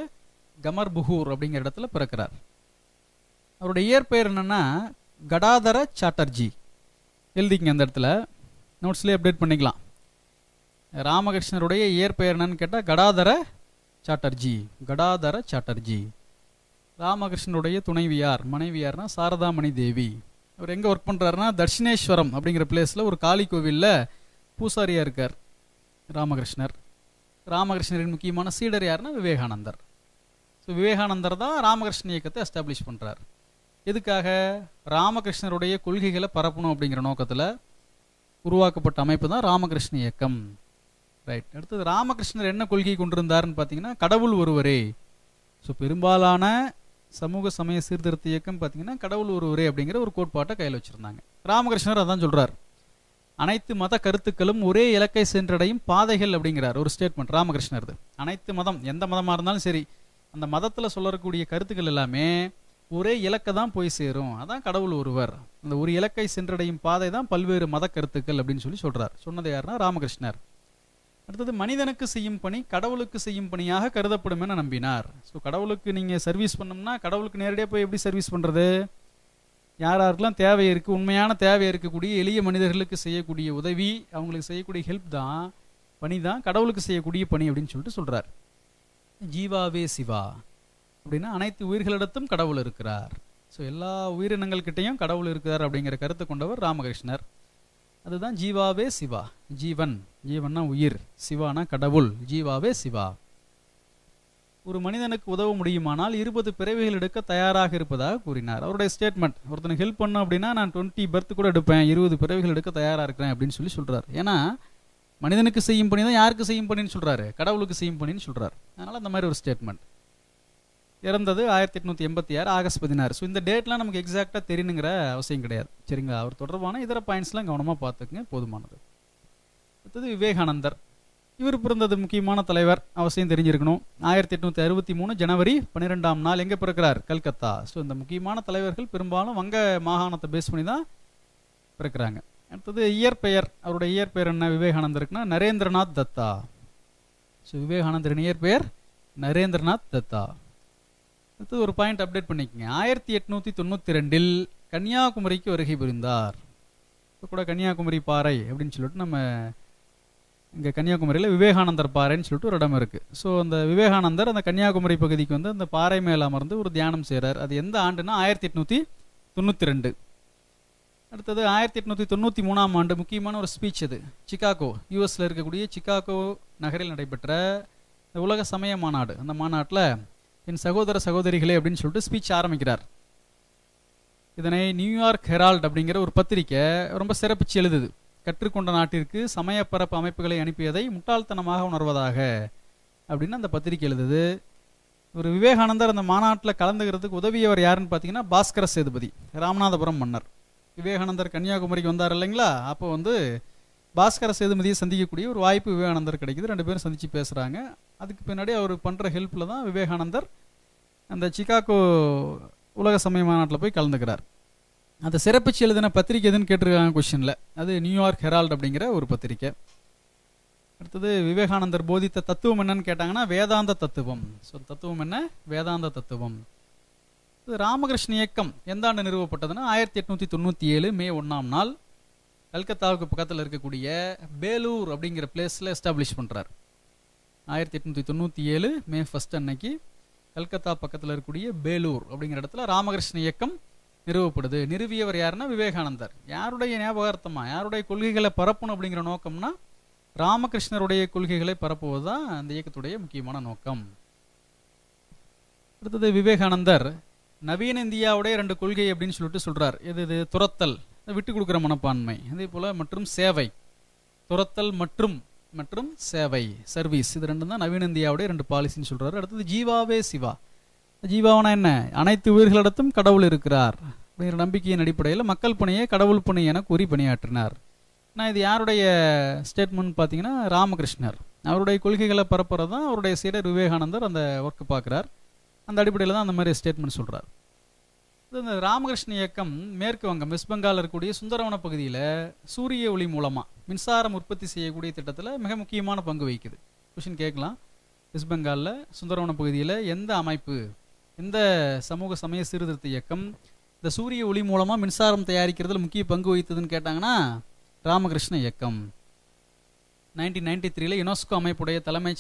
கமர்புகூர் அப்படிங்கிற இடத்துல பிறக்கிறார். அவருடைய இயற்பெயர் என்னன்னா கடாதர சாட்டர்ஜி. எழுதிங்க அந்த இடத்துல, நோட்ஸ்லேயே அப்டேட் பண்ணிக்கலாம். ராமகிருஷ்ணருடைய இயற்பெயர் என்னன்னு கேட்டால் கடாதர சாட்டர்ஜி, கடாதர சாட்டர்ஜி. ராமகிருஷ்ணனுடைய துணைவியார், மனைவியார்னா சாரதாமணி தேவி. அவர் எங்கே ஒர்க் பண்ணுறாருன்னா தட்சிணேஸ்வரம் அப்படிங்கிற பிளேஸில் ஒரு காளி கோவிலில் பூசாரியாக இருக்கார் ராமகிருஷ்ணர். ராமகிருஷ்ணரின் முக்கியமான சீடர் யாருன்னா விவேகானந்தர். ஸோ விவேகானந்தர் தான் ராமகிருஷ்ண இயக்கத்தை எஸ்டாப்ளிஷ் பண்ணுறார். எதுக்காக? ராமகிருஷ்ணருடைய கொள்கைகளை பரப்பணும் அப்படிங்கிற நோக்கத்தில் உருவாக்கப்பட்ட அமைப்பு தான் ராமகிருஷ்ண இயக்கம். ரைட். அடுத்தது ராமகிருஷ்ணர் என்ன கொள்கை கொண்டிருந்தாருன்னு பார்த்தீங்கன்னா கடவுள் ஒருவரே. ஸோ பெரும்பாலான சமூக சமய சீர்திருத்த இயக்கம் பார்த்தீங்கன்னா கடவுள் ஒருவரே அப்படிங்கிற ஒரு கோட்பாட்டை கையில் வச்சுருந்தாங்க. ராமகிருஷ்ணர் அதான் சொல்கிறார், அனைத்து மத கருத்துக்களும் ஒரே இலக்கை சென்றடையும் பாதைகள் அப்படிங்கிறார். ஒரு ஸ்டேட்மெண்ட் ராமகிருஷ்ணர். அனைத்து மதம், எந்த மதமாக இருந்தாலும் சரி, அந்த மதத்தில் சொல்லக்கூடிய கருத்துக்கள் எல்லாமே ஒரே இலக்கை தான் போய் சேரும், அதான் கடவுள் ஒருவர். அந்த ஒரு இலக்கை சென்றடையும் பாதை தான் பல்வேறு மத கருத்துக்கள் அப்படின்னு சொல்கிறார். சொன்னது யாருன்னா ராமகிருஷ்ணர். அடுத்தது மனிதனுக்கு செய்யும் பணி கடவுளுக்கு செய்யும் பணியாக கருதப்படும் என நம்பினார். ஸோ கடவுளுக்கு நீங்கள் சர்வீஸ் பண்ணோம்னா கடவுளுக்கு நேரடியாக போய் எப்படி சர்வீஸ் பண்ணுறது? யாராருக்கெல்லாம் தேவை இருக்குது, உண்மையான தேவை இருக்கக்கூடிய எளிய மனிதர்களுக்கு செய்யக்கூடிய உதவி, அவங்களுக்கு செய்யக்கூடிய ஹெல்ப் தான் பணி, தான் கடவுளுக்கு செய்யக்கூடிய பணி அப்படின்னு சொல்லிட்டு சொல்கிறார். ஜீவாவே சிவா அப்படின்னா அனைத்து உயிர்களிடத்தும் கடவுள் இருக்கிறார். ஸோ எல்லா உயிரினங்கள்கிட்டையும் கடவுள் இருக்கிறார் அப்படிங்கிற கருத்தை கொண்டவர் ராமகிருஷ்ணர். அதுதான் ஜீவாவே சிவா. ஜீவன், ஜீவன்னா உயிர், சிவானா கடவுள், ஜீவாவே சிவா. ஒரு மனிதனுக்கு உதவ முடியுமானால் 20 பிறவிகள் எடுக்க தயாராக இருப்பதாக கூறினார். அவருடைய ஸ்டேட்மெண்ட், ஒருத்தனுக்கு ஹெல்ப் பண்ணோம் அப்படின்னா நான் 20 பர்த் கூட எடுப்பேன், 20 பிறவிகள் எடுக்க தயாராக இருக்கிறேன் அப்படின்னு சொல்கிறார். ஏன்னா மனிதனுக்கு செய்யும் பணி தான் யாருக்கு செய்யும் பணின்னு சொல்கிறாரு? கடவுளுக்கு செய்யும் பணின்னு சொல்கிறார். அதனால் அந்த மாதிரி ஒரு ஸ்டேட்மெண்ட். இறந்தது 1886 ஆகஸ்ட் 16. ஸோ இந்த டேட்லாம் நமக்கு எக்ஸாக்டாக தெரியணுங்கிற அவசியம் கிடையாது, சரிங்களா? அவர் தொடர்பான இதர பாயிண்ட்ஸ்லாம் கவனமாக பார்த்துக்குங்க, போதுமானது. அடுத்தது விவேகானந்தர். இவர் பிறந்தது முக்கியமான தலைவர், அவசியம் தெரிஞ்சிருக்கணும். 1863 ஜனவரி 12ஆம் நாள் எங்கே பிறக்கிறார்? கல்கத்தா. ஸோ இந்த முக்கியமான தலைவர்கள் பெரும்பாலும் வங்க மாகாணத்தை பேஸ் பண்ணி தான் பிறக்கிறாங்க. அடுத்தது இயற்பெயர். அவருடைய இயற்பெயர் என்ன விவேகானந்தருக்குன்னா நரேந்திரநாத் தத்தா. ஸோ விவேகானந்தரின் இயற்பெயர் நரேந்திரநாத் தத்தா. அடுத்தது ஒரு பாயிண்ட் அப்டேட் பண்ணிக்கோங்க. 1892 கன்னியாகுமரிக்கு வருகை புரிந்தார். இப்போ கூட கன்னியாகுமரி பாறை அப்படின்னு சொல்லிட்டு நம்ம இங்கே கன்னியாகுமரியில் விவேகானந்தர் பாறைன்னு சொல்லிட்டு ஒரு இடம் இருக்குது. ஸோ அந்த விவேகானந்தர் அந்த கன்னியாகுமரி பகுதிக்கு வந்து அந்த பாறை மேலே அமர்ந்து ஒரு தியானம் செய்கிறார். அது எந்த ஆண்டுனா 1892. அடுத்தது 1893ஆம் ஆண்டு முக்கியமான ஒரு ஸ்பீச். அது சிகாகோ, யூஎஸில் இருக்கக்கூடிய சிகாகோ நகரில் நடைபெற்ற உலக சமய மாநாடு. அந்த மாநாட்டில் என் சகோதர சகோதரிகளே அப்படின்னு சொல்லிட்டு ஸ்பீச் ஆரம்பிக்கிறார். இதனை நியூயார்க் ஹெரால்ட் அப்படிங்கிற ஒரு பத்திரிக்கை ரொம்ப சிறப்பிச்சு எழுதுது. கற்றுக்கொண்ட நாட்டிற்கு சமயப்பரப்பு அமைப்புகளை அனுப்பியதை முட்டாள்தனமாக உணர்வதாக அப்படின்னு அந்த பத்திரிக்கை எழுதுது. ஒரு விவேகானந்தர் அந்த மாநாட்டில் கலந்துக்கிறதுக்கு உதவியவர் யாருன்னு பார்த்தீங்கன்னா பாஸ்கர சேதுபதி, ராமநாதபுரம் மன்னர். விவேகானந்தர் கன்னியாகுமரிக்கு வந்தார் இல்லைங்களா, அப்போ வந்து பாஸ்கர சேதுபதியை சந்திக்கக்கூடிய ஒரு வாய்ப்பு விவேகானந்தர் கிடைக்குது. 2 பேரும் சந்தித்து பேசுகிறாங்க. அதுக்கு பின்னாடி அவர் பண்ணுற ஹெல்ப்பில் தான் விவேகானந்தர் அந்த சிகாகோ உலக சமய மாநாட்டில் போய் கலந்துக்கிறார். அந்த சிறப்பிச்சு எழுதின பத்திரிக்கை எதுன்னு கேட்டிருக்காங்க கொஸ்டினில். அது நியூயார்க் ஹெரால்ட் அப்படிங்கிற ஒரு பத்திரிக்கை. அடுத்தது விவேகானந்தர் போதித்த தத்துவம் என்னன்னு கேட்டாங்கன்னா வேதாந்த தத்துவம். ஸோ தத்துவம் என்ன? வேதாந்த தத்துவம். இது ராமகிருஷ்ண இயக்கம் எந்த ஆண்டு நிறுவப்பட்டதுன்னா 1897 மே 1ஆம் நாள் கல்கத்தாவுக்கு பக்கத்தில் இருக்கக்கூடிய பேலூர் அப்படிங்கிற பிளேஸில் எஸ்டாப்ளிஷ் பண்ணுறார். 1897 மே 1 அன்னைக்கு கல்கத்தா பக்கத்தில் இருக்கக்கூடிய பேலூர் அப்படிங்கிற இடத்துல ராமகிருஷ்ண இயக்கம் நிறுவப்படுது. நிறுவியவர் யாருன்னா விவேகானந்தர். யாருடைய ஞாபகார்த்தமா, யாருடைய கொள்கைகளை பரப்பணும் அப்படிங்கிற நோக்கம்னா ராமகிருஷ்ணருடைய கொள்கைகளை பரப்புவது தான் அந்த இயக்கத்துடைய முக்கியமான நோக்கம். அடுத்தது விவேகானந்தர் நவீன இந்தியாவுடைய 2 கொள்கை அப்படின்னு சொல்லிட்டு சொல்றார். இது துரத்தல், விட்டு கொடுக்குற மனப்பான்மை, அதே போல மற்றும் சேவை. துரத்தல் மற்றும் மற்றும் சேவை, சர்வீஸ், இது ரெண்டும் தான் நவீன இந்தியாவுடைய 2 பாலிசின்னு சொல்றாரு. அடுத்தது ஜீவாவே சிவா. ஜீவாவனா என்ன? அனைத்து உயிர்களிடத்தும் கடவுள் இருக்கிறார் அப்படிங்கிற நம்பிக்கையின் அடிப்படையில் மக்கள் பணியை கடவுள் பணி என கூறி பணியாற்றினார். நான் இது யாருடைய ஸ்டேட்மெண்ட் பார்த்தீங்கன்னா ராமகிருஷ்ணர். அவருடைய கொள்கைகளை பரப்புறது தான் அவருடைய சீடர் விவேகானந்தர் அந்த ஒர்க்கு பார்க்குறார். அந்த அடிப்படையில் தான் அந்த மாதிரி ஸ்டேட்மெண்ட் சொல்கிறார். இந்த ராமகிருஷ்ண இயக்கம் மேற்கு வங்கம், வெஸ்ட் பெங்கால் இருக்கக்கூடிய சுந்தரவன பகுதியில் சூரிய ஒளி மூலமாக மின்சாரம் உற்பத்தி செய்யக்கூடிய திட்டத்தில் மிக முக்கியமான பங்கு வகிக்குது. கொஷின் கேட்கலாம், வெஸ்ட் பெங்காலில் சுந்தரவன பகுதியில் எந்த அமைப்பு, எந்த சமூக சமய சீர்திருத்த இயக்கம் இந்த சூரிய ஒளி மூலமாக மின்சாரம் தயாரிக்கிறதுல முக்கிய பங்கு வகித்ததுன்னு கேட்டாங்கன்னா ராமகிருஷ்ண இயக்கம். 1993 யுனெஸ்கோ அமைப்புடைய தலைமை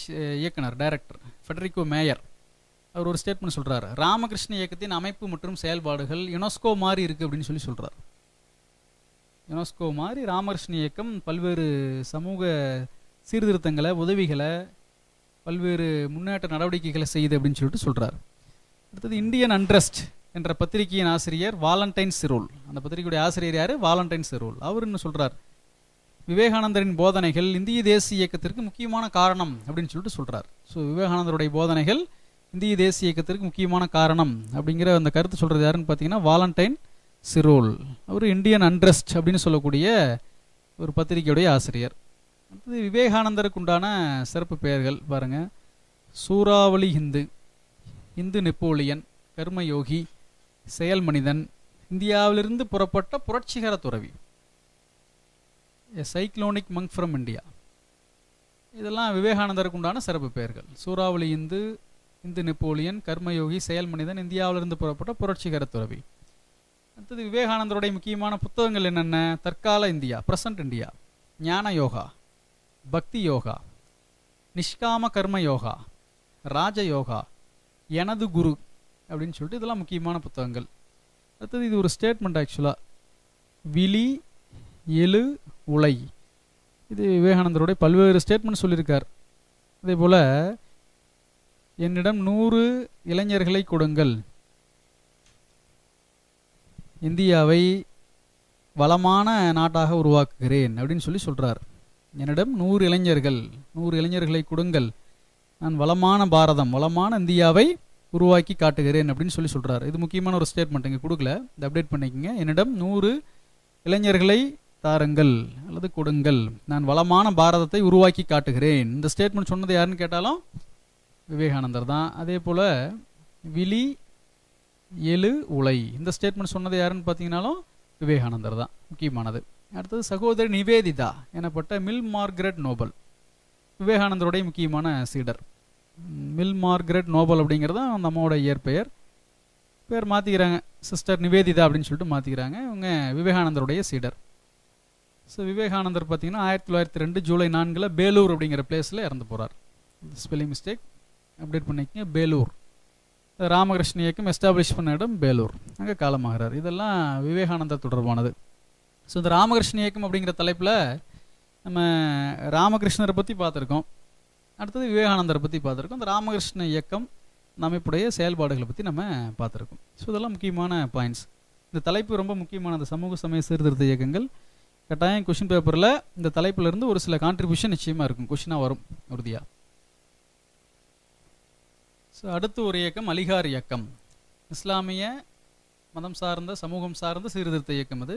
இயக்குனர் டைரக்டர் ஃபெடரிகோ மேயர் அவர் ஒரு ஸ்டேட்மெண்ட் சொல்கிறார். ராமகிருஷ்ண இயக்கத்தின் அமைப்பு மற்றும் செயல்பாடுகள் யுனெஸ்கோ மாதிரி இருக்குது அப்படின்னு சொல்லி சொல்கிறார். யுனெஸ்கோ மாதிரி ராமகிருஷ்ண இயக்கம் பல்வேறு சமூக சீர்திருத்தங்களை, உதவிகளை, பல்வேறு முன்னேற்ற நடவடிக்கைகளை செய்யுது அப்படின்னு சொல்லிட்டு சொல்கிறார். அடுத்தது இந்தியன் அண்ட்ரஸ்ட் என்ற பத்திரிகையின் ஆசிரியர் வாலண்டைன் சிரோல். அந்த பத்திரிகையுடைய ஆசிரியர் யார்? Valentine Chirol. அவர் என்ன சொல்கிறார்? விவேகானந்தரின் போதனைகள் இந்திய தேசிய இயக்கத்திற்கு முக்கியமான காரணம் அப்படின்னு சொல்லிட்டு சொல்கிறார். ஸோ விவேகானந்தருடைய போதனைகள் இந்திய தேசிய இயக்கத்திற்கு முக்கியமான காரணம் அப்படிங்கிற அந்த கருத்து சொல்கிறது யாருன்னு பார்த்தீங்கன்னா வாலண்டைன் சிரோல். அவர் இந்தியன் அண்ட்ரஸ்ட் அப்படின்னு சொல்லக்கூடிய ஒரு பத்திரிகையுடைய ஆசிரியர். அடுத்தது விவேகானந்தருக்கு உண்டான சிறப்பு பெயர்கள் பாருங்கள். சூறாவளி ஹிந்து, இந்து நெப்போலியன், கர்மயோகி, செயல் மனிதன், இந்தியாவிலிருந்து புறப்பட்ட புரட்சிகர துறவி, எ சைக்ளோனிக் மங்க் ஃப்ரம் இந்தியா. இதெல்லாம் விவேகானந்தருக்கு உண்டான சிறப்பு பெயர்கள். சூறாவளி இந்து, இந்து நெப்போலியன், கர்மயோகி, செயல் மனிதன், இந்தியாவிலிருந்து புறப்பட்ட புரட்சிகர துறவி. அடுத்தது விவேகானந்தருடைய முக்கியமான புத்தகங்கள் என்னென்ன? தற்கால இந்தியா, பிரசன்ட் இந்தியா, ஞான யோகா, பக்தி யோகா, நிஷ்காம கர்ம யோகா, ராஜ யோகா, எனது குரு அப்படின்னு சொல்லிட்டு இதெல்லாம் முக்கியமான புத்தகங்கள். அடுத்தது இது ஒரு ஸ்டேட்மெண்ட் ஆக்சுவலாக, விழி எழு உலை. இது விவேகானந்தருடைய பல்வேறு ஸ்டேட்மெண்ட் சொல்லியிருக்கார். அதே போல் என்னிடம் 100 இளைஞர்களை கொடுங்கள், இந்தியாவை வளமான நாட்டாக உருவாக்குகிறேன் அப்படின்னு சொல்லி சொல்கிறார். என்னிடம் 100 இளைஞர்களை கொடுங்கள், நான் வளமான பாரதம், வளமான இந்தியாவை உருவாக்கி காட்டுகிறேன் அப்படின்னு சொல்லி சொல்கிறார். இது முக்கியமான ஒரு ஸ்டேட்மெண்ட், இங்கே கொடுக்கல, இதை அப்டேட் பண்ணிக்கோங்க. என்னிடம் 100 இளைஞர்களை தாருங்கள் அல்லது கொடுங்கள், நான் வளமான பாரதத்தை உருவாக்கி காட்டுகிறேன். இந்த ஸ்டேட்மெண்ட் சொன்னது யாருன்னு கேட்டாலும் விவேகானந்தர் தான். அதே போல் விழி எழு உலை, இந்த ஸ்டேட்மெண்ட் சொன்னது யாருன்னு பார்த்தீங்கன்னாலும் விவேகானந்தர் தான், முக்கியமானது. அடுத்தது சகோதரி நிவேதிதா எனப்பட்ட மில் மார்கரெட் நோபல், விவேகானந்தருடைய முக்கியமான சீடர். மில் மார்கரெட் நோபல் அப்படிங்கிறது தான் அந்த அம்மாவோட இயற்பெயர். பேர் மாற்றிக்கிறாங்க, சிஸ்டர் நிவேதிதா அப்படின்னு சொல்லிட்டு மாற்றிக்கிறாங்க. இவங்க விவேகானந்தருடைய சீடர். ஸோ விவேகானந்தர் பார்த்தீங்கன்னா 1902 ஜூலை 4 பேலூர் அப்படிங்கிற பிளேஸில் இறந்து போகிறார். ஸ்பெல்லிங் மிஸ்டேக், அப்டேட் பண்ணிக்கங்க. பேலூர், ராமகிருஷ்ண இயக்கம் எஸ்டாப்ளிஷ் பண்ண இடம் பேலூர், அங்கே காலமாகிறார். இதெல்லாம் விவேகானந்தர் தொடர்பானது. ஸோ இந்த ராமகிருஷ்ண இயக்கம் அப்படிங்கிற தலைப்பில் நம்ம ராமகிருஷ்ணரை பற்றி பார்த்துருக்கோம், அடுத்தது விவேகானந்தரை பற்றி பார்த்துருக்கோம். இந்த ராமகிருஷ்ண இயக்கம் அமைப்புடைய செயல்பாடுகளை பற்றி நம்ம பார்த்துருக்கோம். ஸோ இதெல்லாம் முக்கியமான பாயிண்ட்ஸ். இந்த தலைப்பு ரொம்ப முக்கியமானது, சமூக சமய சீர்திருத்த இயக்கங்கள். கட்டாயம் கொஷின் பேப்பரில் இந்த தலைப்பிலிருந்து ஒரு சில கான்ட்ரிபியூஷன் நிச்சயமாக இருக்கும், கொஷினாக வரும் உறுதியாக. ஸோ அடுத்து ஒரு இயக்கம் அலிகார் இயக்கம், இஸ்லாமிய மதம் சார்ந்த சமூகம் சார்ந்த சீர்திருத்த இயக்கம். அது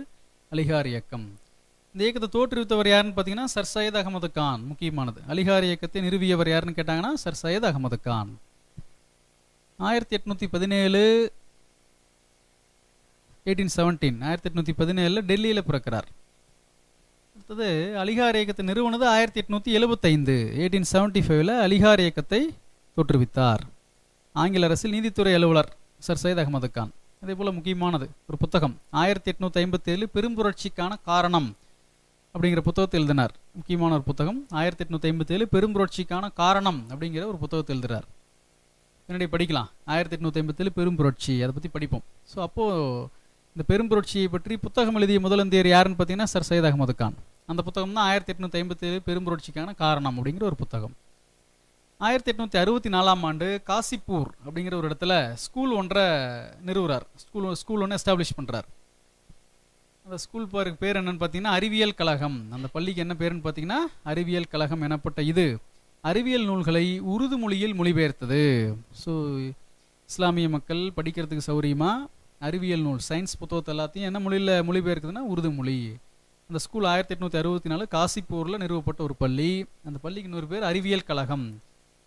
அலிகார் இயக்கம். இந்த இயக்கத்தை தோற்றுவித்தவர் யாருன்னு பார்த்தீங்கன்னா சர் சையத் அகமது கான், முக்கியமானது. அலிகார் இயக்கத்தை நிறுவியவர் யாருன்னு கேட்டாங்கன்னா சர் சையத் அகமது கான். 1817 டெல்லியில் பிறக்கிறார். அடுத்தது அலிகார் இயக்கத்தை நிறுவனது 1875 1875 அலிகார் இயக்கத்தை தோற்றுவித்தார். ஆங்கில அரசில் நீதித்துறை அலுவலர் சர் சையத் அகமது கான். அதே போல் முக்கியமானது ஒரு புத்தகம் 1857 பெரும்புரட்சிக்கான காரணம் அப்படிங்கிற புத்தகத்தை எழுதினார். முக்கியமான ஒரு புத்தகம் 1857 பெரும்புரட்சிக்கான காரணம் அப்படிங்கிற ஒரு புத்தகத்தை எழுதுகிறார். பின்னாடி படிக்கலாம், 1857 பெரும்புரட்சி, அதை பற்றி படிப்போம். ஸோ அப்போது இந்த பெரும்புரட்சியை பற்றி புத்தகம் எழுதிய முதல் இந்தியர் யாருன்னு பார்த்தீங்கன்னா சர் சையத் அகமது கான். அந்த புத்தகம் தான் 1857 பெரும்புரட்சிக்கான காரணம் அப்படிங்கிற ஒரு புத்தகம். 1864ஆம் ஆண்டு காசிப்பூர் அப்படிங்கிற ஒரு இடத்துல ஸ்கூல் ஒன்றை நிறுவுறார். ஸ்கூல் ஒன்று எஸ்டாப்ளிஷ் பண்ணுறார். அந்த ஸ்கூல் பேர் என்னன்னு பார்த்தீங்கன்னா அறிவியல் கழகம். அந்த பள்ளிக்கு என்ன பேருன்னு பார்த்தீங்கன்னா அறிவியல் கழகம் எனப்பட்ட இது அறிவியல் நூல்களை உருது மொழியில் மொழிபெயர்த்தது. ஸோ இஸ்லாமிய மக்கள் படிக்கிறதுக்கு சௌரியமாக அறிவியல் நூல் சயின்ஸ் புத்தகத்தை எல்லாத்தையும் என்ன மொழியில் மொழிபெயர்க்குதுன்னா உருது மொழி. அந்த ஸ்கூல் 1864 காசிப்பூரில் நிறுவப்பட்ட ஒரு பள்ளி. அந்த பள்ளிக்கு இன்னொரு பேர் அறிவியல் கழகம்,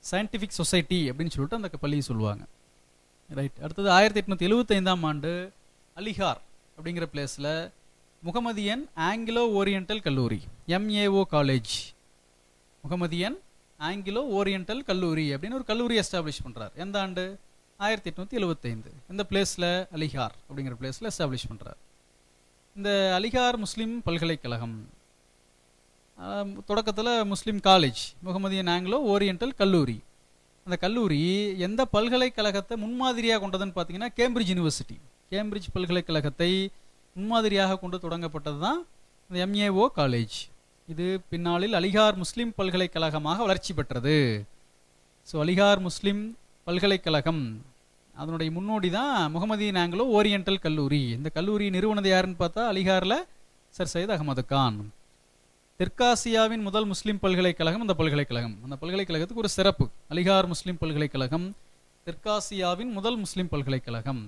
சயின்டிஃபிக் சொசைட்டி அப்படின்னு சொல்லிட்டு அந்த பள்ளியை சொல்லுவாங்க. ரைட். அடுத்தது 1875ஆம் ஆண்டு அலிகார் அப்படிங்கிற பிளேஸில் முகமதியன் ஆங்கிலோ ஓரியண்டல் கல்லூரி, MAO college, Mohammedan Anglo oriental கல்லூரி அப்படின்னு ஒரு கல்லூரி எஸ்டாப்ளிஷ் பண்ணுறார். எந்த ஆண்டு? 1875. இந்த பிளேஸில் அலிகார் அப்படிங்கிற பிளேஸில் எஸ்டாப்ளிஷ் பண்ணுறார். இந்த அலிகார் முஸ்லீம் பல்கலைக்கழகம் தொடக்கத்தில் முஸ்லீம் காலேஜ், முகமதியன் ஆங்கிலோ ஓரியண்டல் கல்லூரி. அந்த கல்லூரி எந்த பல்கலைக்கழகத்தை முன்மாதிரியாக கொண்டதுன்னு பார்த்தீங்கன்னா கேம்பிரிட்ஜ் யூனிவர்சிட்டி, கேம்பிரிட்ஜ் பல்கலைக்கழகத்தை முன்மாதிரியாக கொண்டு தொடங்கப்பட்டது தான் இந்த MAO காலேஜ். இது பின்னாளில் அலிகார் முஸ்லீம் பல்கலைக்கழகமாக வளர்ச்சி பெற்றது. ஸோ அலிகார் முஸ்லீம் பல்கலைக்கழகம் அதனுடைய முன்னோடி தான் முகமதியன் ஆங்கிலோ ஓரியண்டல் கல்லூரி. இந்த கல்லூரி நிறுவனது யாருன்னு பார்த்தா அலிகாரில் சர் சையத் அகமது கான். தெற்காசியாவின் முதல் முஸ்லீம் பல்கலைக்கழகம் அந்த பல்கலைக்கழகம். அந்த பல்கலைக்கழகத்துக்கு ஒரு சிறப்பு, அலிகார் முஸ்லீம் பல்கலைக்கழகம் தெற்காசியாவின் முதல் முஸ்லீம் பல்கலைக்கழகம்.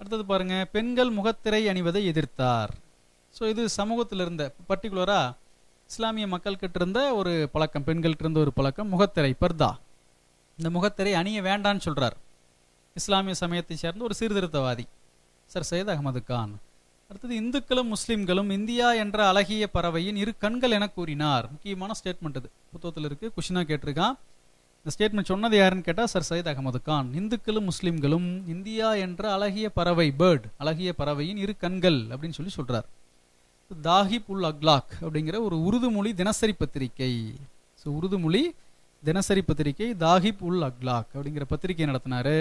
அடுத்தது பாருங்க, பெண்கள் முகத்திரை அணிவதை எதிர்த்தார். ஸோ இது சமூகத்தில் இருந்த பர்டிகுலராக இஸ்லாமிய மக்கள்கிட்ட இருந்த ஒரு பழக்கம், பெண்கள்கிட்ட இருந்த ஒரு பழக்கம் முகத்திரை, பர்தா. இந்த முகத்திரை அணிய வேண்டான்னு சொல்றார் இஸ்லாமிய சமயத்தை சேர்ந்த ஒரு சீர்திருத்தவாதி சர் சையத் அகமது கான். அடுத்தது இந்துக்களும் முஸ்லிம்களும் இந்தியா என்ற அழகிய பறவையின் இரு கண்கள் என கூறினார். முக்கியமான ஸ்டேட்மெண்ட் இது, புத்தகத்தில் இருக்கு, குஷினா கேட்டிருக்கான். இந்த ஸ்டேட்மெண்ட் சொன்னது யாருன்னு கேட்டால் சர் சையத் அகமது கான். இந்துக்களும் முஸ்லிம்களும் இந்தியா என்ற அழகிய பறவை, பேர்ட், அழகிய பறவையின் இரு கண்கள் அப்படின்னு சொல்லி சொல்றார். தாஹிப் உல் அக்லாக் அப்படிங்கிற ஒரு உருது மொழி தினசரி பத்திரிகை. ஸோ உருது மொழி தினசரி பத்திரிகை தாஹிப் உல் அக்லாக் அப்படிங்கிற பத்திரிகை நடத்தினாரு.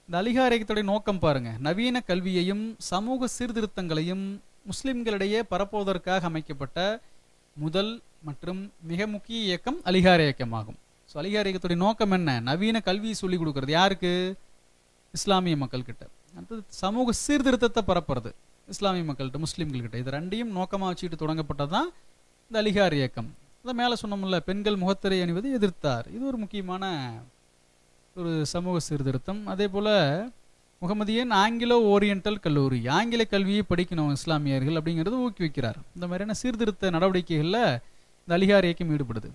இந்த அலிகார் இயக்கத்துடைய நோக்கம் பாருங்க, நவீன கல்வியையும் சமூக சீர்திருத்தங்களையும் முஸ்லிம்களிடையே பரப்புவதற்காக அமைக்கப்பட்ட முதல் மற்றும் மிக முக்கிய இயக்கம் அலிகார் இயக்கமாகும். ஸோ அலிகார் இயக்கத்துடைய நோக்கம் என்ன? நவீன கல்வியை சொல்லிக் கொடுக்கறது. யாருக்கு? இஸ்லாமிய மக்கள்கிட்ட. அடுத்தது சமூக சீர்திருத்தத்தை பரப்புறது இஸ்லாமிய மக்கள்கிட்ட, முஸ்லீம்கள்கிட்ட. இது ரெண்டையும் நோக்கமாக வச்சுக்கிட்டு தொடங்கப்பட்டது தான் இந்த அலிகார் இயக்கம். அதான் மேலே சொன்னோம்ல, பெண்கள் முகத்திரை அணிவதை எதிர்த்தார். இது ஒரு முக்கியமான ஒரு சமூக சீர்திருத்தம். அதே போல் முகமதியன் ஆங்கிலோ ஓரியண்டல் கல்லூரி, ஆங்கில கல்வியை படிக்கணும் இஸ்லாமியர்கள் அப்படிங்கிறது ஊக்குவிக்கிறார். இந்த மாதிரியான சீர்திருத்த நடவடிக்கைகளில் இந்த அலிகார் இயக்கம் ஈடுபடுது.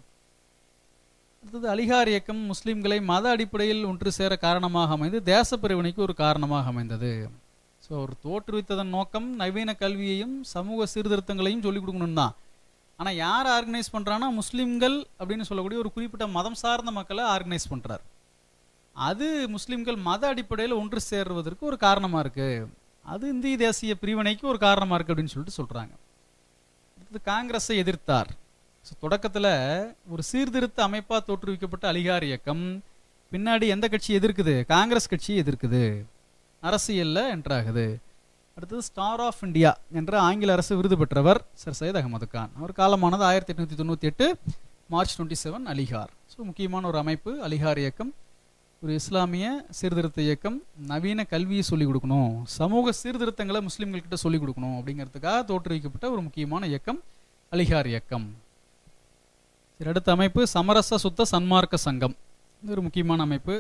அடுத்தது அலிகார் இயக்கம் முஸ்லீம்களை மத அடிப்படையில் ஒன்று சேர காரணமாக அமைந்து தேச பிரிவினைக்கு ஒரு காரணமாக அமைந்தது. ஸோ அவர் தோற்றுவித்ததன் நோக்கம் நவீன கல்வியையும் சமூக சீர்திருத்தங்களையும் சொல்லிக் கொடுக்கணும் தான். ஆனால் யார் ஆர்கனைஸ் பண்ணுறான்னா முஸ்லீம்கள் அப்படின்னு சொல்லக்கூடிய ஒரு குறிப்பிட்ட மதம் சார்ந்த மக்களை ஆர்கனைஸ் பண்ணுறார். அது முஸ்லீம்கள் மத அடிப்படையில் ஒன்று சேருவதற்கு ஒரு காரணமாக இருக்குது, அது இந்திய தேசிய பிரிவினைக்கு ஒரு காரணமாக இருக்குது அப்படின்னு சொல்லிட்டு சொல்கிறாங்க. அடுத்தது காங்கிரஸை எதிர்த்தார். ஸோ தொடக்கத்தில் ஒரு சீர்திருத்த அமைப்பாக தோற்றுவிக்கப்பட்ட அலிகார் இயக்கம் பின்னாடி எந்த கட்சி எதிர்க்குது? காங்கிரஸ் கட்சியை எதிர்க்குது, அரசியலில் என்ட்ராகுது. அடுத்தது ஸ்டார் ஆஃப் இந்தியா என்ற ஆங்கில அரசு விருது பெற்றவர் சர் சையத் அகமது கான். அவர் காலமானது 1898 மார்ச் 27 அலிகார். ஸோ முக்கியமான ஒரு அமைப்பு அலிகார் இயக்கம். ஒரு இஸ்லாமிய சீர்திருத்த இயக்கம், நவீன கல்வியை சொல்லிக் கொடுக்கணும், சமூக சீர்திருத்தங்களை முஸ்லீம்கள்கிட்ட சொல்லிக் கொடுக்கணும் அப்படிங்கிறதுக்காக தோற்றுவிக்கப்பட்ட ஒரு முக்கியமான இயக்கம் அலிகார் இயக்கம். சரி, அடுத்த அமைப்பு சமரச சுத்த சன்மார்க்க சங்கம். இது ஒரு முக்கியமான அமைப்பு,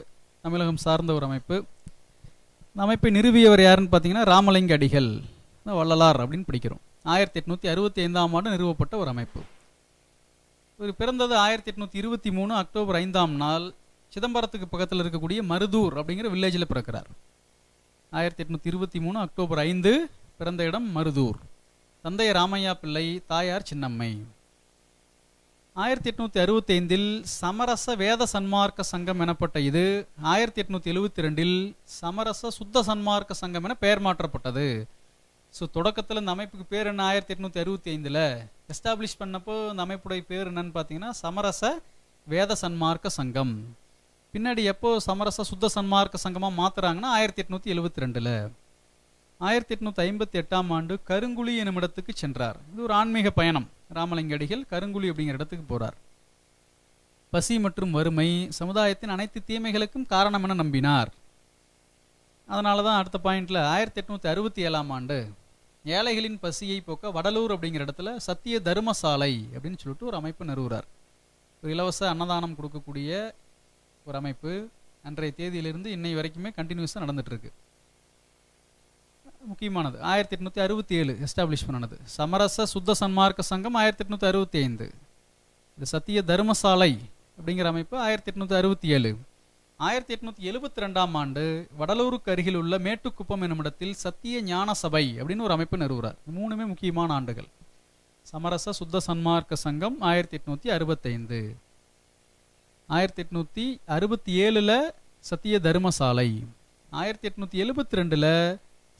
தமிழகம் சார்ந்த ஒரு அமைப்பு. இந்த அமைப்பை நிறுவியவர் யாருன்னு பார்த்தீங்கன்னா ராமலிங்க அடிகள், வள்ளலார் அப்படின்னு படிக்கிறோம். 1865ஆம் ஆண்டு நிறுவப்பட்ட ஒரு அமைப்பு. இவர் பிறந்தது 1823 அக்டோபர் 5ஆம் நாள் சிதம்பரத்துக்கு பக்கத்தில் இருக்கக்கூடிய மருதூர் அப்படிங்கிற வில்லேஜில் பிறக்கிறார். 1823 அக்டோபர் 5 பிறந்த இடம் மருதூர். தந்தை ராமையா பிள்ளை, தாயார் சின்னம்மை. 1865 சமரச வேத சன்மார்க்க சங்கம் எனப்பட்ட இது 1872 சமரச சுத்த சன்மார்க்க சங்கம் என பெயர் மாற்றப்பட்டது. ஸோ தொடக்கத்தில் இந்த அமைப்புக்கு பேர் என்ன? 1865 எஸ்டாப்ளிஷ் பண்ணப்போ இந்த அமைப்புடைய பேர் என்னன்னு பார்த்தீங்கன்னா சமரச வேத சன்மார்க்க சங்கம். பின்னாடி எப்போ சமரச சுத்த சன்மார்க்க சங்கமாக மாற்றுறாங்கன்னா 1872. 1858ஆம் ஆண்டு கருங்குழி எனும் இடத்துக்கு சென்றார். இது ஒரு ஆன்மீக பயணம். ராமலிங்க அடிகள் கருங்குழி அப்படிங்கிற இடத்துக்கு போகிறார். பசி மற்றும் வறுமை சமுதாயத்தின் அனைத்து தீமைகளுக்கும் காரணம் என நம்பினார். அதனால தான் அடுத்த பாயிண்ட்ல 1867ஆம் ஆண்டு ஏழைகளின் பசியை போக்க வடலூர் அப்படிங்கிற இடத்துல சத்திய தர்மசாலை அப்படின்னு சொல்லிட்டு ஒரு அமைப்பு நிறுவுறார். ஒரு இலவச அன்னதானம் கொடுக்கக்கூடிய ஒரு அமைப்பு அன்றைய தேதியிலிருந்து இன்னை வரைக்குமே கண்டினியூஸாக நடந்துட்டு இருக்கு. முக்கியமானது 1867 எஸ்டாப்ளிஷ் பண்ணது. சமரச சுத்த சன்மார்க்க சங்கம் 1865. இது சத்திய தர்மசாலை அப்படிங்கிற அமைப்பு 1867. 1872ஆம் ஆண்டு வடலூருக்கு அருகில் உள்ள மேட்டுக்குப்பம் என்னும் இடத்தில் சத்திய ஞான சபை அப்படின்னு ஒரு அமைப்பு நிறுவுறார். மூணுமே முக்கியமான ஆண்டுகள். சமரச சுத்த சன்மார்க்க சங்கம் 1865. 1867 சத்திய தர்மசாலை. 1872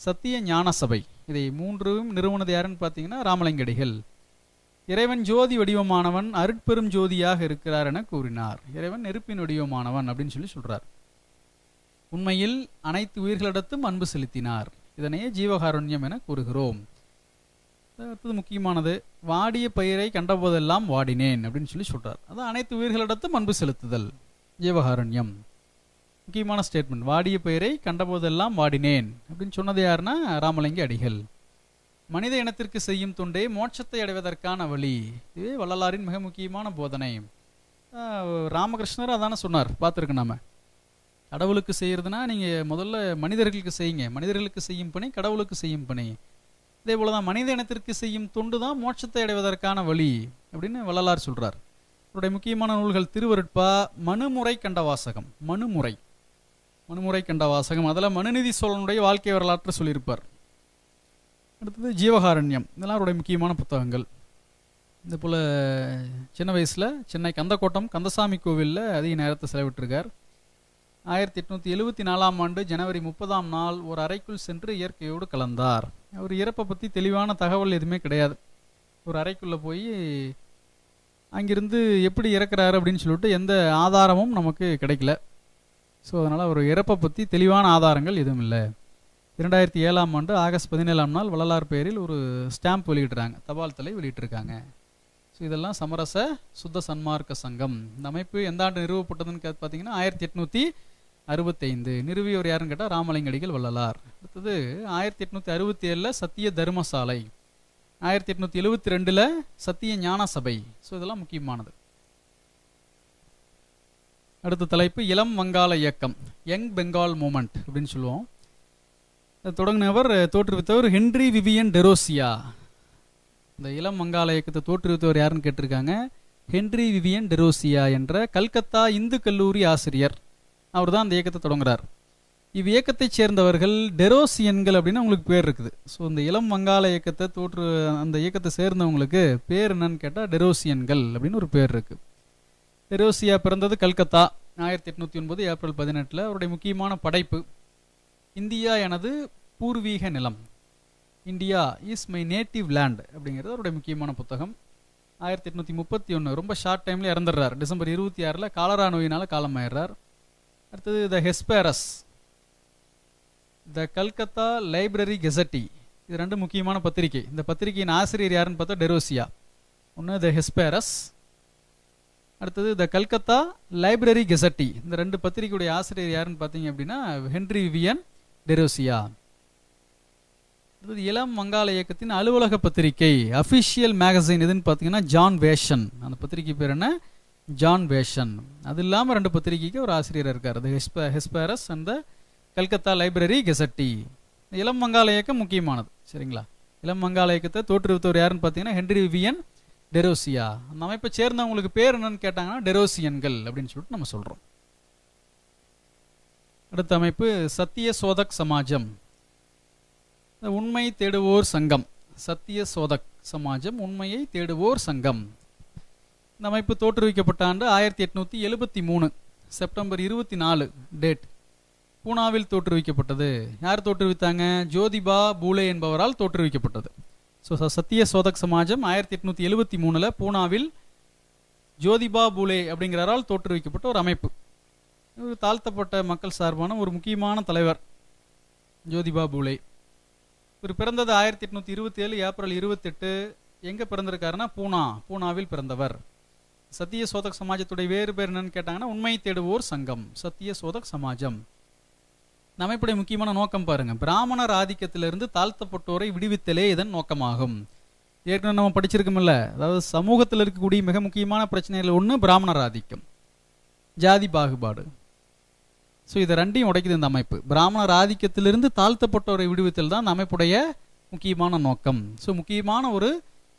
சத்திய ஞான சபை. இதை மூன்றும் நிறுவனது யாருன்னு பார்த்தீங்கன்னா ராமலிங்கடிகள். இறைவன் ஜோதி வடிவமானவன் அருட்பெரும் ஜோதியாக இருக்கிறார் என கூறினார். இறைவன் நெருப்பின் வடிவமானவன் அப்படின்னு சொல்றார். உண்மையில் அனைத்து உயிர்களிடத்தும் அன்பு செலுத்தினார். இதனையே ஜீவகாருண்யம் என கூறுகிறோம். அடுத்தது முக்கியமானது, வாடிய பயிரை கண்டபோதெல்லாம் வாடினேன் அப்படின்னு சொல்றார். அதான் அனைத்து உயிர்களிடத்தும் அன்பு செலுத்துதல், ஜீவகாருண்யம். முக்கியமான ஸ்டேட்மெண்ட். வாடிய பயிரை கண்டபோதெல்லாம் வாடினேன் அப்படின்னு சொன்னது யாருன்னா ராமலிங்க அடிகள். மனித இனத்திற்கு செய்யும் தொண்டே மோட்சத்தை அடைவதற்கான வழி. இதுவே வள்ளலாரின் மிக முக்கியமான போதனை. ராமகிருஷ்ணர் அதான சொன்னார், பார்த்துருக்கு. நாம கடவுளுக்கு செய்யறதுனா நீங்கள் முதல்ல மனிதர்களுக்கு செய்யுங்க. மனிதர்களுக்கு செய்யும் பணி கடவுளுக்கு செய்யும் பணி. இதே போலதான் மனித இனத்திற்கு செய்யும் தொண்டு தான் மோட்சத்தை அடைவதற்கான வழி அப்படின்னு வள்ளலார் சொல்றார். அவருடைய முக்கியமான நூல்கள் திருவருட்பா, மனுமுறை கண்ட வாசகம். மனுமுறை கண்ட வாசகம். அதில் மனுநீதி சோழனுடைய வாழ்க்கை வரலாற்று சொல்லியிருப்பார். அடுத்தது ஜீவகாருண்யம். இதெல்லாம் அவருடைய முக்கியமான புத்தகங்கள். இதே போல் சின்ன வயசில் சென்னை கந்தக்கோட்டம் கந்தசாமி கோவிலில் அதிக நேரத்தை செலவிட்டிருக்கார். 1874ஆம் ஆண்டு ஜனவரி 30ஆம் நாள் ஒரு அறைக்குள் சென்று இயற்கையோடு கலந்தார். அவர் இறப்பை பற்றி தெளிவான தகவல் எதுவுமே கிடையாது. ஒரு அறைக்குள்ளே போய் அங்கிருந்து எப்படி இறக்குறாரு அப்படின்னு சொல்லிட்டு எந்த ஆதாரமும் நமக்கு கிடைக்கல. ஸோ அதனால் அவர் இறப்பை பற்றி தெளிவான ஆதாரங்கள் எதுவும் இல்லை. 2007ஆம் ஆண்டு ஆகஸ்ட் 17ஆம் நாள் வள்ளலார் பெயரில் ஒரு ஸ்டாம்ப் வெளியிடுறாங்க, தபால் தலை வெளியிட்டிருக்காங்க. ஸோ இதெல்லாம் சமரச சுத்த சன்மார்க்க சங்கம். இந்த அமைப்பு எந்த ஆண்டு நிறுவப்பட்டதுன்னு பார்த்தீங்கன்னா 1865. நிறுவியவர் யாருன்னு கேட்டால் ராமலிங்கடிகள் வள்ளலார். அடுத்தது 1867 சத்திய தர்மசாலை. 1872 சத்திய ஞான சபை. ஸோ இதெல்லாம் முக்கியமானது. அடுத்த தலைப்பு இளம் வங்காள இயக்கம், யங் பெங்கால் மூமெண்ட் அப்படின்னு சொல்லுவோம். தொடங்கினவர் தோற்றுவித்தவர் ஹென்றி விவியன் டெரோசியா. இந்த இளம் வங்காள இயக்கத்தை தோற்றுவித்தவர் யாருன்னு கேட்டிருக்காங்க. ஹென்றி விவியன் டெரோசியா என்ற கல்கத்தா இந்து கல்லூரி ஆசிரியர். அவர் தான் அந்த இயக்கத்தை தொடங்குறார். இவ்வியக்கத்தைச் சேர்ந்தவர்கள் டெரோசியன்கள் அப்படின்னு அவங்களுக்கு பேர் இருக்குது. ஸோ இந்த இளம் வங்காள இயக்கத்தை அந்த இயக்கத்தை சேர்ந்தவங்களுக்கு பேர் என்னன்னு கேட்டால் டெரோசியன்கள் அப்படின்னு ஒரு பேர் இருக்கு. டெரோசியா பிறந்தது கல்கத்தா 1809 ஏப்ரல் 18. அவருடைய முக்கியமான படைப்பு இந்தியா எனது பூர்வீக நிலம், India is my native land அப்படிங்கிறது அவருடைய முக்கியமான புத்தகம். 1831 ரொம்ப ஷார்ட் டைமில் இறந்துடுறார். டிசம்பர் 26 காலரா நோயினால் காலமாயிடுறார். அடுத்தது த ஹெஸ்பேரஸ், த கல்கத்தா லைப்ரரி கெசட்டி. இது ரெண்டு முக்கியமான பத்திரிகை. இந்த பத்திரிகையின் ஆசிரியர் யாருன்னு பார்த்தா டெரோசியா. ஒன்று த ஹெஸ்பேரஸ், அடுத்தது த கல்கத்தா லைப்ரரி கெசட்டி. இந்த ரெண்டு பத்திரிகையுடைய ஆசிரியர் யாருன்னு பார்த்தீங்க அப்படின்னா ஹென்றி விவியன் டெரோசியா. அடுத்தது இளம் வங்காள இயக்கத்தின் அலுவலக பத்திரிகை, அஃபிஷியல் மேகசின் எதுன்னு பார்த்தீங்கன்னா ஜான் வேஷன். அந்த பத்திரிகை பேர் என்ன? John version. அது இல்லாமல் ரெண்டு பத்திரிகைக்கு ஒரு ஆசிரியர் இருக்கார், த ஹெஸ்பேரஸ் அண்ட் த கல்கத்தா லைப்ரரி கெசட்டி. இளம் வங்காள இயக்கம் முக்கியமானது. சரிங்களா? இளம் வங்காள இயக்கத்தை தோற்றுவித்தவர் யாருன்னு பார்த்தீங்கன்னா ஹென்றி விவியன் டெரோசியா. அந்த அமைப்பை சேர்ந்தவங்களுக்கு பேர் என்னன்னு கேட்டாங்கன்னா டெரோசியன்கள் அப்படின்னு சொல்லிட்டு நம்ம சொல்றோம். அடுத்த அமைப்பு சத்திய சோதக் சமாஜம், உண்மை தேடுவோர் சங்கம். சத்திய சோதக் சமாஜம், உண்மையை தேடுவோர் சங்கம். இந்த அமைப்பு தோற்றுவிக்கப்பட்ட ஆண்டு 1873 செப்டம்பர் 24 டேட். பூனாவில் தோற்றுவிக்கப்பட்டது. யார் தோற்றுவித்தாங்க? ஜோதிபா பூலே என்பவரால் தோற்றுவிக்கப்பட்டது. ஸோ சத்திய சோதக் சமாஜம் 1873 பூனாவில் ஜோதிபா பூலே அப்படிங்கிறாரால் தோற்றுவிக்கப்பட்ட ஒரு அமைப்பு. ஒரு தாழ்த்தப்பட்ட மக்கள் சார்பான ஒரு முக்கியமான தலைவர் ஜோதிபா பூலே. இவர் பிறந்தது 1827 ஏப்ரல் 28. எங்கே பிறந்திருக்காருன்னா பூனாவில் பிறந்தவர். சத்திய சோதக் சமாஜத்துடைய வேறு பேர் என்னன்னு கேட்டாங்கன்னா உண்மை தேடுவோர் சங்கம், சத்திய சோதக் சமாஜம். இந்த அமைப்புடைய முக்கியமான நோக்கம் பாருங்க, பிராமணர் ஆதிக்கத்திலிருந்து தாழ்த்தப்பட்டோரை விடுவித்தலே இதன் நோக்கமாகும். ஏற்கனவே நம்ம படிச்சிருக்கோம்ல, அதாவது சமூகத்தில் இருக்கக்கூடிய மிக முக்கியமான பிரச்சனைகள் ஒன்று பிராமணர் ஆதிக்கம், ஜாதி பாகுபாடு. ஸோ இதை ரெண்டையும் உடைக்குது இந்த அமைப்பு. பிராமணர் ஆதிக்கத்திலிருந்து தாழ்த்தப்பட்டோரை விடுவித்தல் தான் இந்த அமைப்புடைய முக்கியமான நோக்கம். ஸோ முக்கியமான ஒரு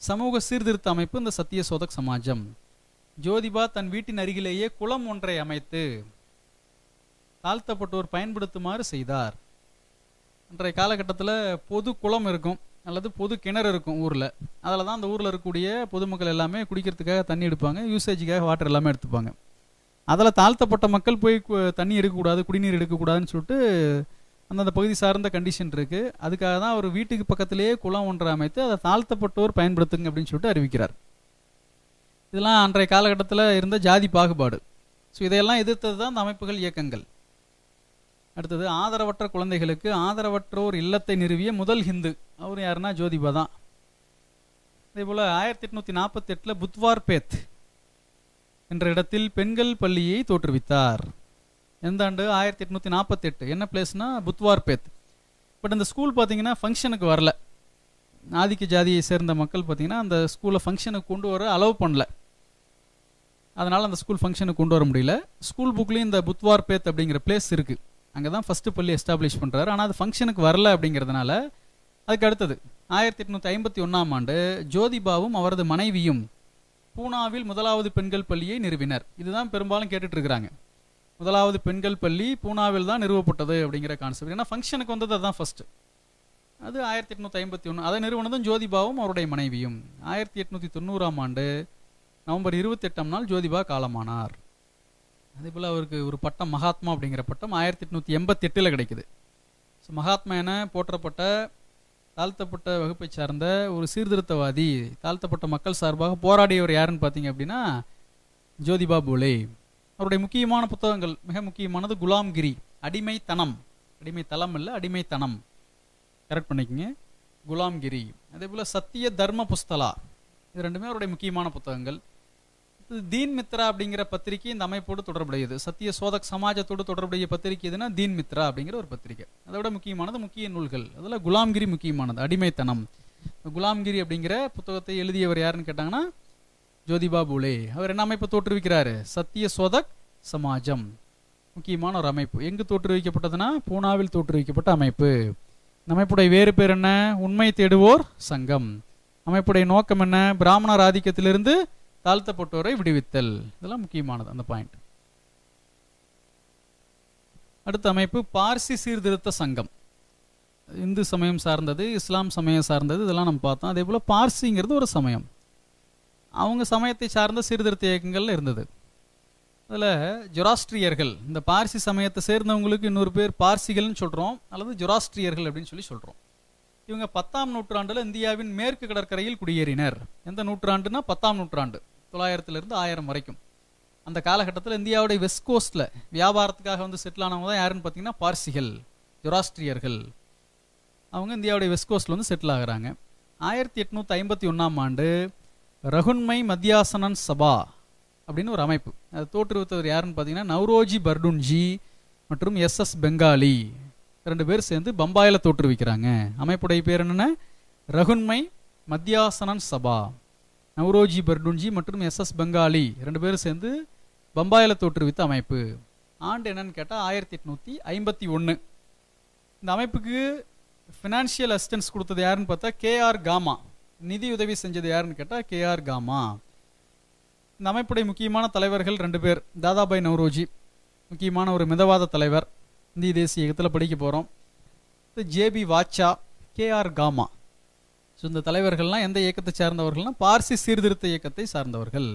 சமூக சீர்திருத்த அமைப்பு இந்த சத்திய சோதக் சமாஜம். ஜோதிபா தன் வீட்டின் அருகிலேயே குளம் ஒன்றை அமைத்து தாழ்த்தப்பட்டோர் பயன்படுத்துமாறு செய்தார். அன்றைய காலகட்டத்தில் பொது குளம் இருக்கும் அல்லது பொது கிணறு இருக்கும் ஊரில். அதில் தான் அந்த ஊரில் இருக்கக்கூடிய பொதுமக்கள் எல்லாமே குடிக்கிறதுக்காக தண்ணி எடுப்பாங்க, யூசேஜுக்காக வாட்டர் எல்லாமே எடுத்துப்பாங்க. அதில் தாழ்த்தப்பட்ட மக்கள் போய் தண்ணி எடுக்கக்கூடாது, குடிநீர் எடுக்கக்கூடாதுன்னு சொல்லிட்டு அந்தந்த பகுதி சார்ந்த கண்டிஷன் இருக்குது. அதுக்காக தான் அவர் வீட்டுக்கு பக்கத்திலேயே குளம் ஒன்றை அமைத்து அதை தாழ்த்தப்பட்டோர் பயன்படுத்துங்க அப்படின்னு சொல்லிட்டு அறிவிக்கிறார். இதெல்லாம் அன்றைய காலகட்டத்தில் இருந்த ஜாதி பாகுபாடு. ஸோ இதையெல்லாம் எதிர்த்தது தான் இந்த அமைப்புகள், இயக்கங்கள். அடுத்தது ஆதரவற்ற குழந்தைகளுக்கு ஆதரவற்றோர் இல்லத்தை நிறுவிய முதல் ஹிந்து. அவர் யாருன்னா ஜோதிபா தான். அதே போல் 1848 புத்வார் பேத் என்ற இடத்தில் பெண்கள் பள்ளியை தோற்றுவித்தார். எந்த ஆண்டு? 1848. என்ன பிளேஸ்னா புத்வார் பேத். பட் இந்த ஸ்கூல் பார்த்தீங்கன்னா ஃபங்க்ஷனுக்கு வரல. ஆதிக்க ஜாதியை சேர்ந்த மக்கள் பார்த்தீங்கன்னா அந்த ஸ்கூலை ஃபங்க்ஷனுக்கு கொண்டு வர அலோவ் பண்ணல. அதனால் அந்த ஸ்கூல் ஃபங்க்ஷனுக்கு கொண்டு வர முடியல. ஸ்கூல் புக்லேயும் இந்த புத்வார் பேத் அப்படிங்கிற பிளேஸ் இருக்குது. அங்கே தான் ஃபஸ்ட்டு பள்ளி எஸ்டாப்ளிஷ் பண்ணுறாரு. ஆனால் அது ஃபங்க்ஷனுக்கு வரல அப்படிங்கிறதுனால அதுக்கு அடுத்தது 1851 ஆண்டு ஜோதிபாவும் அவரது மனைவியும் பூனாவில் முதலாவது பெண்கள் பள்ளியை நிறுவினர். இதுதான் பெரும்பாலும் கேட்டுட்டு இருக்கிறாங்க. முதலாவது பெண்கள் பள்ளி பூனாவில் தான் நிறுவப்பட்டது அப்படிங்கிற கான்செப்ட். ஏன்னா ஃபங்க்ஷனுக்கு வந்தது அதுதான் ஃபர்ஸ்ட். அது 1851. அதை நிறுவனதும் ஜோதிபாவும் அவருடைய மனைவியும். 1890 ஆண்டு நவம்பர் 28 ஜோதிபா காலமானார். அதே போல் அவருக்கு ஒரு பட்டம், மகாத்மா அப்படிங்கிற பட்டம் 1888 கிடைக்குது. ஸோ மகாத்மா என போற்றப்பட்ட தாழ்த்தப்பட்ட வகுப்பை சார்ந்த ஒரு சீர்திருத்தவாதி, தாழ்த்தப்பட்ட மக்கள் சார்பாக போராடியவர் யாருன்னு பார்த்தீங்க அப்படின்னா ஜோதிபா பூலே. அவருடைய முக்கியமான புத்தகங்கள், மிக முக்கியமானது குலாம்கிரி, அடிமைத்தனம், அடிமைத்தலம் இல்லை அடிமைத்தனம், கரெக்ட் பண்ணிக்கங்க, குலாம்கிரி. அதே போல் சத்திய தர்ம புஸ்தலா, இது ரெண்டுமே அவருடைய முக்கியமான புத்தகங்கள். தீன் மித்ரா அப்படிங்கிற பத்திரிகை இந்த அமைப்போடு தொடர்புடையது. சத்திய சோதக் சமாஜத்தோடு தொடர்புடைய பத்திரிகை எதுனா தீன் மித்ரா அப்படிங்கிற ஒரு பத்திரிகை. அதோட முக்கியமானது முக்கிய நூல்கள். அதில் குலாம்கிரி முக்கியமானது, அடிமைத்தனம். குலாம்கிரி அப்படிங்கிற புத்தகத்தை எழுதியவர் யாருன்னு கேட்டாங்கன்னா ஜோதிபா பூலே. அவர் என்ன அமைப்பு தோற்றுவிக்கிறாரு? சத்திய சோதக் சமாஜம், முக்கியமான ஒரு அமைப்பு. எங்கு தோற்றுவிக்கப்பட்டதுன்னா பூனாவில் தோற்றுவிக்கப்பட்ட அமைப்பு. இந்த அமைப்புடைய வேறு பேர் என்ன? உண்மை தேடுவோர் சங்கம். அமைப்புடைய நோக்கம் என்ன? பிராமணர் ஆதிக்கத்திலிருந்து தாழ்த்தப்பட்டோரை விடுவித்தல். இதெல்லாம் முக்கியமானது அந்த பாயிண்ட். அடுத்த அமைப்பு பார்சி சீர்திருத்த சங்கம். இந்து சமயம் சார்ந்தது, இஸ்லாம் சமயம் சார்ந்தது, இதெல்லாம் நம்ம பார்த்தோம். அதே போல் பார்சிங்கிறது ஒரு சமயம், அவங்க சமயத்தை சார்ந்த சீர்திருத்த இயக்கங்கள் இருந்தது. அதில் ஜொராஸ்ட்ரியர்கள், இந்த பார்சி சமயத்தை சேர்ந்தவங்களுக்கு இன்னொரு பேர் பார்சிகள்னு சொல்கிறோம் அல்லது ஜொராஸ்ட்ரியர்கள் அப்படின்னு சொல்கிறோம். இவங்க 10ஆம் நூற்றாண்டில் இந்தியாவின் மேற்கு கடற்கரையில் குடியேறினர். எந்த நூற்றாண்டுனா 10ஆம் நூற்றாண்டு, 900 1000 வரைக்கும். அந்த காலகட்டத்தில் இந்தியாவுடைய வெஸ்ட் கோஸ்டில் வியாபாரத்துக்காக வந்து செட்டில் ஆனவங்க தான் யாருன்னு பார்த்தீங்கன்னா பார்சிகள், ஜொராஸ்ட்ரியர்கள். அவங்க இந்தியாவுடைய வெஸ்ட் கோஸ்டில் வந்து செட்டில் ஆகிறாங்க. 1851 ஆண்டு ரகுன்மை மத்தியாசனன் சபா அப்படின்னு ஒரு அமைப்பு, அதை தோற்றுவித்தவர் யாருன்னு பார்த்தீங்கன்னா நவ்ரோஜி பர்டுன்ஜி மற்றும் எஸ்எஸ் பெங்காலி, 2 பேர் சேர்ந்து பம்பாயில் தோற்றுவிக்கிறாங்க. அமைப்புடைய பேர் என்னென்ன? ரகுன்மை மத்தியாசனன் சபா. நவ்ரோஜி பர்டுன்ஜி மற்றும் எஸ்எஸ் பெங்காலி 2 பேரும் சேர்ந்து பம்பாயில் தோற்றுவித்த அமைப்பு. ஆண்டு என்னன்னு கேட்டால் 1851. இந்த அமைப்புக்கு ஃபினான்ஷியல் அசிஸ்டன்ஸ் கொடுத்தது யாருன்னு பார்த்தா கேஆர் காமா. நிதி உதவி செஞ்சது யாருன்னு கேட்டால் கேஆர் காமா. இந்த அமைப்புடைய முக்கியமான தலைவர்கள் 2 பேர். தாதாபாய் நவ்ரோஜி, முக்கியமான ஒரு மிதவாத தலைவர், இந்திய தேசிய இயக்கத்தில் படிக்க போகிறோம். ஜேபி வாச்சா, கேஆர் காமா. ஸோ இந்த தலைவர்கள்லாம் எந்த இயக்கத்தை சார்ந்தவர்கள்னா பார்சி சீர்திருத்த இயக்கத்தை சார்ந்தவர்கள்.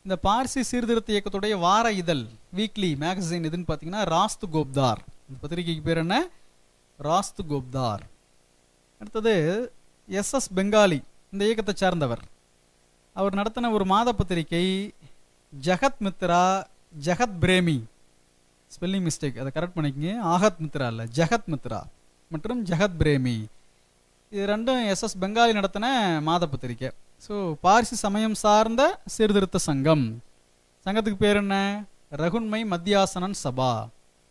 இந்த பார்சி சீர்திருத்த இயக்கத்துடைய வார இதழ், வீக்லி மேகசின் எதுன்னு பார்த்தீங்கன்னா ராஸ்து கோப்தார். இந்த பத்திரிகைக்கு பேர் என்ன? ராஸ்து கோப்தார். அடுத்தது எஸ்எஸ் பெங்காலி, இந்த இயக்கத்தை சார்ந்தவர். அவர் நடத்தின ஒரு மாத பத்திரிகை ஜகத் மித்ரா, ஜகத் பிரேமி, ஸ்பெல்லிங் மிஸ்டேக், அதை கரெக்ட் பண்ணிக்கங்க, ஆகத் மித்ரா இல்லை, ஜகத் மித்ரா மற்றும் ஜகத் பிரேமி. இது ரெண்டும் எஸ்எஸ் பெங்காலி நடத்தின மாத பத்திரிக்கை. ஸோ பார்சி சமயம் சார்ந்த சீர்திருத்த சங்கம். சங்கத்துக்கு பேர் என்ன? ரகுன்மை மத்தியாசனன் சபா.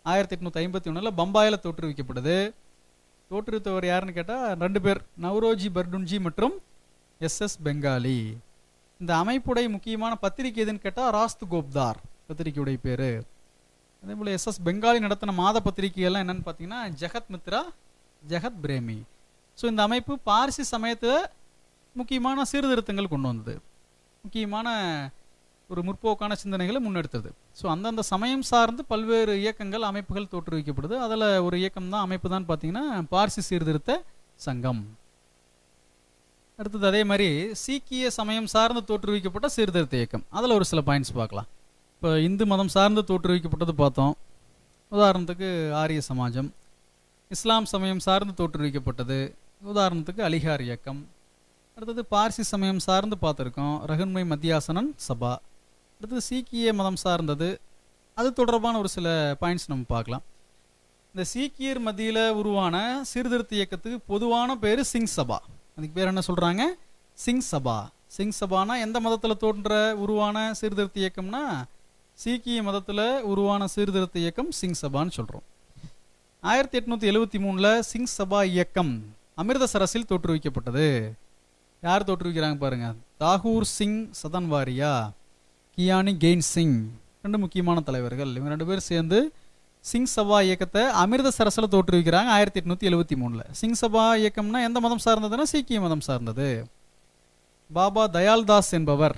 1851 பம்பாயில் தோற்றுவிக்கப்படுது. தோற்றுவித்தவர் யாருன்னு கேட்டால் 2 பேர், நவ்ரோஜி பர்டுன்ஜி மற்றும் எஸ்எஸ் பெங்காலி. இந்த அமைப்புடைய முக்கியமான பத்திரிகை எதுன்னு கேட்டால் ராஸ்து கோப்தார் பத்திரிகையுடைய பேர். அதே போல் எஸ்எஸ் பெங்காலி நடத்தின மாத பத்திரிகைகள்லாம் என்னென்னு பார்த்தீங்கன்னா ஜெகத் மித்ரா, ஜெகத் பிரேமி. ஸோ இந்த அமைப்பு பார்சி சமயத்தில் முக்கியமான சீர்திருத்தங்கள் கொண்டு வந்தது, முக்கியமான ஒரு முற்போக்கான சிந்தனைகளை முன்னெடுத்தது. ஸோ அந்தந்த சமயம் சார்ந்து பல்வேறு இயக்கங்கள் அமைப்புகள் தோற்றுவிக்கப்படுது. அதில் ஒரு இயக்கம் தான், அமைப்பு தான் பார்த்தீங்கன்னா பார்சி சீர்திருத்த சங்கம். அடுத்தது அதே மாதிரி சீக்கிய சமயம் சார்ந்து தோற்றுவிக்கப்பட்ட சீர்திருத்த இயக்கம். அதில் ஒரு சில பாயிண்ட்ஸ் பார்க்கலாம். இப்போ இந்து மதம் சார்ந்து தோற்றுவிக்கப்பட்டது பார்த்தோம். உதாரணத்துக்கு ஆரிய சமாஜம். இஸ்லாம் சமயம் சார்ந்து தோற்றுவிக்கப்பட்டது, உதாரணத்துக்கு அலிகார் இயக்கம். அடுத்தது பார்சி சமயம் சார்ந்து பார்த்துருக்கோம், ரகுன்மை மத்தியாசனன் சபா. அடுத்தது சீக்கிய மதம் சார்ந்தது, அது தொடர்பான ஒரு சில பாயிண்ட்ஸ் நம்ம பார்க்கலாம். இந்த சீக்கியர் மத்தியில் உருவான சீர்திருத்த இயக்கத்துக்கு பொதுவான பேர் சிங் சபா. அதுக்கு பேர் என்ன சொல்கிறாங்க? சிங் சபா. சிங் சபானா எந்த மதத்தில் தோன்ற உருவான சீர்திருத்த இயக்கம்னா சீக்கிய மதத்தில் உருவான சீர்திருத்த இயக்கம் சிங் சபான்னு சொல்கிறோம். 1873 சிங் சபா இயக்கம் அமிர்தசரஸில் தோற்றுவிக்கப்பட்டது. யார் தோற்றுவிக்கிறாங்க பாருங்க? தாகூர் சிங் சதன்வாரியா, கியானி கெயின் சிங், 2 முக்கியமான தலைவர்கள். இவங்க 2 பேர் சேர்ந்து சிங் சபா இயக்கத்தை அமிர்தசரஸில் தோற்றுவிக்கிறாங்க 1873. சிங் சபா இயக்கம்னா எந்த மதம் சார்ந்ததுன்னா சீக்கிய மதம் சார்ந்தது. பாபா தயால்தாஸ் என்பவர்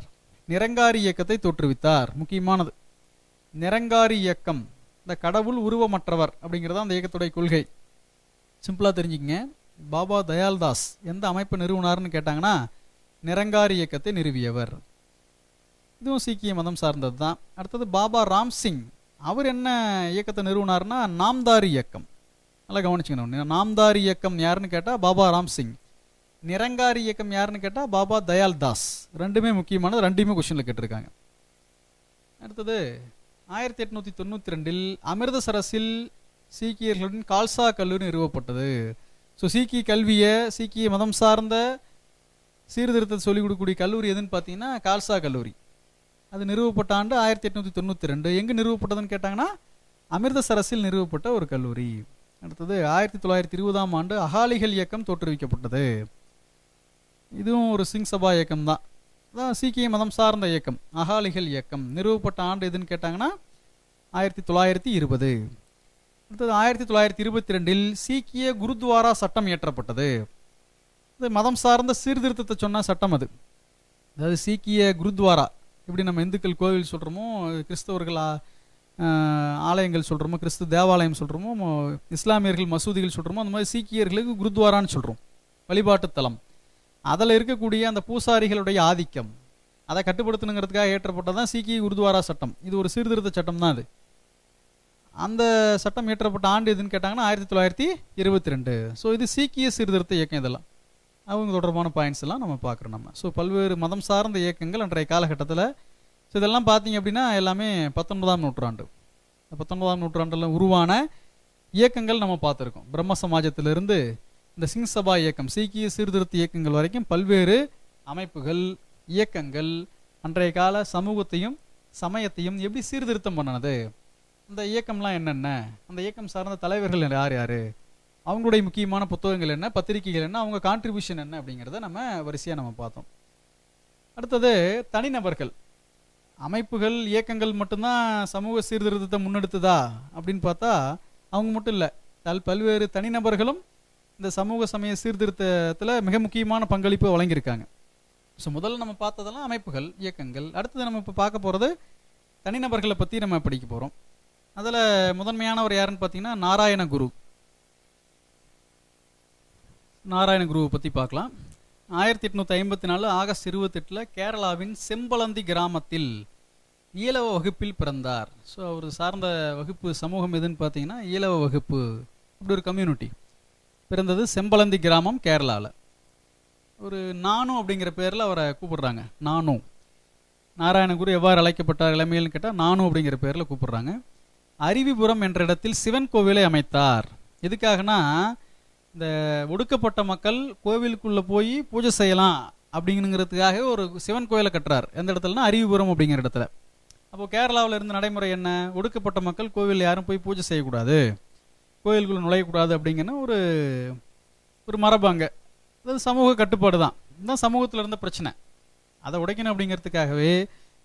நிரங்காரி இயக்கத்தை தோற்றுவித்தார். முக்கியமானது நிரங்காரி இயக்கம், இந்த கடவுள் உருவமற்றவர் அப்படிங்கிறதா அந்த இயக்கத்துடைய கொள்கை. சிம்பிளாக தெரிஞ்சுக்கங்க. பாபா தயால்தாஸ் எந்த அமைப்பு நிறுவனார்னு கேட்டாங்கன்னா நிரங்காரி இயக்கத்தை நிறுவியவர். இதுவும் சீக்கிய மதம் சார்ந்தது தான். அடுத்தது பாபா ராம் சிங், அவர் என்ன இயக்கத்தை நிறுவனார்னா நாம்தாரி இயக்கம். நல்லா கவனிச்சுக்கணும். நாம்தாரி இயக்கம் யாருன்னு கேட்டால் பாபா ராம் சிங். நிரங்காரி இயக்கம் யாருன்னு கேட்டால் பாபா தயால்தாஸ். 2மே முக்கியமானது, 2மே கொஸ்டினில் கேட்டிருக்காங்க. அடுத்தது 1892 அமிர்தசரஸில் சீக்கியர்களின் கால்சா கல்லூரி நிறுவப்பட்டது. ஸோ சீக்கிய கல்வியை, சீக்கிய மதம் சார்ந்த சீர்திருத்தத்தை சொல்லிக் கொடுக்கக்கூடிய கல்லூரி எதுன்னு பார்த்தீங்கன்னா கால்சா கல்லூரி. அது நிறுவப்பட்ட ஆண்டு 1892. எங்கே நிறுவப்பட்டதுன்னு கேட்டாங்கன்னா அமிர்தசரஸில் நிறுவப்பட்ட ஒரு கல்லூரி. அடுத்தது 1920 ஆண்டு அகாலிகள் இயக்கம் தோற்றுவிக்கப்பட்டது. இதுவும் ஒரு சிங் சபா இயக்கம் தான். அதான் சீக்கிய மதம் சார்ந்த இயக்கம். அகாலிகள் இயக்கம் நிறுவப்பட்ட ஆண்டு எதுன்னு கேட்டாங்கன்னா 1920. அடுத்தது 1922 சீக்கிய குருத்வாரா சட்டம் இயற்றப்பட்டது. இது மதம் சார்ந்த சீர்திருத்தத்தை சொன்ன சட்டம் அது. அதாவது சீக்கிய குருத்வாரா, எப்படி நம்ம இந்துக்கள் கோவில் சொல்கிறோமோ, கிறிஸ்தவர்கள் ஆலயங்கள் சொல்கிறோமோ, கிறிஸ்து தேவாலயம் சொல்கிறோமோ, இஸ்லாமியர்கள் மசூதிகள் சொல்கிறோமோ, அந்த மாதிரி சீக்கியர்களுக்கு குருத்வாரான்னு சொல்கிறோம், வழிபாட்டு தலம். அதில் இருக்கக்கூடிய அந்த பூசாரிகளுடைய ஆதிக்கம், அதை கட்டுப்படுத்தணுங்கிறதுக்காக ஏற்றப்பட்டதான் சீக்கிய குருத்வாரா சட்டம். இது ஒரு சீர்திருத்த சட்டம் தான் அது. அந்த சட்டம் இயற்றப்பட்ட ஆண்டு எதுன்னு கேட்டாங்கன்னா 1922. ஸோ இது சீக்கிய சீர்திருத்த இயக்கம். இதெல்லாம் அவங்க தொடர்பான பாயிண்ட்ஸ் எல்லாம் நம்ம பார்க்குறோம் நம்ம. ஸோ பல்வேறு மதம் சார்ந்த இயக்கங்கள் அன்றைய காலகட்டத்தில். ஸோ இதெல்லாம் பார்த்தீங்க அப்படின்னா எல்லாமே 19ஆம் நூற்றாண்டு. 19ஆம் நூற்றாண்டில் உருவான இயக்கங்கள் நம்ம பார்த்துருக்கோம். பிரம்ம சமாஜத்திலிருந்து இந்த சிங் சபா இயக்கம், சீக்கிய சீர்திருத்த இயக்கங்கள் வரைக்கும் பல்வேறு அமைப்புகள், இயக்கங்கள் அன்றைய கால சமூகத்தையும் சமயத்தையும் எப்படி சீர்திருத்தம் பண்ணினது, அந்த இயக்கம்லாம் என்னென்ன, அந்த இயக்கம் சார்ந்த தலைவர்கள் யார் யார், அவங்களுடைய முக்கியமான புத்தகங்கள் என்ன, பத்திரிகைகள் என்ன, அவங்க கான்ட்ரிபியூஷன் என்ன அப்படிங்கிறத நம்ம வரிசையாக நம்ம பார்த்தோம். அடுத்தது தனிநபர்கள். அமைப்புகள், இயக்கங்கள் மட்டும்தான் சமூக சீர்திருத்தத்தை முன்னெடுத்ததா அப்படின்னு பார்த்தா அவங்க மட்டும் இல்லை, பல்வேறு தனிநபர்களும் இந்த சமூக சமய சீர்திருத்தத்தில் மிக முக்கியமான பங்களிப்பு வழங்கியிருக்காங்க. ஸோ முதல்ல நம்ம பார்த்ததெல்லாம் அமைப்புகள், இயக்கங்கள். அடுத்தது நம்ம இப்போ பார்க்க போகிறது தனிநபர்களை பற்றி நம்ம படிக்க போகிறோம். அதில் முதன்மையானவர் யாருன்னு பார்த்தீங்கன்னா நாராயண குரு. நாராயண குருவை பற்றி பார்க்கலாம். 1854 ஆகஸ்ட் 28 கேரளாவின் செம்பலந்தி கிராமத்தில் ஈழவ வகுப்பில் பிறந்தார். ஸோ அவர் சார்ந்த வகுப்பு சமூகம் எதுன்னு பார்த்தீங்கன்னா ஈழவ வகுப்பு, அப்படி ஒரு கம்யூனிட்டி. பிறந்தது செம்பலந்தி கிராமம், கேரளாவில். ஒரு நானு அப்படிங்கிற பேரில் அவரை கூப்பிடுறாங்க. நானு. நாராயணகுரு எவ்வாறு அழைக்கப்பட்டார் இளமையில்னு கேட்டால் நானு அப்படிங்கிற பேரில் கூப்பிடுறாங்க. அருவிபுரம் என்ற இடத்தில் சிவன் கோவிலை அமைத்தார். எதுக்காகனா இந்த ஒடுக்கப்பட்ட மக்கள் கோவிலுக்குள்ளே போய் பூஜை செய்யலாம் அப்படிங்கிறதுக்காக ஒரு சிவன் கோயிலை கட்டுறார். எந்த இடத்துலனா அருவிபுரம் அப்படிங்கிற இடத்துல. அப்போ கேரளாவில் இருந்த நடைமுறை என்ன, ஒடுக்கப்பட்ட மக்கள் கோவில் யாரும் போய் பூஜை செய்யக்கூடாது, கோயிலுக்குள்ள நுழையக்கூடாது அப்படிங்கிற ஒரு ஒரு மரபாங்க. அது சமூக கட்டுப்பாடு தான். இதுதான் சமூகத்தில் இருந்த பிரச்சனை. அதை உடைக்கணும் அப்படிங்கிறதுக்காகவே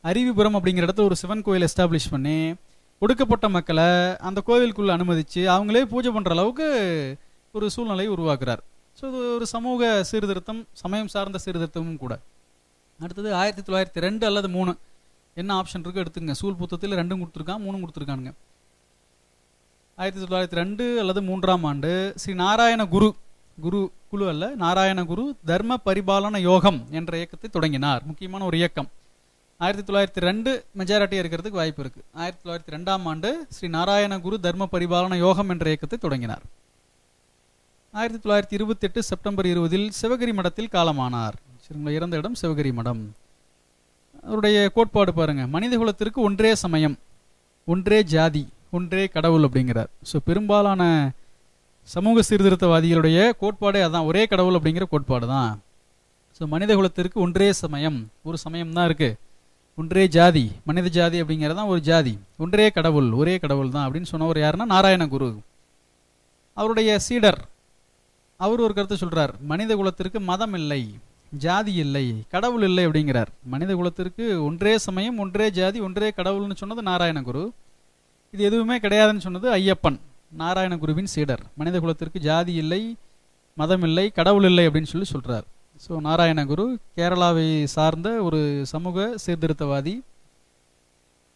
அருவிபுரம் அப்படிங்கிற இடத்துல ஒரு சிவன் கோயில் எஸ்டாப்ளிஷ் பண்ணி ஒடுக்கப்பட்ட மக்களை அந்த கோவிலுக்குள்ள அனுமதிச்சு அவங்களே பூஜை பண்ற அளவுக்கு ஒரு சூழ்நிலையை உருவாக்குறார். ஸோ இது ஒரு சமூக சீர்திருத்தம், சமயம் சார்ந்த சீர்திருத்தமும் கூட. அடுத்தது 1902 அல்லது 3 என்ன ஆப்ஷன் இருக்கு எடுத்துங்க. சூல் புத்தகத்தில் 2 கொடுத்துருக்கான், 3 கொடுத்துருக்கானுங்க. 1902 அல்லது 3ஆம் ஆண்டு ஸ்ரீ நாராயண குரு குழு அல்ல, நாராயண குரு தர்ம பரிபாலன யோகம் என்ற இயக்கத்தை தொடங்கினார். முக்கியமான ஒரு இயக்கம். 1902 மெஜாரிட்டியாக இருக்கிறதுக்கு வாய்ப்பு இருக்கு. 1902ஆம் ஆண்டு ஸ்ரீ நாராயண குரு தர்ம பரிபாலன யோகம் என்ற இயக்கத்தை தொடங்கினார். 1928 செப்டம்பர் 20 சிவகிரி மடத்தில் காலமானார். சரிங்களா, இறந்த இடம் சிவகிரி மடம். அவருடைய கோட்பாடு பாருங்க, மனித குலத்திற்கு ஒன்றே சமயம், ஒன்றே ஜாதி, ஒன்றே கடவுள் அப்படிங்கிறார். ஸோ பெரும்பாலான சமூக சீர்திருத்தவாதிகளுடைய கோட்பாடே அதான், ஒரே கடவுள் அப்படிங்கிற கோட்பாடு தான். ஸோ மனித குலத்திற்கு ஒன்றே சமயம், ஒரு சமயம் தான் இருக்கு, ஒன்றே ஜாதி, மனித ஜாதி அப்படிங்கிறதான் ஒரு ஜாதி, ஒன்றே கடவுள், ஒரே கடவுள் தான் அப்படின்னு சொன்னவர் யாருன்னா நாராயண குரு. அவருடைய சீடர் அவர் ஒரு கருத்தை சொல்றார், மனித குலத்திற்கு மதம் இல்லை, ஜாதி இல்லை, கடவுள் இல்லை அப்படிங்கிறார். மனித குலத்திற்கு ஒன்றே சமயம், ஒன்றே ஜாதி, ஒன்றே கடவுள்னு சொன்னது நாராயண குரு. இது எதுவுமே கிடையாதுன்னு சொன்னது ஐயப்பன், நாராயண குருவின் சீடர். மனித குலத்திற்கு ஜாதி இல்லை, மதம் இல்லை, கடவுள் இல்லை அப்படின்னு சொல்லி சொல்றார். ஸோ நாராயண குரு கேரளாவை சார்ந்த ஒரு சமூக சீர்திருத்தவாதி.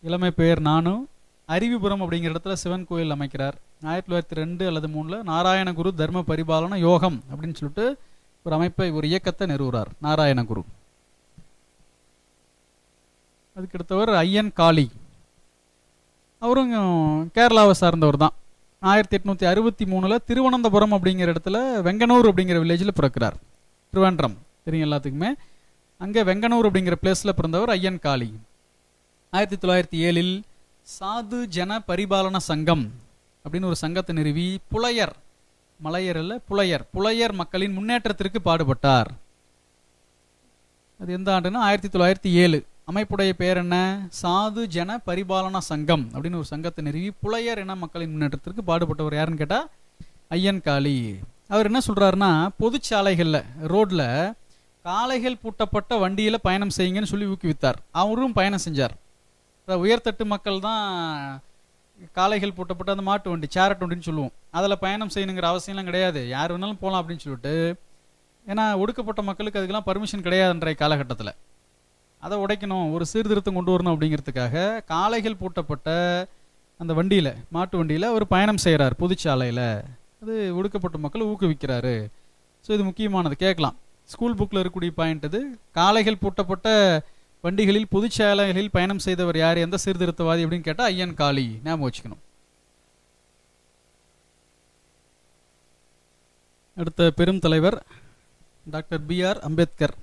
இளமை பெயர் நானு. அருவிபுரம் அப்படிங்கிற இடத்துல சிவன் கோயில் அமைக்கிறார். 1902 அல்லது 3 நாராயண குரு தர்ம பரிபாலன யோகம் அப்படின்னு சொல்லிட்டு ஒரு அமைப்பை, ஒரு இயக்கத்தை நிறுவுறார் நாராயண குரு. அதுக்கடுத்தவர் ஐயன் காளி. அவரும் கேரளாவை சார்ந்தவர் தான். 1863 திருவனந்தபுரம் அப்படிங்கிற இடத்துல வெங்கனூர் அப்படிங்கிற வில்லேஜில் பிறக்கிறார். திருவன்றம் தெரியும் எல்லாத்துக்குமே. அங்கே வெங்கனூர் அப்படிங்கிற பிளேஸில் பிறந்தவர் ஐயன் காளி. 1907 சாது ஜன பரிபாலன சங்கம் அப்படின்னு ஒரு சங்கத்தை நிறுவி புலையர், மலையர் அல்ல புலையர், புலையர் மக்களின் முன்னேற்றத்திற்கு பாடுபட்டார். அது எந்த ஆண்டுன்னா 1907. அமைப்புடைய பெயர் என்ன, சாது ஜன பரிபாலன சங்கம் அப்படின்னு ஒரு சங்கத்தை நிறுவி புலையர் என மக்களின் முன்னேற்றத்திற்கு பாடுபட்டவர் யாருன்னு கேட்டா ஐயன் காளி. அவர் என்ன சொல்றாருன்னா, பொதுச்சாலைகள்ல, ரோட்ல காளைகள் பூட்டப்பட்ட வண்டியில பயணம் செய்யுங்கன்னு சொல்லி ஊக்குவித்தார். அவரும் பயணம் செஞ்சார். உயர்தட்டு மக்கள் தான் காளைகள் பூட்டப்பட்ட அந்த மாட்டு வண்டி, சேரட் வண்டின்னு சொல்லுவோம், அதில் பயணம் செய்யணுங்கிற அவசியம்லாம் கிடையாது, யார் வேணாலும் போகலாம் அப்படின்னு சொல்லிட்டு. ஏன்னா ஒடுக்கப்பட்ட மக்களுக்கு அதுக்கெல்லாம் பர்மிஷன் கிடையாதுன்ற காலகட்டத்தில். அதை உடைக்கணும், ஒரு சீர்திருத்தம் கொண்டு வரணும் அப்படிங்கிறதுக்காக காளைகள் பூட்டப்பட்ட அந்த வண்டியில், மாட்டு வண்டியில் அவர் பயணம் செய்கிறார் பொதுச்சாலையில். அது ஒடுக்கப்பட்ட மக்களை ஊக்குவிக்கிறாரு. ஸோ இது முக்கியமானது, கேட்கலாம். ஸ்கூல் புக்கில் இருக்கக்கூடிய பாயிண்ட் இது. காளைகள் பூட்டப்பட்ட வண்டிகளில் பொதுச்சாலைகளில் பயணம் செய்தவர் யார், எந்த சீர்திருத்தவாதி அப்படின்னு கேட்டால் ஐயன் காளி. ஞாபகம் வச்சுக்கணும். அடுத்த பெரும் தலைவர் டாக்டர் B.R. அம்பேத்கர்.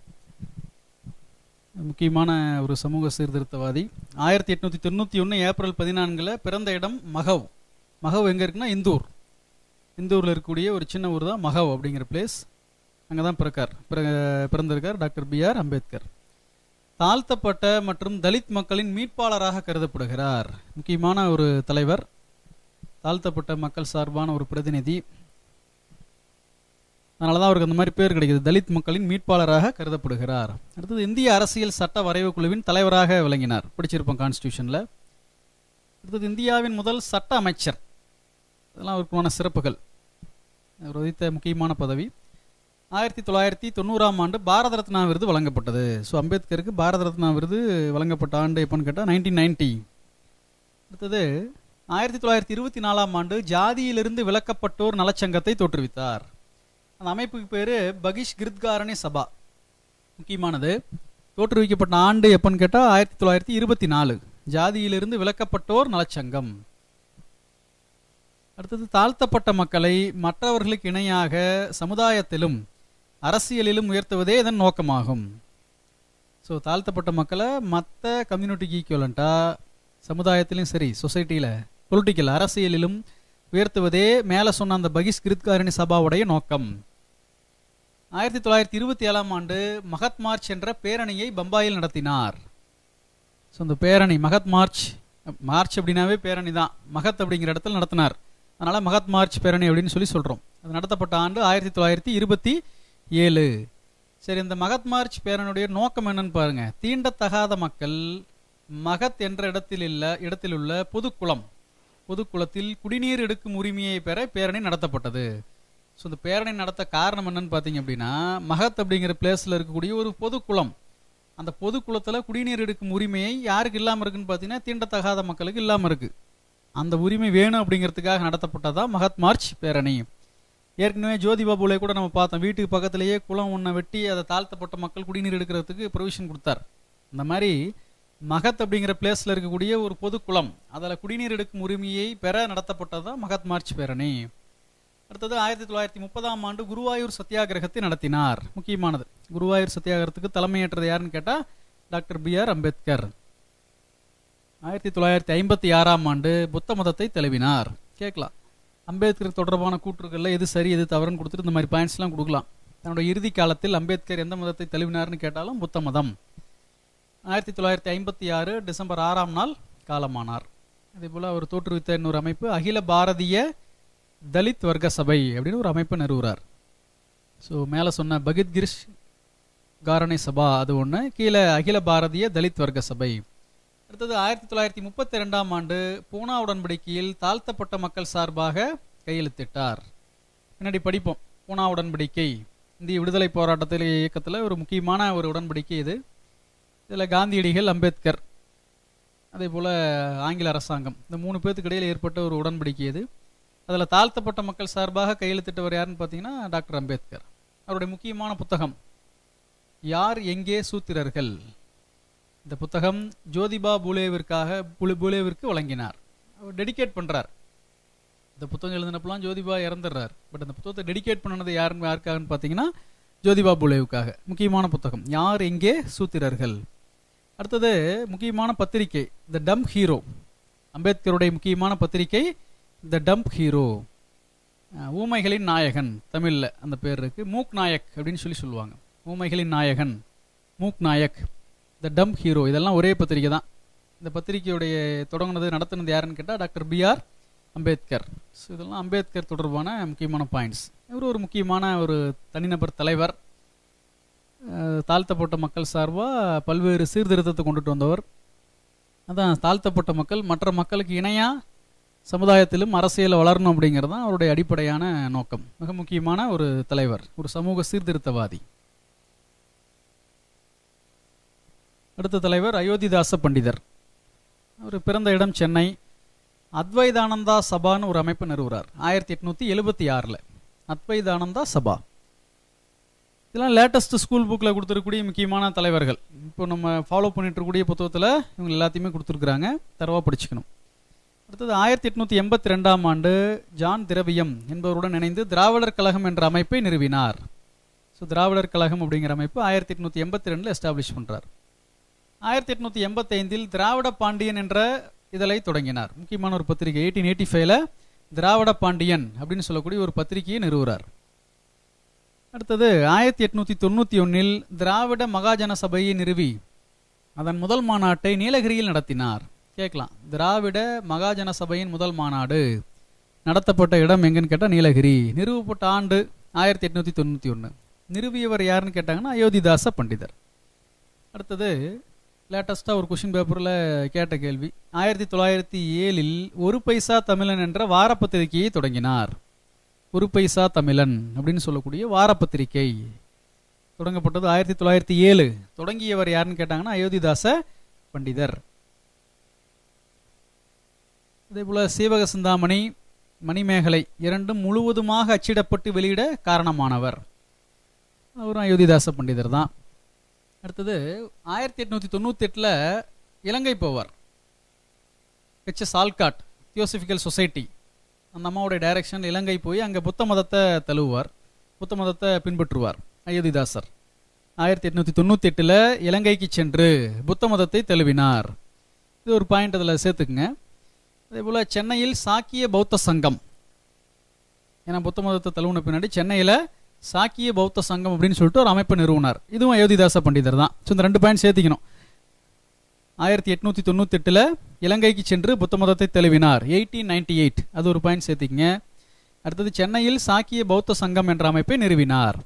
முக்கியமான ஒரு சமூக சீர்திருத்தவாதி. 1891 ஏப்ரல் 14 பிறந்த இடம் மகவ். மகவ் எங்கே இருக்குன்னா இந்தூர். இந்தூரில் இருக்கக்கூடிய ஒரு சின்ன ஊர் தான் மகவ் அப்படிங்கிற பிளேஸ். அங்கே தான் பிறந்திருக்கார் டாக்டர் B.R. அம்பேத்கர். தாழ்த்தப்பட்ட மற்றும் தலித் மக்களின் மீட்பாளராக கருதப்படுகிறார். முக்கியமான ஒரு தலைவர், தாழ்த்தப்பட்ட மக்கள் சார்பான ஒரு பிரதிநிதி. அதனால தான் அவருக்கு அந்த மாதிரி பேர் கிடைக்குது, தலித் மக்களின் மீட்பாளராக கருதப்படுகிறார். அடுத்தது இந்திய அரசியல் சட்ட வரைவு குழுவின் தலைவராக விளங்கினார், படிச்சிருப்போம் கான்ஸ்டியூஷனில். அடுத்தது இந்தியாவின் முதல் சட்ட அமைச்சர். இதெல்லாம் அவருக்குமான சிறப்புகள். அவர் வகித்த முக்கியமான பதவி. 1990ஆம் ஆண்டு பாரத ரத்னா விருது வழங்கப்பட்டது. ஸோ அம்பேத்கருக்கு பாரத ரத்னா விருது வழங்கப்பட்ட ஆண்டு எப்போன்னு கேட்டால் 1990. அடுத்தது 1924ஆம் ஆண்டு ஜாதியிலிருந்து விலக்கப்பட்டோர் நலச்சங்கத்தை தோற்றுவித்தார். அந்த அமைப்புக்கு பேர் பகிஷ் கிருத்காரணி சபா. முக்கியமானது. தோற்றுவிக்கப்பட்ட ஆண்டு எப்போன்னு கேட்டால் 1924. ஜாதியிலிருந்து விலக்கப்பட்டோர் நலச்சங்கம். அடுத்தது தாழ்த்தப்பட்ட மக்களை மற்றவர்களுக்கு இணையாக சமுதாயத்திலும் அரசியலிலும் உயர்த்துவதே இதன் நோக்கமாகும். ஸோ தாழ்த்தப்பட்ட மக்களை மற்ற கம்யூனிட்டிக்கு ஈக்குவலண்ட்டாக சமுதாயத்திலும் சரி, சொசைட்டியில், பொலிட்டிக்கல், அரசியலிலும் உயர்த்துவதே மேலே சொன்ன அந்த பகிஷ் கிருத்காரணி சபாவுடைய நோக்கம். 1927ஆம் ஆண்டு மகத் மார்ச் என்ற பேரணியை பம்பாயில் நடத்தினார். ஸோ இந்த பேரணி மகத் மார்ச், மார்ச் அப்படின்னாவே பேரணி தான், மகத் அப்படிங்கிற இடத்துல நடத்தினார். அதனால் மகத் மார்ச் பேரணி அப்படின்னு சொல்லி சொல்கிறோம். அது நடத்தப்பட்ட ஆண்டு 1927. சரி, இந்த மகத் மார்ச் பேரணியுடைய நோக்கம் என்னன்னு பாருங்க. தீண்டத்தகாத மக்கள் மகத் என்ற இடத்தில் உள்ள பொதுக்குளத்தில் குடிநீர் எடுக்கும் உரிமையை பெற பேரணி நடத்தப்பட்டது. ஸோ இந்த பேரணி நடத்த காரணம் என்னன்னு பார்த்தீங்க அப்படின்னா, மகத் அப்படிங்கிற பிளேஸில் இருக்கக்கூடிய ஒரு பொதுக்குளம், அந்த பொதுக்குளத்தில் குடிநீர் எடுக்கும் உரிமையை யாருக்கு இல்லாமல் இருக்குன்னு பார்த்தீங்கன்னா தீண்டத்தகாத மக்களுக்கு இல்லாமல் இருக்குது. அந்த உரிமை வேணும் அப்படிங்கிறதுக்காக நடத்தப்பட்டதான் மகத் மார்ச் பேரணி. ஏற்கனவே ஜோதிபா பூலே கூட நம்ம பார்த்தோம், வீட்டுக்கு பக்கத்திலேயே குளம் ஒன்றை வெட்டி அதை தாழ்த்தப்பட்ட மக்கள் குடிநீர் எடுக்கிறதுக்கு ப்ரொவிஷன் கொடுத்தார். இந்த மாதிரி மகத் அப்படிங்கிற பிளேஸில் இருக்கக்கூடிய ஒரு பொதுக்குளம், அதில் குடிநீர் எடுக்கும் உரிமையை பெற நடத்தப்பட்டது தான் மகத் மார்ச் பேரணி. அடுத்தது 1930ஆம் ஆண்டு குருவாயூர் சத்தியாகிரகத்தை நடத்தினார். முக்கியமானது, குருவாயூர் சத்தியாகிரகத்துக்கு தலைமையேற்றது யாருன்னு கேட்டால் டாக்டர் B.R. அம்பேத்கர். 1956ஆம் ஆண்டு புத்த மதத்தை தழுவினார். கேட்கலாம், அம்பேத்கர் தொடர்பான கூற்றுகளில் எது சரி எது தவறுன்னு கொடுத்துட்டு இந்த மாதிரி பாயிண்ட்ஸ்லாம் கொடுக்கலாம். தன்னுடைய இறுதி காலத்தில் அம்பேத்கர் எந்த மதத்தை தழுவினார்னு கேட்டாலும் புத்த மதம். 1956 டிசம்பர் 6ஆம் நாள் காலமானார். அதே போல் அவர் தோற்றுவித்த இன்னொரு அமைப்பு அகில பாரதிய தலித் வர்க்க சபை அப்படின்னு ஒரு அமைப்பை நிறுவுறார். ஸோ மேலே சொன்ன பகத்கிரிஷ் காரணை சபா அது ஒன்று, கீழே அகில பாரதிய தலித் வர்க்க சபை. அடுத்தது 1932ஆம் ஆண்டு பூனா உடன்படிக்கையில் தாழ்த்தப்பட்ட மக்கள் சார்பாக கையெழுத்திட்டார். பின்னாடி படிப்போம். பூனா உடன்படிக்கை இந்திய விடுதலை போராட்டத்தில் இயக்கத்தில் ஒரு முக்கியமான ஒரு உடன்படிக்கை இது. இதில் காந்தியடிகள், அம்பேத்கர், அதே போல் ஆங்கில அரசாங்கம், இந்த 3 பேர்த்துக்கு இடையில் ஏற்பட்ட ஒரு உடன்படிக்கை இது. அதில் தாழ்த்தப்பட்ட மக்கள் சார்பாக கையெழுத்திட்டவர் யாருன்னு பார்த்தீங்கன்னா டாக்டர் அம்பேத்கர். அவருடைய முக்கியமான புத்தகம் யார் எங்கே சூத்திரர்கள். இந்த புத்தகம் ஜோதிபா பூலேவிற்கு வழங்கினார். அவர் டெடிகேட் பண்ணுறார். இந்த புத்தகம் எழுதினப்பெல்லாம் ஜோதிபா இறந்துடுறார். பட் இந்த புத்தகத்தை டெடிகேட் பண்ணது யாருக்காகன்னு பார்த்தீங்கன்னா ஜோதிபா பூலேவுக்காக. முக்கியமான புத்தகம் யார் எங்கே சூத்திரர்கள். அடுத்தது முக்கியமான பத்திரிகை த டம்ப் ஹீரோ. அம்பேத்கருடைய முக்கியமான பத்திரிகை த டம்ப் ஹீரோ, ஊமைகளின் நாயகன், தமிழில் அந்த பேர் இருக்குது. மூக் நாயக் அப்படின்னு சொல்லுவாங்க. ஊமைகளின் நாயகன், மூக் நாயக், த டம்ப் ஹீரோ, இதெல்லாம் ஒரே பத்திரிகை தான். இந்த பத்திரிகையுடைய நடத்தினது யாருன்னு கேட்டால் டாக்டர் B.R. அம்பேத்கர். ஸோ இதெல்லாம் அம்பேத்கர் தொடர்பான முக்கியமான பாயிண்ட்ஸ். இவர் ஒரு முக்கியமான ஒரு தனிநபர் தலைவர். தாழ்த்தப்பட்ட மக்கள் சார்பாக பல்வேறு சீர்திருத்தத்தை கொண்டுட்டு வந்தவர். அதான் தாழ்த்தப்பட்ட மக்கள் மற்ற மக்களுக்கு இணையாக சமுதாயத்திலும் அரசியல் வளரணும் அப்படிங்கிறது தான் அவருடைய அடிப்படையான நோக்கம். மிக முக்கியமான ஒரு தலைவர், ஒரு சமூக சீர்திருத்தவாதி. அடுத்த தலைவர் அயோத்திதாச பண்டிதர். அவர் பிறந்த இடம் சென்னை. அத்வைதானந்தா சபான்னு ஒரு அமைப்பு நிறுவுறார் 1876. அத்வைதானந்தா சபா. இதெல்லாம் லேட்டஸ்ட் ஸ்கூல் புக்கில் கொடுத்துருக்கூடிய முக்கியமான தலைவர்கள். இப்போ நம்ம ஃபாலோ பண்ணிட்டு இருக்கக்கூடிய புத்தகத்தில் இவங்க எல்லாத்தையுமே கொடுத்துருக்குறாங்க, தரவாக படிச்சுக்கணும். அடுத்தது 1882ஆம் ஆண்டு ஜான் திரவியம் என்பவருடன் இணைந்து திராவிடர் கழகம் என்ற அமைப்பை நிறுவினார். ஸோ திராவிடர் கழகம் அப்படிங்கிற அமைப்பு 1882 எஸ்டாப்ளிஷ் பண்ணுறார். 1885 திராவிட பாண்டியன் என்ற இதழை தொடங்கினார். முக்கியமான ஒரு பத்திரிகை. 1885 திராவிட பாண்டியன் அப்படின்னு சொல்லக்கூடிய ஒரு பத்திரிகையை நிறுவுறார். அடுத்தது 1891 திராவிட மகாஜன சபையை நிறுவி அதன் முதல் மாநாட்டை நீலகிரியில் நடத்தினார். கேட்கலாம், திராவிட மகாஜன சபையின் முதல் மாநாடு நடத்தப்பட்ட இடம் எங்கன்னு கேட்டால் நீலகிரி. நிறுவப்பட்ட ஆண்டு 1891. நிறுவியவர் யாருன்னு கேட்டாங்கன்னா அயோத்திதாச பண்டிதர். அடுத்தது லேட்டஸ்ட்டாக ஒரு கொஷின் பேப்பரில் கேட்ட கேள்வி. 1907 ஒரு பைசா தமிழன் என்ற வாரப்பத்திரிகையை தொடங்கினார். ஒரு பைசா தமிழன் அப்படின்னு சொல்லக்கூடிய வாரப்பத்திரிகை தொடங்கப்பட்டது 1907. தொடங்கியவர் யாருன்னு கேட்டாங்கன்னா அயோத்திதாச பண்டிதர். அதே போல் சீவக சிந்தாமணி, மணிமேகலை இரண்டும் முழுவதுமாக அச்சிடப்பட்டு வெளியிட காரணமானவர் அவரும் அயோத்திதாச பண்டிதர் தான். அடுத்தது 1898 இலங்கை போவார். H.S. ஆல்காட் தியோசபிக்கல் சொசைட்டி, அந்த அம்மாவுடைய டைரக்ஷன் இலங்கை போய் அங்கே புத்த மதத்தை தழுவுவார், புத்த மதத்தை பின்பற்றுவார் அயோத்திதாசர். 1898 இலங்கைக்கு சென்று புத்த மதத்தை தழுவினார். இது ஒரு பாயிண்ட் அதில் சேர்த்துக்குங்க. அதே போல் சென்னையில் சாக்கிய பௌத்த சங்கம், ஏன்னா புத்த மதத்தை தழுவின பின்னாடி சென்னையில் சாக்கிய பௌத்த சங்கம் அப்படின்னு சொல்லிட்டு ஒரு அமைப்பை நிறுவனார். இதுவும் அயோத்திதாச பண்டிதர் தான். ஸோ இந்த 2 பாயிண்ட் சேர்த்திக்கணும். 1898 இலங்கைக்கு சென்று புத்த மதத்தை தழுவினார். 1898 அது ஒரு பாயிண்ட் சேர்த்திக்கங்க. அடுத்தது சென்னையில் சாக்கிய பௌத்த சங்கம் என்ற அமைப்பை நிறுவினார்.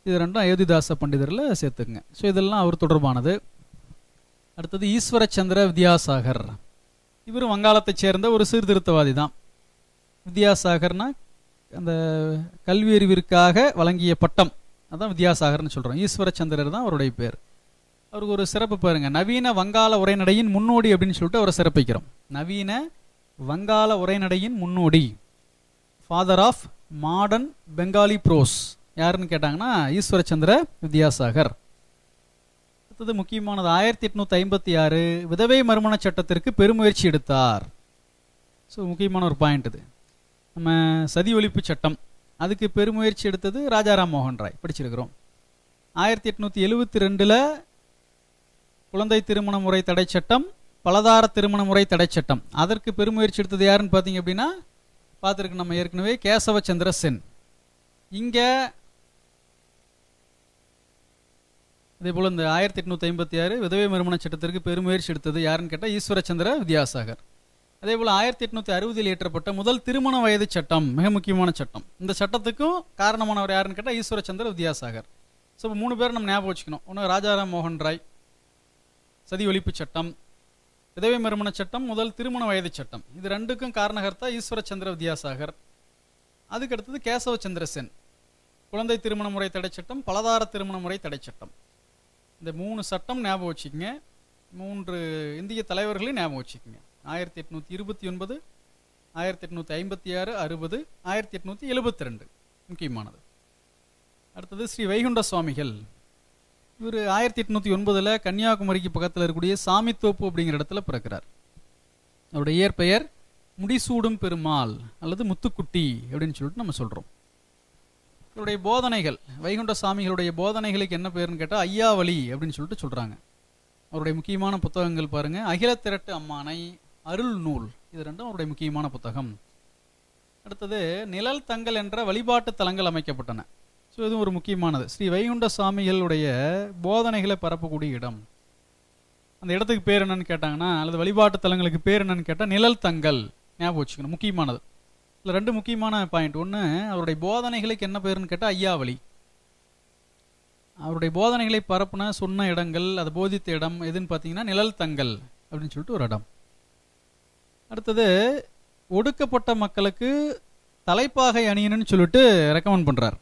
இது 2ம் அயோத்திதாச பண்டிதரில் சேர்த்துக்குங்க. ஸோ இதெல்லாம் அவர் தொடர்பானது. அடுத்தது ஈஸ்வரச்சந்திர வித்யாசாகர். இவரும் வங்காளத்தைச் சேர்ந்த ஒரு சீர்திருத்தவாதி தான். வித்யாசாகர்னா அந்த கல்வி அறிவிற்காக வழங்கிய பட்டம், அதான் வித்யாசாகர்னு சொல்கிறோம். ஈஸ்வரச்சந்திரர் தான் அவருடைய பேர். அவருக்கு ஒரு சிறப்பு பாருங்க, நவீன வங்காள உரைநடையின் முன்னோடி அப்படின்னு சொல்லிட்டு அவரை சிறப்பிக்கிறோம். நவீன வங்காள உரைநடையின் முன்னோடி, father of modern Bengali prose யாருன்னு கேட்டாங்கன்னா ஈஸ்வரச்சந்திர வித்யாசாகர். அடுத்தது முக்கியமானது 1856 விதவை மறுமண சட்டத்திற்கு பெருமுயற்சி எடுத்தார். ஸோ முக்கியமான ஒரு பாயிண்ட் இது. நம்ம சதி ஒழிப்பு சட்டம் அதுக்கு பெருமுயற்சி எடுத்தது ராஜாராம் மோகன் ராய், படிச்சிருக்கிறோம். 1872 குழந்தை திருமண முறை தடை சட்டம், பலதார திருமண முறை தடை சட்டம், அதற்கு பெருமுயற்சி எடுத்தது யாருன்னு பார்த்தீங்க அப்படின்னா பார்த்துருக்கு நம்ம ஏற்கனவே, கேசவச்சந்திர சென். இங்கே அதே போல் இந்த 1856 விதவை மறுமண சட்டத்திற்கு பெருமுயற்சி எடுத்தது யாருன்னு கேட்டால் ஈஸ்வரச்சந்திர வித்யாசாகர். அதே போல் 1860 இயற்றப்பட்ட முதல் திருமண வயது சட்டம் மிக முக்கியமான சட்டம். இந்த சட்டத்துக்கும் காரணமானவர் யாருன்னு கேட்டால் ஈஸ்வரச்சந்திர வித்யாசாகர். ஸோ 3 பேர் நம்ம ஞாபகம் வச்சுக்கணும். ஒன்று ராஜாராம் மோகன் ராய், சதி ஒழிப்பு சட்டம், விதவை மறுமண சட்டம், முதல் திருமண வயது சட்டம். இது 2க்கும் காரணகர்த்தா ஈஸ்வரச்சந்திர வித்யாசாகர். அதுக்கு அடுத்தது கேசவச்சந்திர சென், குழந்தை திருமண முறை தடை சட்டம், பலதார திருமண முறை தடை சட்டம். இந்த 3 சட்டம் ஞாபகம் வச்சுக்கோங்க. 3 இந்திய தலைவர்களையும் ஞாபகம் வச்சுக்கோங்க. 1829, 1856, 60, 1872 முக்கியமானது. அடுத்தது ஸ்ரீ வைகுண்ட சுவாமிகள். இவர் 1809 கன்னியாகுமரிக்கு பக்கத்தில் இருக்கக்கூடிய சாமித்தோப்பு அப்படிங்கிற இடத்துல பிறக்கிறார். அவருடைய இயற்பெயர் முடிசூடும் பெருமாள் அல்லது முத்துக்குட்டி அப்படின்னு சொல்லிட்டு நம்ம சொல்கிறோம். இவருடைய போதனைகள், வைகுண்ட சாமிகளுடைய போதனைகளுக்கு என்ன பேருன்னு கேட்டால் ஐயாவளி அப்படின்னு சொல்லிட்டு சொல்கிறாங்க. அவருடைய முக்கியமான புத்தகங்கள் பாருங்க, அகில திரட்டு அம்மானை, அருள் நூல், இது 2ம் அவருடைய முக்கியமான புத்தகம். அடுத்தது நிழல் தங்கள் என்ற வழிபாட்டு தலங்கள் அமைக்கப்பட்டன. ஸோ இதுவும் ஒரு முக்கியமானது. ஸ்ரீ வைகுண்ட சாமிகளுடைய போதனைகளை பரப்பக்கூடிய இடம். அந்த இடத்துக்கு பேர் என்னன்னு கேட்டாங்கன்னா, அல்லது வழிபாட்டு தலங்களுக்கு பேர் என்னன்னு கேட்டால் நிழல் தங்கள் ஞாபகம் வச்சுக்கணும், முக்கியமானது. இதில் 2 முக்கியமான பாயிண்ட். ஒன்று, அவருடைய போதனைகளுக்கு என்ன பேருன்னு கேட்டால் ஐயாவளி. அவருடைய போதனைகளை பரப்புன சொன்ன இடங்கள், அது போதித்த இடம் எதுன்னு பார்த்தீங்கன்னா நிழல் தங்கள் அப்படின்னு சொல்லிட்டு ஒரு இடம். அடுத்தது ஒடுக்கப்பட்ட மக்களுக்கு தலைப்பாகை அணியணும்னு சொல்லிட்டு ரெக்கமெண்ட் பண்ணுறார்.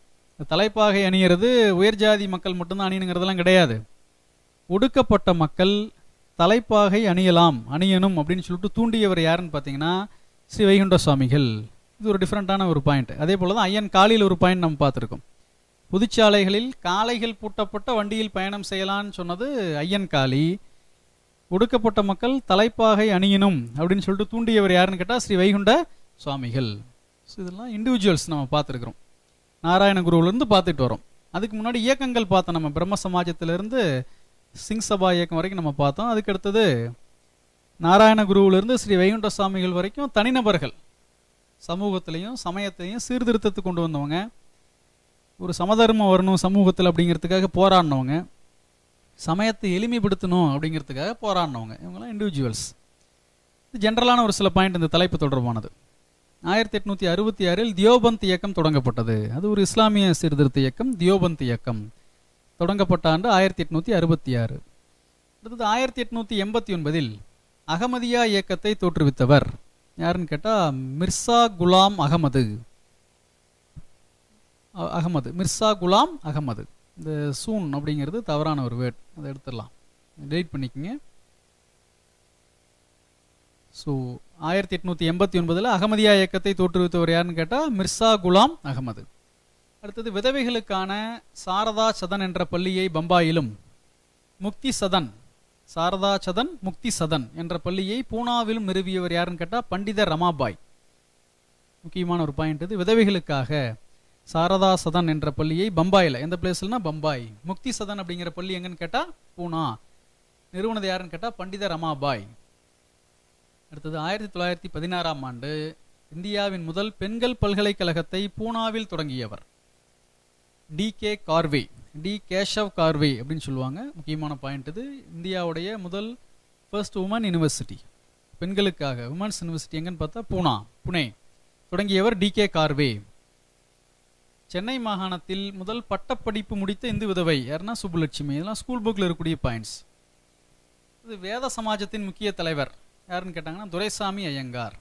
தலைப்பாகை அணியிறது உயர் ஜாதி மக்கள் மட்டும்தான் அணியணுங்கிறதெல்லாம் கிடையாது. ஒடுக்கப்பட்ட மக்கள் தலைப்பாகை அணியணும் அப்படின்னு சொல்லிட்டு தூண்டியவர் யாருன்னு பார்த்தீங்கன்னா ஸ்ரீ வைகுண்ட சுவாமிகள். இது ஒரு டிஃப்ரெண்ட்டான ஒரு பாயிண்ட். அதே போல் தான் ஐயன் காலியில் ஒரு பாயிண்ட் நம்ம பார்த்துருக்கோம். புதுச்சாலைகளில் காளைகள் பூட்டப்பட்ட வண்டியில் பயணம் செய்யலான்னு சொன்னது ஐயன் காளி. ஒடுக்கப்பட்ட மக்கள் தலைப்பாகை அணியணும் அப்படின்னு சொல்லிட்டு தூண்டியவர் யாருன்னு கேட்டால் ஸ்ரீ வைகுண்ட சுவாமிகள். ஸோ இதெல்லாம் இண்டிவிஜுவல்ஸ் நம்ம பார்த்துருக்குறோம், நாராயண குருவிலேருந்து பார்த்துட்டு வரோம். அதுக்கு முன்னாடி இயக்கங்கள் பார்த்தோம். நம்ம பிரம்ம சமாஜத்திலேருந்து சிங் சபா இயக்கம் வரைக்கும் நம்ம பார்த்தோம். அதுக்கு அடுத்தது நாராயண குருவிலேருந்து ஸ்ரீ வைகுண்ட சுவாமிகள் வரைக்கும் தனிநபர்கள் சமூகத்திலையும் சமயத்திலையும் சீர்திருத்தத்துக்கு கொண்டு வந்தவங்க, ஒரு சமதர்மம் வரணும் சமூகத்தில் அப்படிங்கிறதுக்காக போராடினவங்க, சமயத்தை எளிமைப்படுத்தணும் அப்படிங்கிறதுக்காக போராடினவங்க. இவங்கெல்லாம் இண்டிவிஜுவல்ஸ். இது ஜென்ரலான ஒரு சில பாயிண்ட் இந்த தலைப்பு தொடர்பானது. 1866 தியோபந்த் இயக்கம் தொடங்கப்பட்டது. அது ஒரு இஸ்லாமிய சீர்திருத்த இயக்கம். தியோபந்த் இயக்கம் தொடங்கப்பட்ட ஆண்டு 1866. அடுத்தது 1889 அகமதியா இயக்கத்தை தோற்றுவித்தவர் யாருன்னு கேட்டால் மிர்சா குலாம் அகமது. மிர்சா குலாம் அகமது. இந்த சூன் அப்படிங்கிறது தவறான ஒரு வேர்ட், அதை எடுத்துடலாம், டெலிட் பண்ணிக்கோங்க. ஸோ 1889 அகமதியா இயக்கத்தை தோற்றுவித்தவர் யாருன்னு கேட்டால் மிர்சா குலாம் அகமது. அடுத்தது விதவைகளுக்கான சாரதா சதன் என்ற பள்ளியை பம்பாயிலும், முக்தி சதன், சாரதா சதன் முக்தி சதன் என்ற பள்ளியை பூனாவிலும் நிறுவியவர் யாருன்னு கேட்டால் பண்டித ரமாபாய். முக்கியமான ஒரு பாயிண்ட் இது. விதவைகளுக்காக சாரதா சதன் என்ற பள்ளியை பம்பாயில், எந்த பிளேஸ்லனா பம்பாய், முக்தி சதன் அப்படிங்கிற பள்ளி எங்கன்னு கேட்டால் பூனா, நிறுவனது யாருன்னு கேட்டால் பண்டித ரமாபாய். அடுத்தது 1916 ஆண்டு இந்தியாவின் முதல் பெண்கள் பல்கலைக்கழகத்தை பூனாவில் தொடங்கியவர். டிகே கார்வே, டி கேஷவ் கார்வே அப்படின்னு சொல்லுவாங்க. முக்கியமான பாயிண்ட் இது. இந்தியாவுடைய முதல் ஃபர்ஸ்ட் உமன் யூனிவர்சிட்டி, பெண்களுக்காக உமன்ஸ் யூனிவர்சிட்டி எங்கன்னு பார்த்தா புனே தொடங்கியவர் டிகே கார்வே. சென்னை மாகாணத்தில் முதல் பட்டப்படிப்பு முடித்த இந்து விதவை யாருன்னா சுப்புலட்சுமி. இதெல்லாம் ஸ்கூல் புக்கில் இருக்கக்கூடிய பாயிண்ட்ஸ். இது வேத சமாஜத்தின் முக்கிய தலைவர் யாருன்னு கேட்டாங்கன்னா துரைசாமி ஐயங்கார்.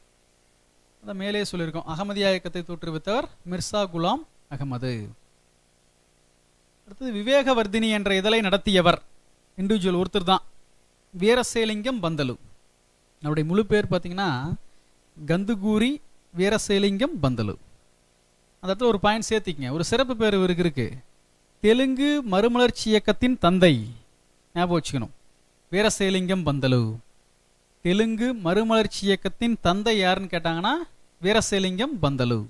அதை மேலே சொல்லியிருக்கோம். அகமதியா இயக்கத்தை தோற்றுவித்தவர் மிர்சா குலாம் அகமது. அடுத்தது விவேகவர்தினி என்ற இதழை நடத்தியவர் இண்டிவிஜுவல் ஒருத்தர் தான், வீரசேலிங்கம் பந்தலு. அவருடைய முழு பேர் பார்த்தீங்கன்னா கந்துகூரி வீரசேலிங்கம் பந்தலு. அந்த இடத்துல ஒரு பாயிண்ட் சேர்த்திக்கங்க, ஒரு சிறப்பு பேர் இவருக்கு இருக்கு, தெலுங்கு மறுமலர்ச்சி இயக்கத்தின் தந்தை. ஞாபகம் வச்சுக்கணும், வீரசேலிங்கம் பந்தலு. தெலுங்கு மறுமலர்ச்சி இயக்கத்தின் தந்தை யாருன்னு கேட்டாங்கன்னா வீரசேலிங்கம் பந்தலு.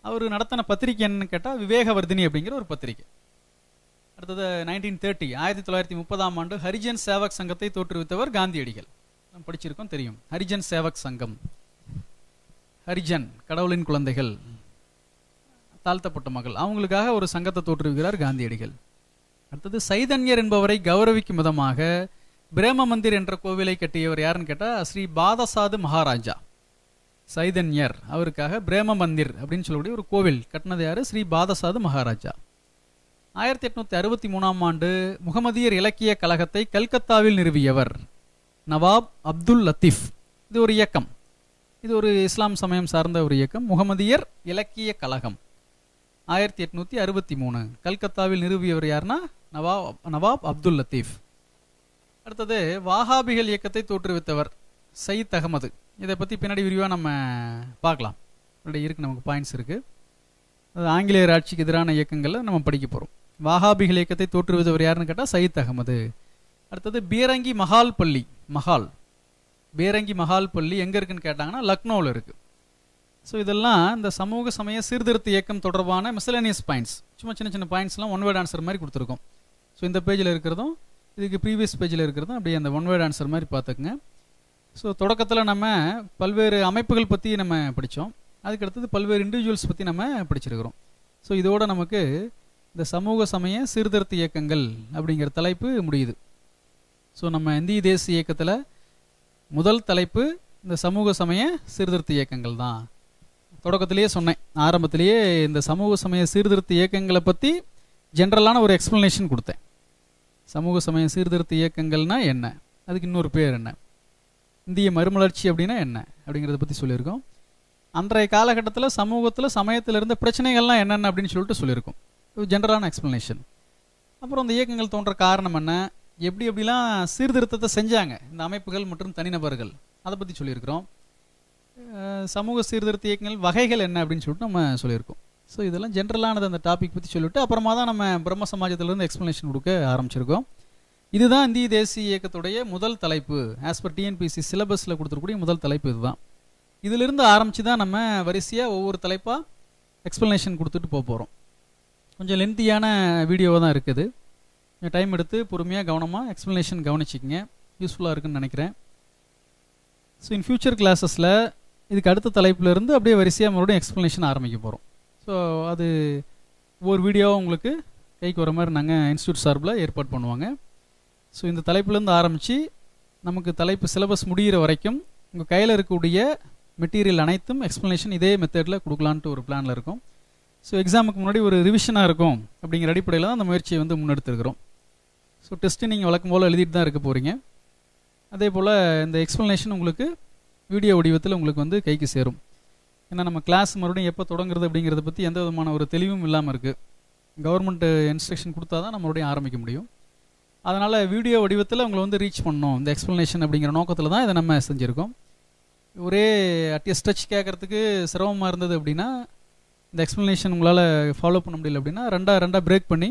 அவர் நடத்தின பத்திரிகை என்னன்னு கேட்டால் விவேகவர்தினி அப்படிங்கிற ஒரு பத்திரிகை. அடுத்தது 1930 1930ஆம் ஆண்டு ஹரிஜன் சேவக் சங்கத்தை தோற்றுவித்தவர் காந்தியடிகள். நம்ம படிச்சிருக்கோம், தெரியும். ஹரிஜன் சேவக் சங்கம், ஹரிஜன் கடவுளின் குழந்தைகள், தாழ்த்தப்பட்ட மகள், அவங்களுக்காக ஒரு சங்கத்தை தோற்றுவிக்கிறார் காந்தியடிகள். அடுத்தது சைதன்யர் என்பவரை கௌரவிக்கும் விதமாக பிரேம மந்திர் என்ற கோவிலை கட்டியவர் யாருன்னு கேட்டால் ஸ்ரீ பாதசாது மகாராஜா. சைதன்யர் அவருக்காக பிரேம மந்திர் அப்படின்னு சொல்லக்கூடிய ஒரு கோவில் கட்டினது யாரு? ஸ்ரீ பாதசாது மகாராஜா. 1863ஆம் ஆண்டு முகமதியர் இலக்கிய கழகத்தை கல்கத்தாவில் நிறுவியவர் நவாப் அப்துல் லத்தீப். இது ஒரு இயக்கம், இது ஒரு இஸ்லாம் சமயம் சார்ந்த ஒரு இயக்கம். முகமதியர் இலக்கிய கழகம் 1863 கல்கத்தாவில் நிறுவியவர் யாருன்னா நவாப் அப்துல் லத்தீப். அடுத்தது வாஹாபிகள் இயக்கத்தை தோற்றுவித்தவர் சயீத் அகமது. இதை பற்றி பின்னாடி விரிவாக நம்ம பார்க்கலாம், இருக்கு, நமக்கு பாயிண்ட்ஸ் இருக்குது. அது ஆங்கிலேயர் ஆட்சிக்கு எதிரான இயக்கங்களில் நம்ம படிக்க போகிறோம். வாஹாபிகள் இயக்கத்தை தோற்றுவித்தவர் யாருன்னு கேட்டால் சயீத் அகமது. அடுத்தது பீரங்கி மஹால் பள்ளி, பீரங்கி மஹால் பள்ளி எங்கே இருக்குன்னு கேட்டாங்கன்னா லக்னோவில் இருக்குது. ஸோ இதெல்லாம் இந்த சமூக சமய சீர்திருத்த இயக்கம் தொடர்பான மிஸ்லேனியஸ் பாயிண்ட்ஸ், சும்மா சின்ன சின்ன பாயிண்ட்ஸ்லாம் ஒன் வேர்ட் ஆன்சர் மாதிரி கொடுத்துருக்கோம். ஸோ இந்த பேஜில் இருக்கிறதும் இதுக்கு ப்ரீவியஸ் பேஜில் இருக்கிறதும் அப்படியே அந்த ஒன் வேர்ட் ஆன்சர் மாதிரி பார்த்துக்குங்க. ஸோ தொடக்கத்தில் நம்ம பல்வேறு அமைப்புகள் பற்றி நம்ம படித்தோம், அதுக்கடுத்தது பல்வேறு இண்டிவிஜுவல்ஸ் பற்றி நம்ம படிச்சிருக்கிறோம். ஸோ இதோட நமக்கு இந்த சமூக சமய சீர்திருத்த இயக்கங்கள் அப்படிங்கிற தலைப்பு முடியுது. ஸோ நம்ம இந்திய தேசிய இயக்கத்தில் முதல் தலைப்பு இந்த சமூக சமய சீர்திருத்த இயக்கங்கள் தான். தொடக்கத்திலேயே சொன்னேன், ஆரம்பத்திலேயே இந்த சமூக சமய சீர்திருத்த இயக்கங்களை பற்றி ஜென்ரலான ஒரு எக்ஸ்பிளனேஷன் கொடுத்தேன். சமூக சமய சீர்திருத்த இயக்கங்கள்னா என்ன, அதுக்கு இன்னொரு பேர் என்ன, இந்திய மறுமலர்ச்சி அப்படின்னா என்ன அப்படிங்கிறத பற்றி சொல்லியிருக்கோம். அன்றைய காலகட்டத்தில் சமூகத்தில் சமயத்தில் இருந்த பிரச்சனைகள்லாம் என்னென்ன அப்படின்னு சொல்லிட்டு சொல்லியிருக்கோம், ஜென்ரலான எக்ஸ்பிளனேஷன். அப்புறம் இந்த இயக்கங்கள் தோன்ற காரணம் என்ன, எப்படி எப்படிலாம் சீர்திருத்தத்தை செஞ்சாங்க இந்த அமைப்புகள் மற்றும் தனிநபர்கள், அதை பற்றி சொல்லியிருக்கிறோம். சமூக சீர்திருத்த இயக்கங்கள் வகைகள் என்ன அப்படின்னு சொல்லிட்டு நம்ம சொல்லியிருக்கோம். ஸோ இதெல்லாம் ஜென்ரலானது அந்த டாபிக் பற்றி சொல்லிவிட்டு அப்புறமா தான் நம்ம பிரம்ம சமாஜத்திலேருந்து எக்ஸ்பிளனேஷன் கொடுக்க ஆரம்பிச்சிருக்கோம். இதுதான் இந்திய தேசிய இயக்கத்துடைய முதல் தலைப்பு. ஆஸ் பர் டிஎன்பிசி சிலபஸில் கொடுத்துருக்கூடிய முதல் தலைப்பு இதுதான். இதிலிருந்து ஆரம்பித்து தான் நம்ம வரிசையாக ஒவ்வொரு தலைப்பாக எக்ஸ்பிளனேஷன் கொடுத்துட்டு போகிறோம். கொஞ்சம் லென்த்தியான வீடியோவாக தான் இருக்குது, கொஞ்சம் டைம் எடுத்து பொறுமையாக கவனமாக எக்ஸ்பிளனேஷன் கவனிச்சிக்கங்க, யூஸ்ஃபுல்லாக இருக்குன்னு நினைக்கிறேன். ஸோ இன் ஃபியூச்சர் கிளாஸஸில் இதுக்கு அடுத்த தலைப்பிலேருந்து அப்படியே வரிசையாக மறுபடியும் எக்ஸ்பிளனேஷன் ஆரம்பிக்க போகிறோம். ஸோ அது ஒவ்வொரு வீடியோவும் உங்களுக்கு கைக்கு வர மாதிரி நாங்கள் இன்ஸ்டியூட் சார்பில் ஏற்பாடு பண்ணுவாங்க. ஸோ இந்த தலைப்புலேருந்து ஆரம்பித்து நமக்கு தலைப்பு சிலபஸ் முடிகிற வரைக்கும் உங்கள் கையில் இருக்கக்கூடிய மெட்டீரியல் அனைத்தும் எக்ஸ்பிளனேஷன் இதே மெத்தடில் கொடுக்கலான்ட்டு ஒரு பிளானில் இருக்கும். ஸோ எக்ஸாமுக்கு முன்னாடி ஒரு ரிவிஷனாக இருக்கும் அப்படிங்கிற அடிப்படையில் தான் அந்த முயற்சியை வந்து முன்னெடுத்துருக்கிறோம். ஸோ டெஸ்ட்டு நீங்கள் வழக்கம் போல் எழுதிட்டு தான் இருக்க போகிறீங்க. அதே போல் இந்த எக்ஸ்பிளனேஷன் உங்களுக்கு வீடியோ வடிவத்தில் உங்களுக்கு வந்து கைக்கு சேரும். ஏன்னா நம்ம கிளாஸ் மறுபடியும் எப்போ தொடங்குறது அப்படிங்கிறத பற்றி எந்த விதமான ஒரு தெளிவும் இல்லாமல் இருக்குது. கவர்மெண்ட் இன்ஸ்ட்ரக்ஷன் கொடுத்தா தான் நம்ம மறுபடியும் ஆரம்பிக்க முடியும். அதனால் வீடியோ வடிவத்தில் உங்களை வந்து ரீச் பண்ணணும் இந்த எக்ஸ்பிளனேஷன் அப்படிங்கிற நோக்கத்தில் தான் இதை நம்ம செஞ்சுருக்கோம். ஒரே அட்டிய ஸ்ட்ரெச் கேட்குறதுக்கு சிரமமாக இருந்தது அப்படின்னா, இந்த எக்ஸ்பிளனேஷன் உங்களால் ஃபாலோ பண்ண முடியல அப்படின்னா ரெண்டாக பிரேக் பண்ணி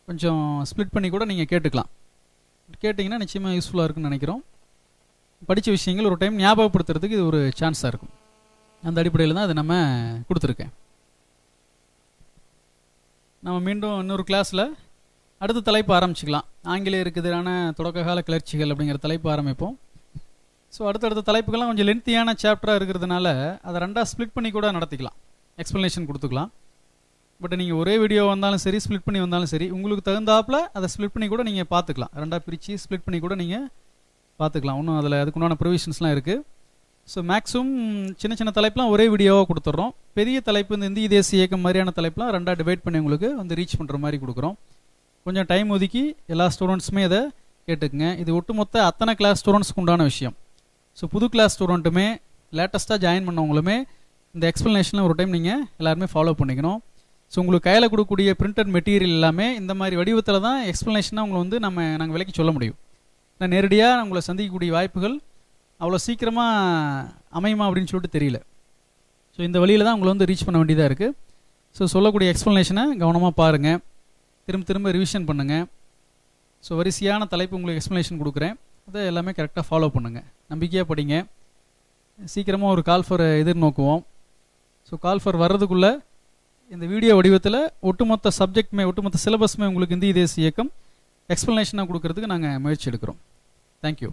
கொஞ்சம் ஸ்ப்ளிட் பண்ணி கூட நீங்கள் கேட்டுக்கலாம். கேட்டிங்கன்னா நிச்சயமாக யூஸ்ஃபுல்லாக இருக்குன்னு நினைக்கிறோம். படித்த விஷயங்கள் ஒரு டைம் ஞாபகப்படுத்துறதுக்கு இது ஒரு சான்ஸாக இருக்கும். அந்த அடிப்படையில் தான் அதை நம்ம கொடுத்துருக்கேன். நம்ம மீண்டும் இன்னொரு கிளாஸில் அடுத்த தலைப்பு ஆரம்பிச்சிக்கலாம். ஆங்கிலேயருக்கு எதிரான தொடக்க கால கிளர்ச்சிகள் அப்படிங்கிற தலைப்பு ஆரம்பிப்போம். ஸோ அடுத்தடுத்த தலைப்புகள்லாம் கொஞ்சம் லென்த்தியான சாப்டராக இருக்கிறதுனால அதை ரெண்டாக ஸ்ப்ளிட் பண்ணி கூட நடத்திக்கலாம், எக்ஸ்ப்ளனேஷன் கொடுத்துக்கலாம். பட் நீங்கள் ஒரே வீடியோ வந்தாலும் சரி, ஸ்ப்ளிட் பண்ணி வந்தாலும் சரி, உங்களுக்கு தகுந்தாப்பில் அதை ஸ்ப்ளிட் பண்ணி கூட நீங்கள் பார்த்துக்கலாம். ரெண்டாக பிரித்து ஸ்ப்ளிட் பண்ணி கூட நீங்கள் பார்த்துக்கலாம். ஒன்றும் அதில் அதுக்குண்டான ப்ரொவிஷன்ஸ்லாம் இருக்குது. ஸோ மேக்ஸிமம் சின்ன சின்ன தலைப்புலாம் ஒரே வீடியோவாக கொடுத்துட்றோம். பெரிய தலைப்பு இந்த இந்திய தேசிய இயக்கம் மாதிரியான தலைப்புலாம் ரெண்டாக டிவைட் பண்ணி உங்களுக்கு வந்து ரீச் பண்ணுற மாதிரி கொடுக்குறோம். கொஞ்சம் டைம் ஒதுக்கி எல்லா ஸ்டூடெண்ட்ஸுமே இதை கேட்டுக்குங்க. இது ஒட்டுமொத்த அத்தனை கிளாஸ் ஸ்டூடெண்ட்ஸ்க்கு உண்டான விஷயம். ஸோ புது கிளாஸ் ஸ்டூடெண்ட்டுமே லேட்டஸ்ட்டாக ஜாயின் பண்ணவங்களுமே இந்த எக்ஸ்ப்ளனேஷனில் ஒரு டைம் நீங்கள் எல்லாருமே ஃபாலோ பண்ணிக்கணும். ஸோ உங்களுக்கு கையில் கொடுக்கக்கூடிய பிரிண்டட் மெட்டீரியல் எல்லாமே இந்த மாதிரி வடிவத்தில் தான் எக்ஸ்ப்ளனேஷனாக உங்களை வந்து நாங்கள் விலைக்கு சொல்ல முடியும். நான் நேரடியாக உங்களை சந்திக்கக்கூடிய வாய்ப்புகள் அவ்வளோ சீக்கிரமாக அமையுமா அப்படின்னு சொல்லிட்டு தெரியல. ஸோ இந்த வழியில் தான் உங்களை வந்து ரீச் பண்ண வேண்டியதாக இருக்குது. ஸோ சொல்லக்கூடிய எக்ஸ்ப்ளனேஷனை கவனமாக பாருங்கள், திரும்ப ரிவிஷன் பண்ணுங்கள். ஸோ வரிசையான தலைப்பு உங்களுக்கு எக்ஸ்ப்ளனேஷன் கொடுக்குறேன், அதை எல்லாமே கரெக்டாக ஃபாலோ பண்ணுங்கள். நம்பிக்கையாக படிங்க. சீக்கிரமாக ஒரு கால் ஃபார் எதிர்நோக்குவோம். ஸோ கால் ஃபார் வர்றதுக்குள்ளே இந்த வீடியோ வடிவத்தில் ஒட்டுமொத்த சப்ஜெக்ட்மே ஒட்டுமொத்த சிலபஸ்மே உங்களுக்கு இந்திய தேசிய இயக்கம் எக்ஸ்ப்ளனேஷனாக கொடுக்கறதுக்கு நாங்கள் முயற்சி எடுக்கிறோம். தேங்க்யூ.